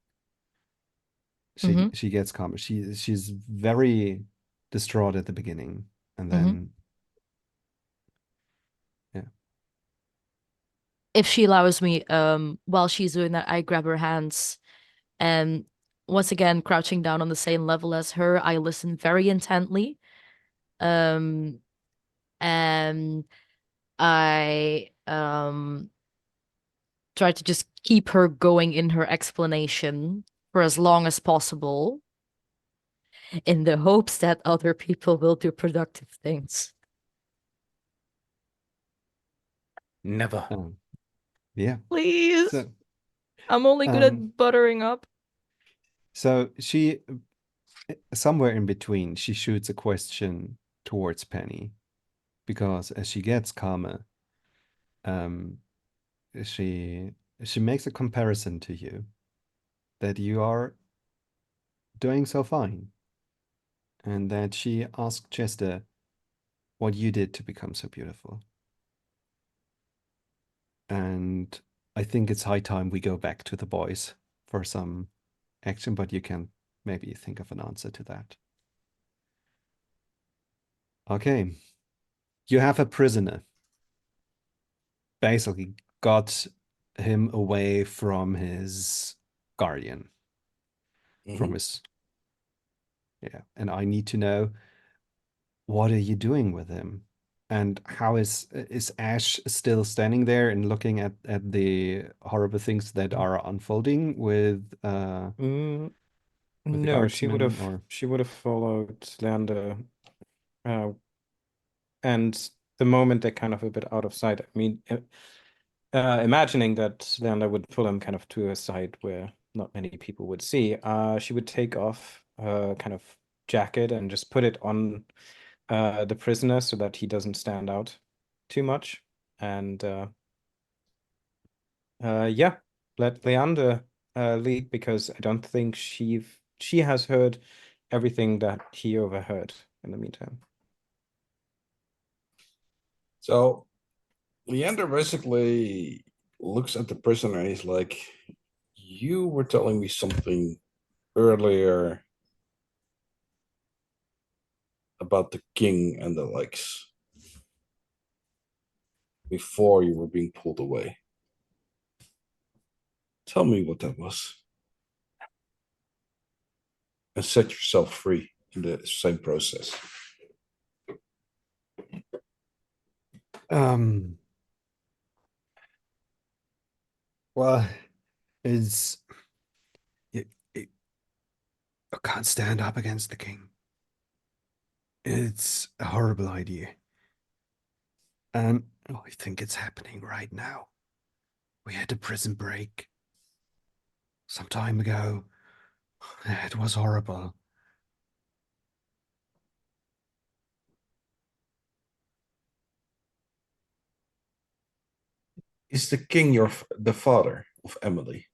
Mm-hmm. She gets calmer. She's very distraught at the beginning, and Mm-hmm. then yeah, If she allows me, while she's doing that, I grab her hands and once again, crouching down on the same level as her, I listen very intently. Um, and I try to just keep her going in her explanation for as long as possible in the hopes that other people will do productive things. Never. yeah. Please. So I'm only good um, at buttering up. so she somewhere in between she shoots a question towards Penny because as she gets calmer, um, she she makes a comparison to you that you are doing so fine, and that she asked Chester what you did to become so beautiful. And I think it's high time we go back to the boys for some action, but you can maybe think of an answer to that. Okay, you have a prisoner. Basically, got him away from his guardian, from Mhm. his, yeah. And I need to know, what are you doing with him? And how is Ash still standing there and looking at the horrible things that are unfolding Mm, with the no, guardsmen, or she would have followed Leander, uh, and the moment they're kind of a bit out of sight. I mean, imagining that Leander would pull him kind of to a side where not many people would see, she would take off her kind of jacket and just put it on the prisoner so that he doesn't stand out too much. And yeah, let Leander lead because I don't think she has heard everything that he overheard in the meantime. So Leander basically looks at the prisoner and he's like, "You were telling me something earlier about the king and the likes before you were being pulled away. Tell me what that was and set yourself free in the same process." um, well, it's it, I can't stand up against the king. It's a horrible idea. And I think it's happening right now. We had a prison break some time ago. It was horrible. Is the king the father of Emily?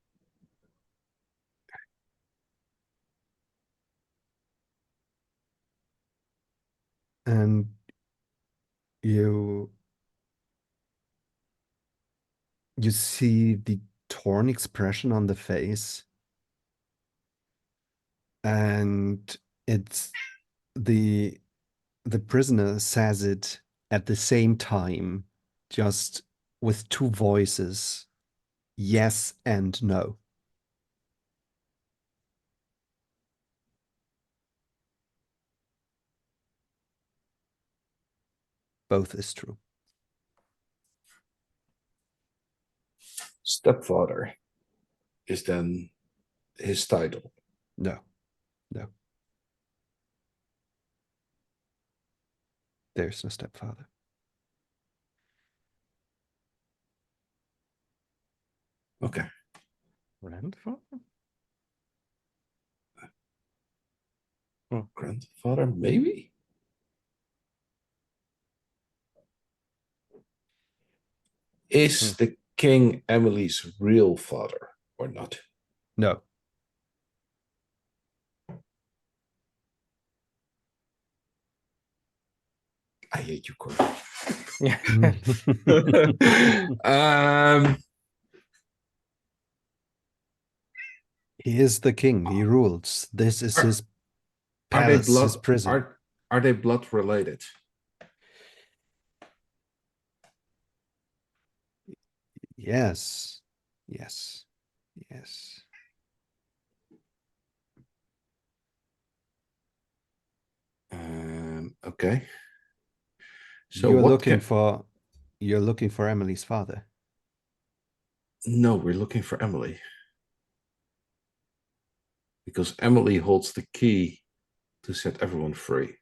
And you you see the torn expression on the face, and it's the the prisoner says it at the same time, just with two voices, yes and no. Both is true. Stepfather is then his title. No, no. There's no stepfather. Okay. Grandfather? Grandfather, maybe? Is the king Emily's real father or not? No. I hate you, Corbin. Yeah. He is the king. He rules. This is his Are they palace, his blood? prison. Are they blood related? Yes. Yes. Yes. Okay. So what can? You're looking for Emily's father. No, we're looking for Emily because Emily holds the key to set everyone free.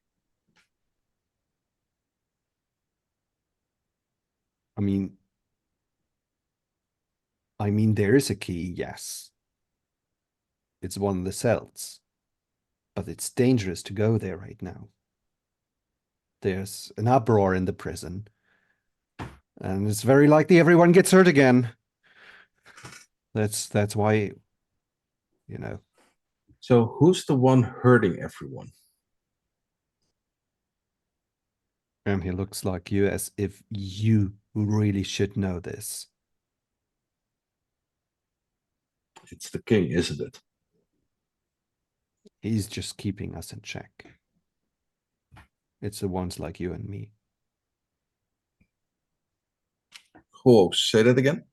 I mean, there is a key, yes. It's one of the cells, but it's dangerous to go there right now. There's an uproar in the prison, and it's very likely everyone gets hurt again. That's why, you know. So who's the one hurting everyone? And he looks like you as if you really should know this. It's the king, isn't it? He's just keeping us in check. It's the ones like you and me. Oh, say that again.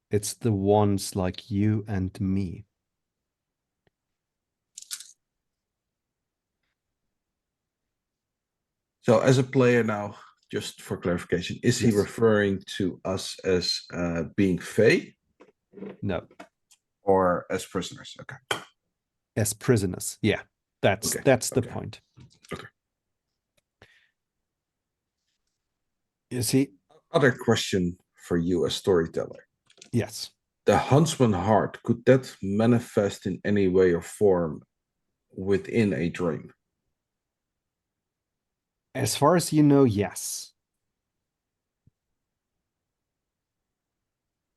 It's the ones like you and me. So as a player now, just for clarification, is he Yes. referring to us as being Fae No, or as prisoners? Okay. as prisoners. Yeah, that's the Okay. point. Okay. You see, Other question for you as storyteller. yes. The huntsman heart, could that manifest in any way or form within a dream? As far as you know, yes.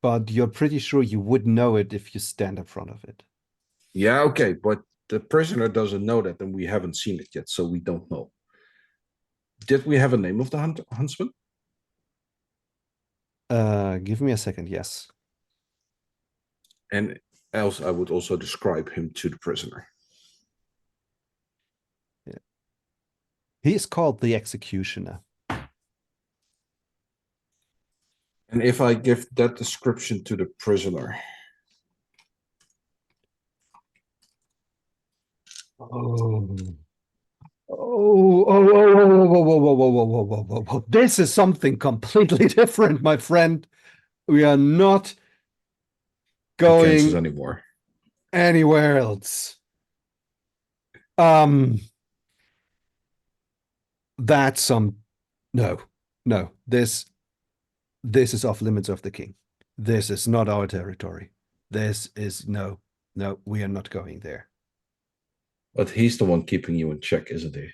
But you're pretty sure you would know it if you stand in front of it. Yeah, okay, but the prisoner doesn't know that and we haven't seen it yet, so we don't know. Did we have a name of the huntsman? Give me a second, yes. And else I would also describe him to the prisoner. Yeah. He is called the Executioner. And if I give that description to the prisoner. Oh. Oh, oh, oh, oh, oh, oh, oh, oh, oh, oh, oh, oh, oh. This is something completely different, my friend. We are not Kansas going anymore. anywhere else. That's some no, no. This is off limits of the king. This is not our territory. This is no, no, we are not going there. But he's the one keeping you in check, isn't he?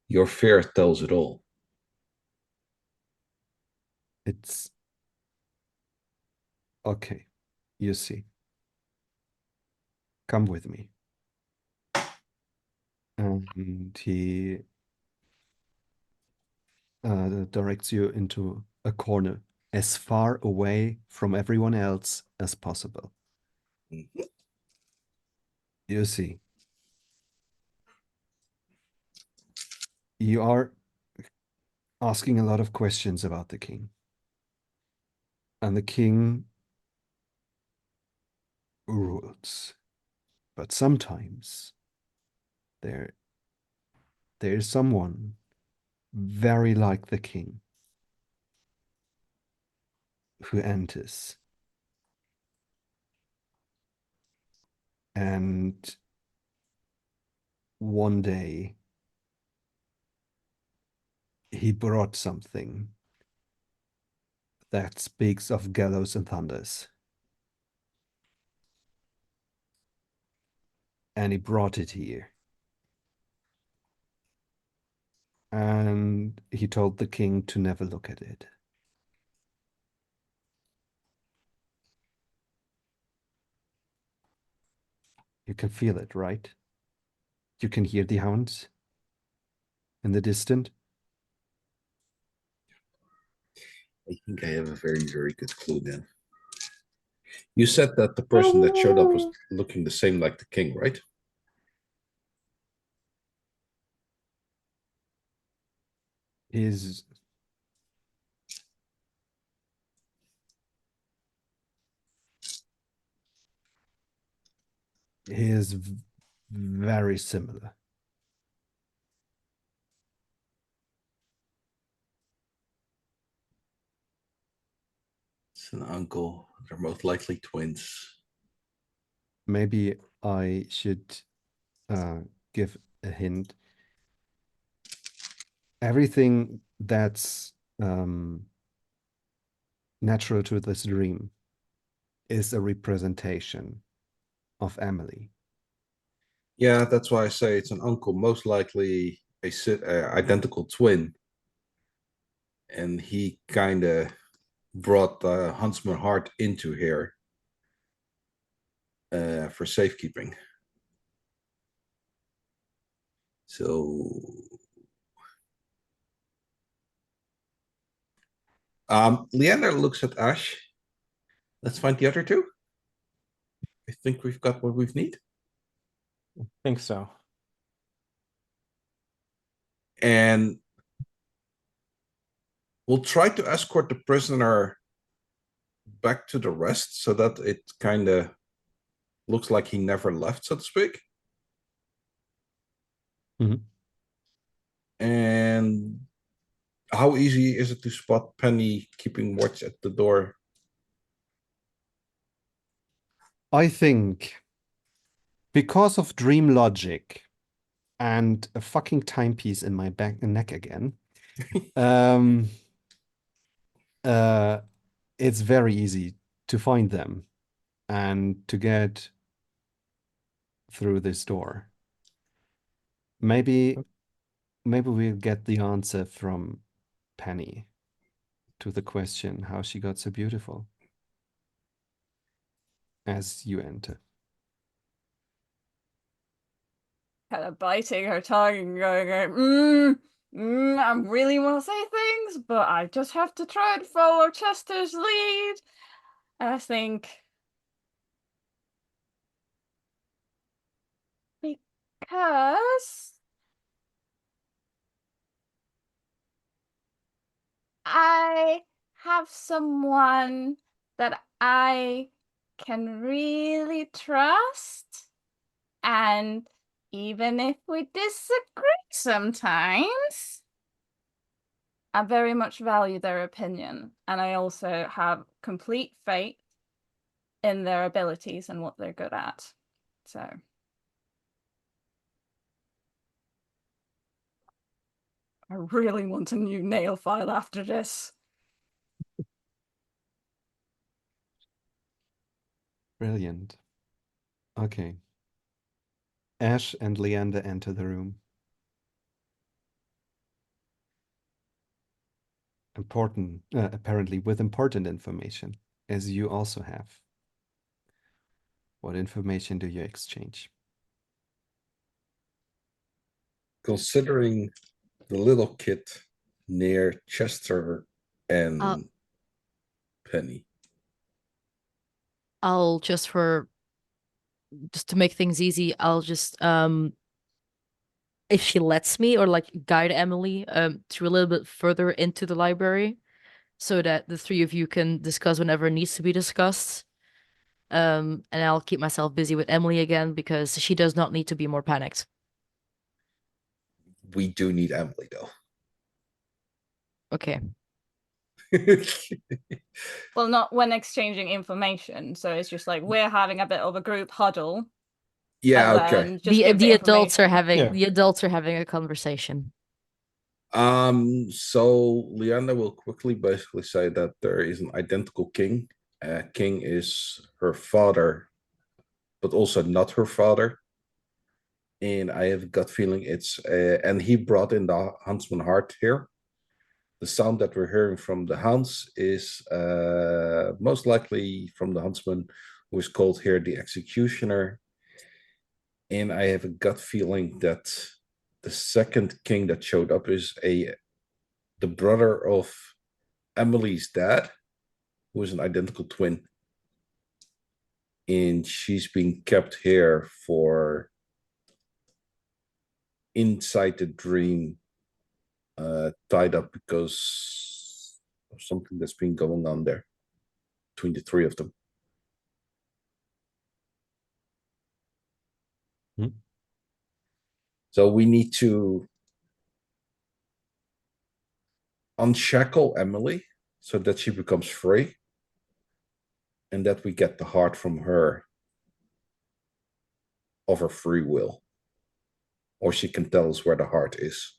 Your fear tells it all. It's okay. You see. Come with me. And he directs you into a corner as far away from everyone else as possible. Mm-hmm. You see, you are asking a lot of questions about the king. And the king rules. But sometimes there is someone very like the king who enters. And one day he brought something that speaks of gallows and thunders. And he brought it here. And he told the king to never look at it. You can feel it, right? You can hear the hounds in the distance. I think I have a very, very good clue then. You said that the person that showed up was looking the same like the king, right? His very similar. It's an uncle. They're most likely twins. Maybe I should give a hint. Everything that's natural to this dream is a representation of Emily. Yeah, that's why I say it's an uncle, most likely a identical twin. And he kind of brought the Huntsman heart into here for safekeeping. So Leander looks at Ash. Let's find the other two. I think we've got what we need. I think so. And we'll try to escort the prisoner back to the rest so that it kind of looks like he never left, so to speak. Mhm. And how easy is it to spot Penny keeping watch at the door? I think because of dream logic and a fucking timepiece in my back and neck again, um, uh, it's very easy to find them and to get through this door. Maybe we'll get the answer from Penny to the question how she got so beautiful as you enter. Kind of biting her tongue and going, I really want to say things, but I just have to try and follow Chester's lead. And I think because I have someone that I can really trust, and even if we disagree sometimes, I very much value their opinion, and I also have complete faith in their abilities and what they're good at. So I really want a new nail file after this. Brilliant. Okay. Ash and Leander enter the room. Apparently with important information, as you also have. What information do you exchange? Considering the little kid near Chester and Penny. I'll just to make things easy, I'll just if she lets me, or like guide Emily to a little bit further into the library so that the three of you can discuss whenever it needs to be discussed. And I'll keep myself busy with Emily again because she does not need to be more panicked. We do need Emily though. Okay. Well, not when exchanging information. So it's just like we're having a bit of a group huddle. Yeah, and okay. then just give The adults are information. having Yeah. the adults are having a conversation. So Leander will quickly basically say that there is an identical king. King is her father, but also not her father. And I have a gut feeling it's and he brought in the huntsman heart here. The sound that we're hearing from the hounds is most likely from the huntsman, who is called here the executioner. And I have a gut feeling that the second king that showed up is the brother of Emily's dad, who is an identical twin. And she's being kept here for inside the dream, tied up because of something that's been going on there between the three of them. Hmm. So we need to unshackle Emily so that she becomes free, and that we get the heart from her of her free will, or she can tell us where the heart is.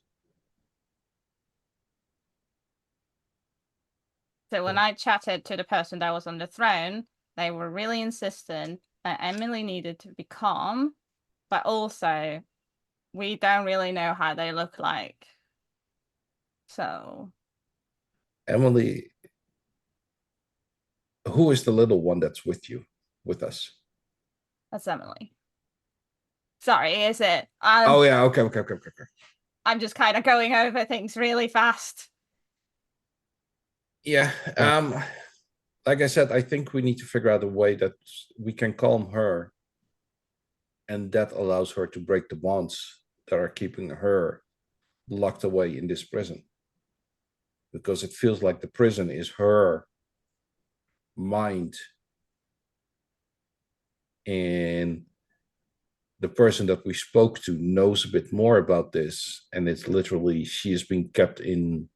So when I chatted to the person that was on the throne, they were really insistent that Emily needed to be calm, but also we don't really know how they look like. So Emily, who is the little one that's with us? that's Emily. Sorry, is it? Oh yeah, okay. I'm just kind of going over things really fast. Yeah. Like I said, I think we need to figure out a way that we can calm her, and that allows her to break the bonds that are keeping her locked away in this prison. Because it feels like the prison is her mind, and the person that we spoke to knows a bit more about this, and it's literally she is being kept in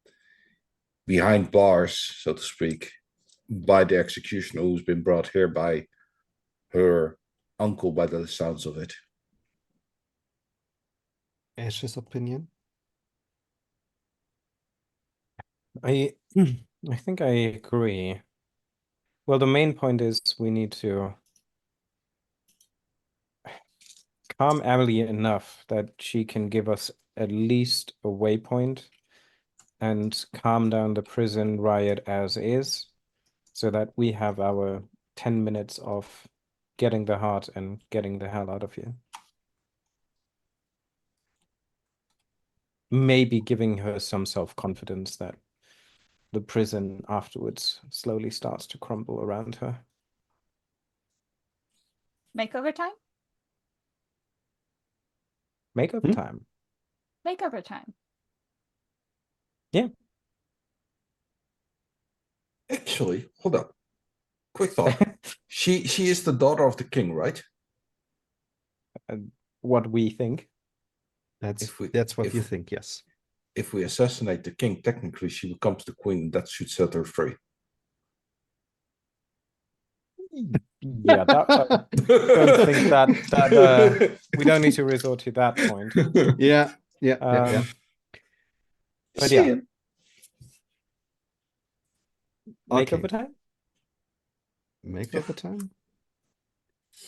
behind bars, so to speak, by the executioner, who's been brought here by her uncle, by the sounds of it. Ash's opinion? I I think I agree. Well, the main point is we need to calm Emily enough that she can give us at least a waypoint and calm down the prison riot as is, so that we have our 10 minutes of getting the heart and getting the hell out of here. Maybe giving her some self-confidence that the prison afterwards slowly starts to crumble around her. Makeover time? Makeover time. Makeover time. Yeah. Actually, hold up. Quick thought. She is the daughter of the king, right? What we think. That's If we- what you if- think, yes. If we assassinate the king, technically she becomes the queen. That should set her free. Yeah, that don't think that we don't need to resort to that point. Yeah, yeah. But yeah, makeover Okay. time. Makeover time?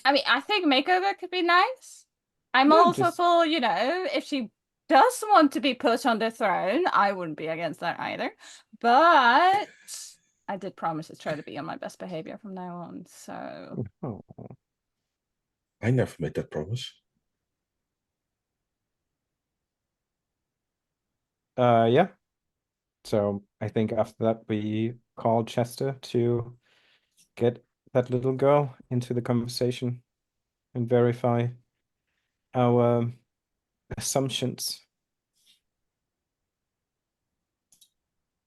I mean, I think makeover could be nice. I'm No, also just- for, if she does want to be put on the throne, I wouldn't be against that either. But I did promise to try to be on my best behavior from now on. So Oh. I never made that promise. Yeah. So I think after that we call Chester to get that little girl into the conversation and verify our assumptions.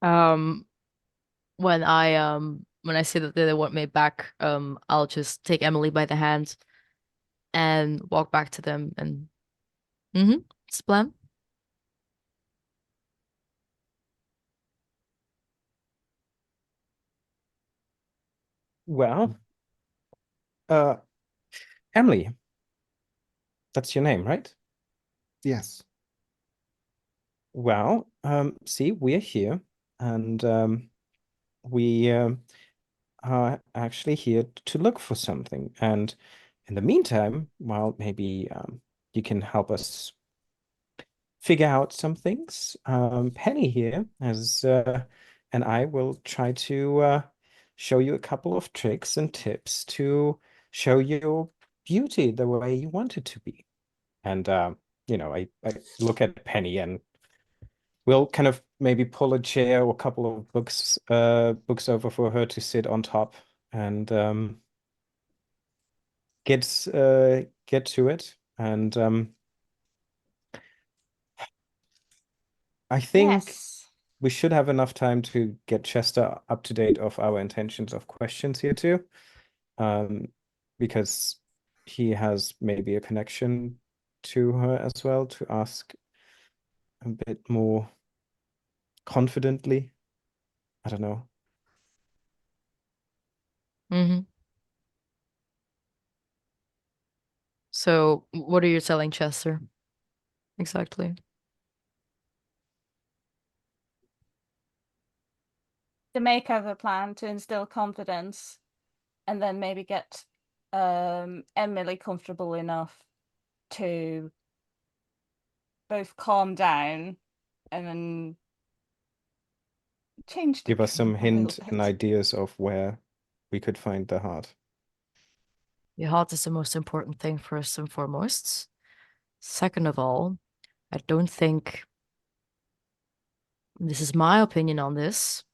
When I when I see that they want me back, I'll just take Emily by the hand and walk back to them and it's the plan. Well, uh, Emily, that's your name, right? Yes. Well, see, we're here, and we are actually here to look for something. And in the meantime, well, maybe you can help us figure out some things. Penny here has, and I will try to show you a couple of tricks and tips to show your beauty the way you want it to be. And I look at Penny and we'll kind of maybe pull a chair or a couple of books over for her to sit on top and get to it. And I think Yes. we should have enough time to get Chester up to date of our intentions of questions here too. Because he has maybe a connection to her as well to ask a bit more confidently. I don't know. Mm-hmm. So what are you telling Chester? Exactly. To make over a plan to instill confidence and then maybe get Emily comfortable enough to both calm down and then change the Give us some dream a little hint and bit. ideas of where we could find the heart. Your heart is the most important thing first and foremost. Second of all, I don't think this is my opinion on this.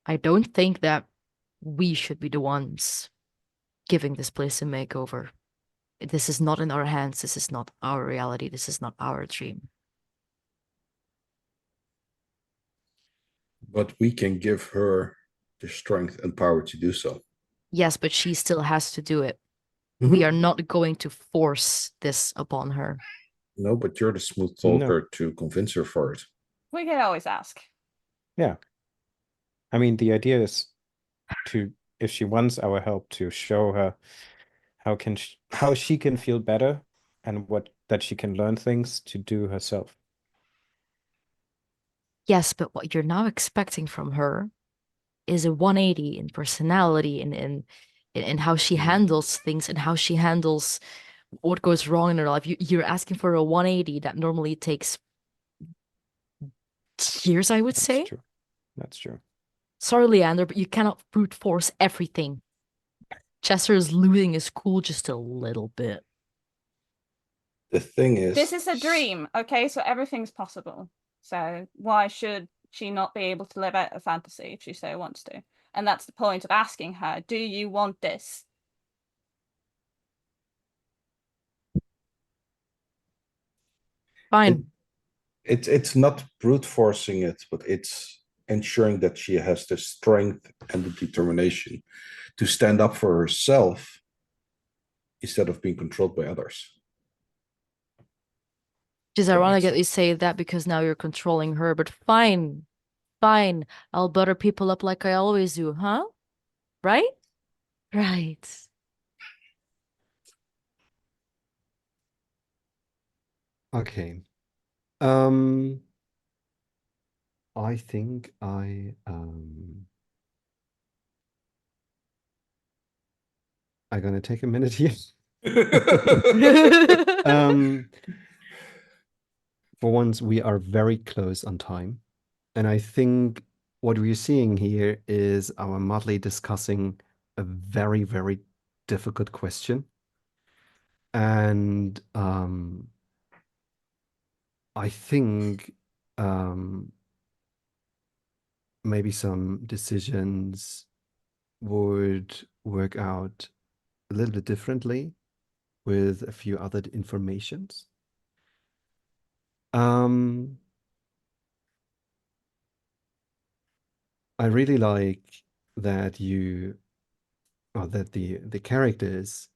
I don't think that we should be the ones giving this place a makeover. This is not in our hands. This is not our reality. This is not our dream. But we can give her the strength and power to do so. Yes, but she still has to do it. Mhm. We are not going to force this upon her. No, but you're the smooth No. talker to convince her for it. We can always ask. Yeah. I mean, the idea is to, if she wants our help, to show her how she can feel better and that she can learn things to do herself. Yes, but what you're now expecting from her is a 180 in personality and in how she handles things and how she handles what goes wrong in her life. You're asking for a 180 that normally takes years, I would That's say. true. That's true. Sorry, Leander, but you cannot brute force everything. Chester is losing his cool just a little bit. The thing is, This is a dream, okay? So everything's possible. So why should she not be able to live out a fantasy if she so wants to? And that's the point of asking her, do you want this? Fine. it's not brute forcing it, but it's ensuring that she has the strength and the determination to stand up for herself instead of being controlled by others. Which is That ironic makes that you say that because now you're controlling her, but fine. Fine. I'll butter people up like I always do, huh? Right? Right. Okay. I think I'm gonna take a minute here. Um, for once, we are very close on time, and I think what we're seeing here is our Motley discussing a very, very difficult question, and I think maybe some decisions would work out a little bit differently with a few other informations. I really like that the characters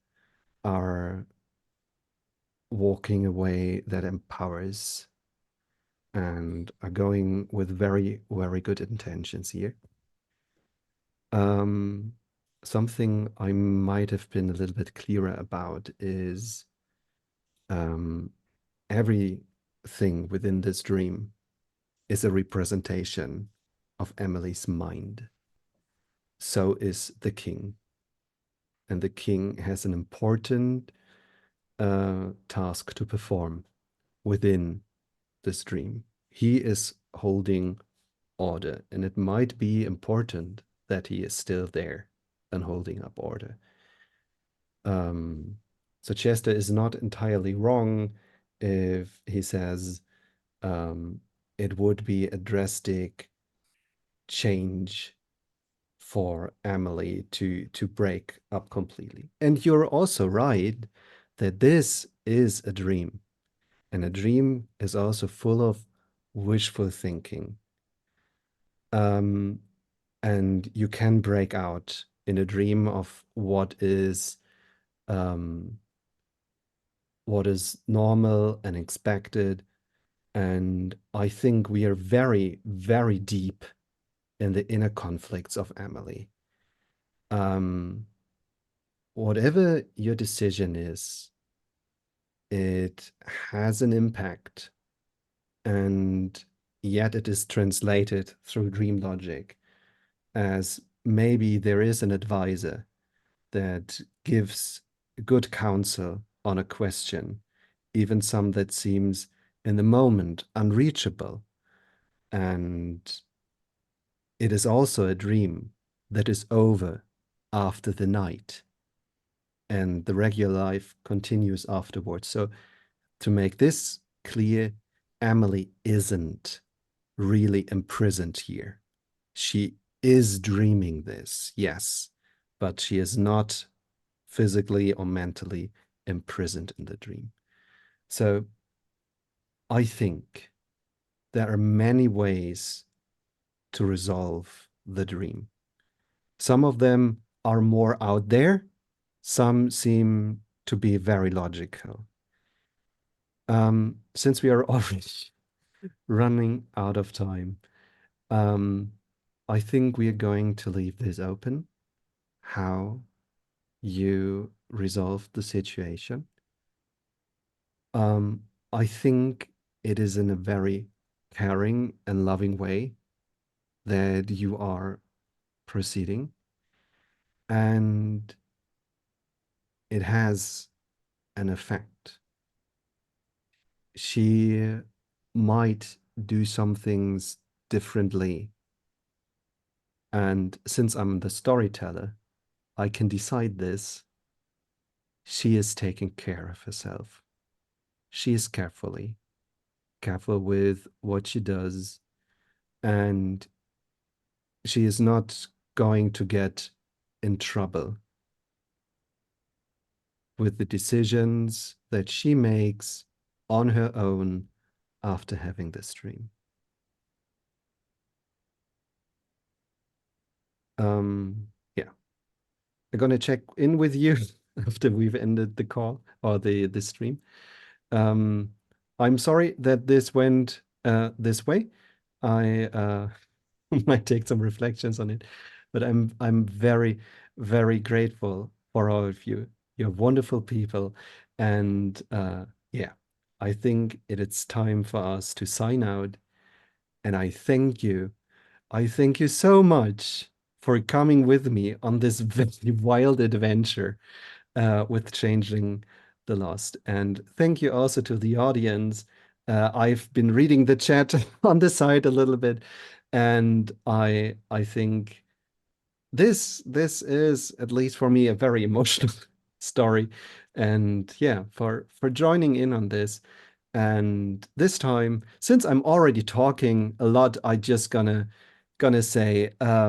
are walking a way that empowers and are going with very, very good intentions here. Something I might have been a little bit clearer about is everything within this dream is a representation of Emily's mind. So is the king. And the king has an important task to perform within this dream. He is holding order, and it might be important that he is still there and holding up order. So Chester is not entirely wrong if he says it would be a drastic change for Emily to break up completely. And you're also right that this is a dream, and a dream is also full of wishful thinking. And you can break out in a dream of what is normal and expected. And I think we are very, very deep in the inner conflicts of Emily. Whatever your decision is, it has an impact, and yet it is translated through dream logic as maybe there is an advisor that gives good counsel on a question, even some that seems in the moment unreachable. And it is also a dream that is over after the night, and the regular life continues afterwards. So to make this clear, Emily isn't really imprisoned here. She is dreaming this, yes, but she is not physically or mentally imprisoned in the dream. So I think there are many ways to resolve the dream. Some of them are more out there, some seem to be very logical. Since we are already running out of time, I think we are going to leave this open, how you resolve the situation. I think it is in a very caring and loving way that you are proceeding, and it has an effect. She might do some things differently, and since I'm the storyteller, I can decide this. She is taking care of herself. She is careful with what she does, and she is not going to get in trouble with the decisions that she makes on her own after having this dream. Yeah. I'm gonna check in with you after we've ended the call or the stream. I'm sorry that this went this way. I might take some reflections on it, but I'm very, very grateful for all of you. You're wonderful people, and yeah, I think it's time for us to sign out. And I thank you. I thank you so much for coming with me on this very wild adventure with Changing the Lost. And thank you also to the audience. I've been reading the chat on the side a little bit, and I think this is, at least for me, a very emotional story. And yeah, for joining in on this. And this time, since I'm already talking a lot, I just gonna say I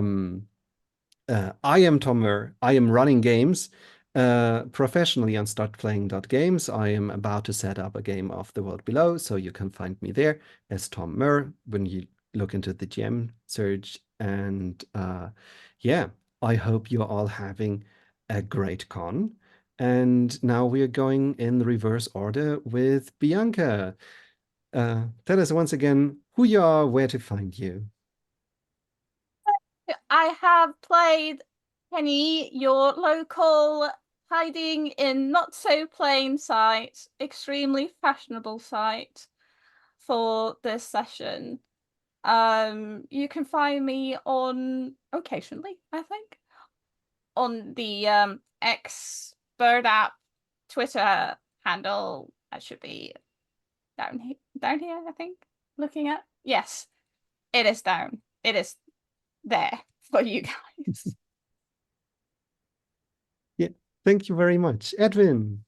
am Tom Murr. I am running games professionally on startplaying.games. I am about to set up a game of The World Below, so you can find me there as Tom Murr when you look into the GM search. And yeah, I hope you're all having a great con. And now we are going in the reverse order with Bianca. Tell us once again who you are, where to find you. I have played Penny, your local hiding in not so plain sight, extremely fashionable sight for this session. You can find me on occasionally, I think, on the X Bird app Twitter handle. That should be down here, I think. Looking at, yes, it is down. It is there for you guys. Yeah, thank you very much. Edwin.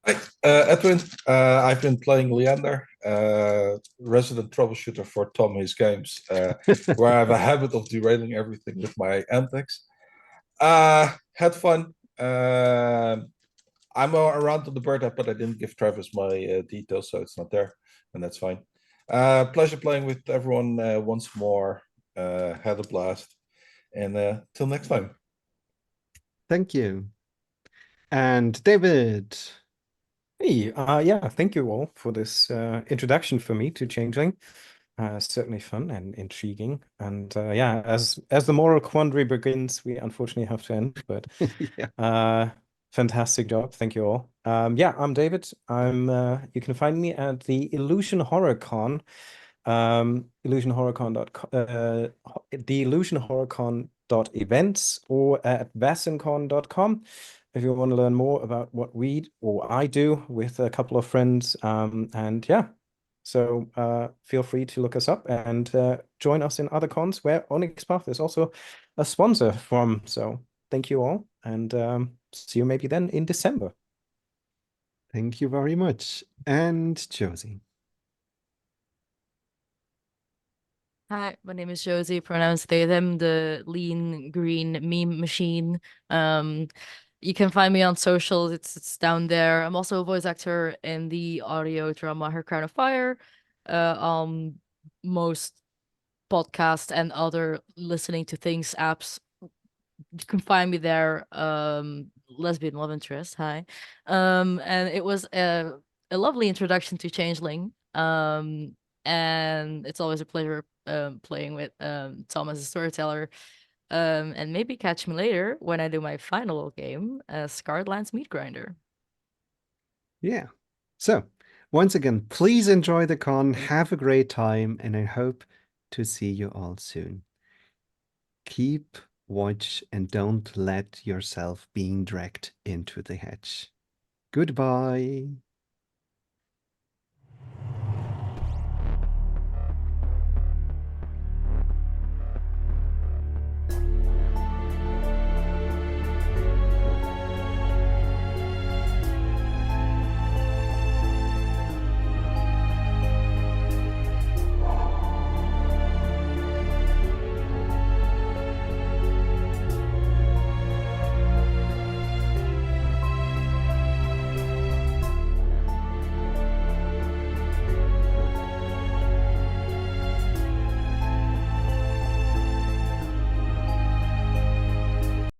Hi, Edwin. I've been playing Leander, resident troubleshooter for Tom His Games, where I have a habit of derailing everything with my antics. Had fun. I'm around on the bird app, but I didn't give Travis my details, so it's not there, and that's fine. Pleasure playing with everyone once more. Had a blast, and till next time. Thank you. And David. Hey, yeah, thank you all for this introduction for me to Changeling. Certainly fun and intriguing. And yeah, as the moral quandary begins, we unfortunately have to end. But Yeah. fantastic job. Thank you all. Yeah, I'm David. You can find me at the Illusion Horror Con, theillusionhorrorcon.events or at vassencon.com if you want to learn more about what we or I do with a couple of friends. And yeah, so feel free to look us up and join us in other cons where Onyx Path is also a sponsor from. So thank you all, and see you maybe then in December. Thank you very much. And Josie. Hi, my name is Josie, pronouns they, them, the lean green meme machine. You can find me on socials, it's down there. I'm also a voice actor in the audio drama Her Crown of Fire, on most podcast and other listening to things apps. You can find me there. Lesbian love interest. Hi. And it was a lovely introduction to Changeling. And it's always a pleasure playing with Tom as a storyteller. And maybe catch me later when I do my final game, Scarred Lands Meat Grinder. Yeah. So once again, please enjoy the con, have a great time, and I hope to see you all soon. Keep watch and don't let yourself being dragged into the hedge. Goodbye.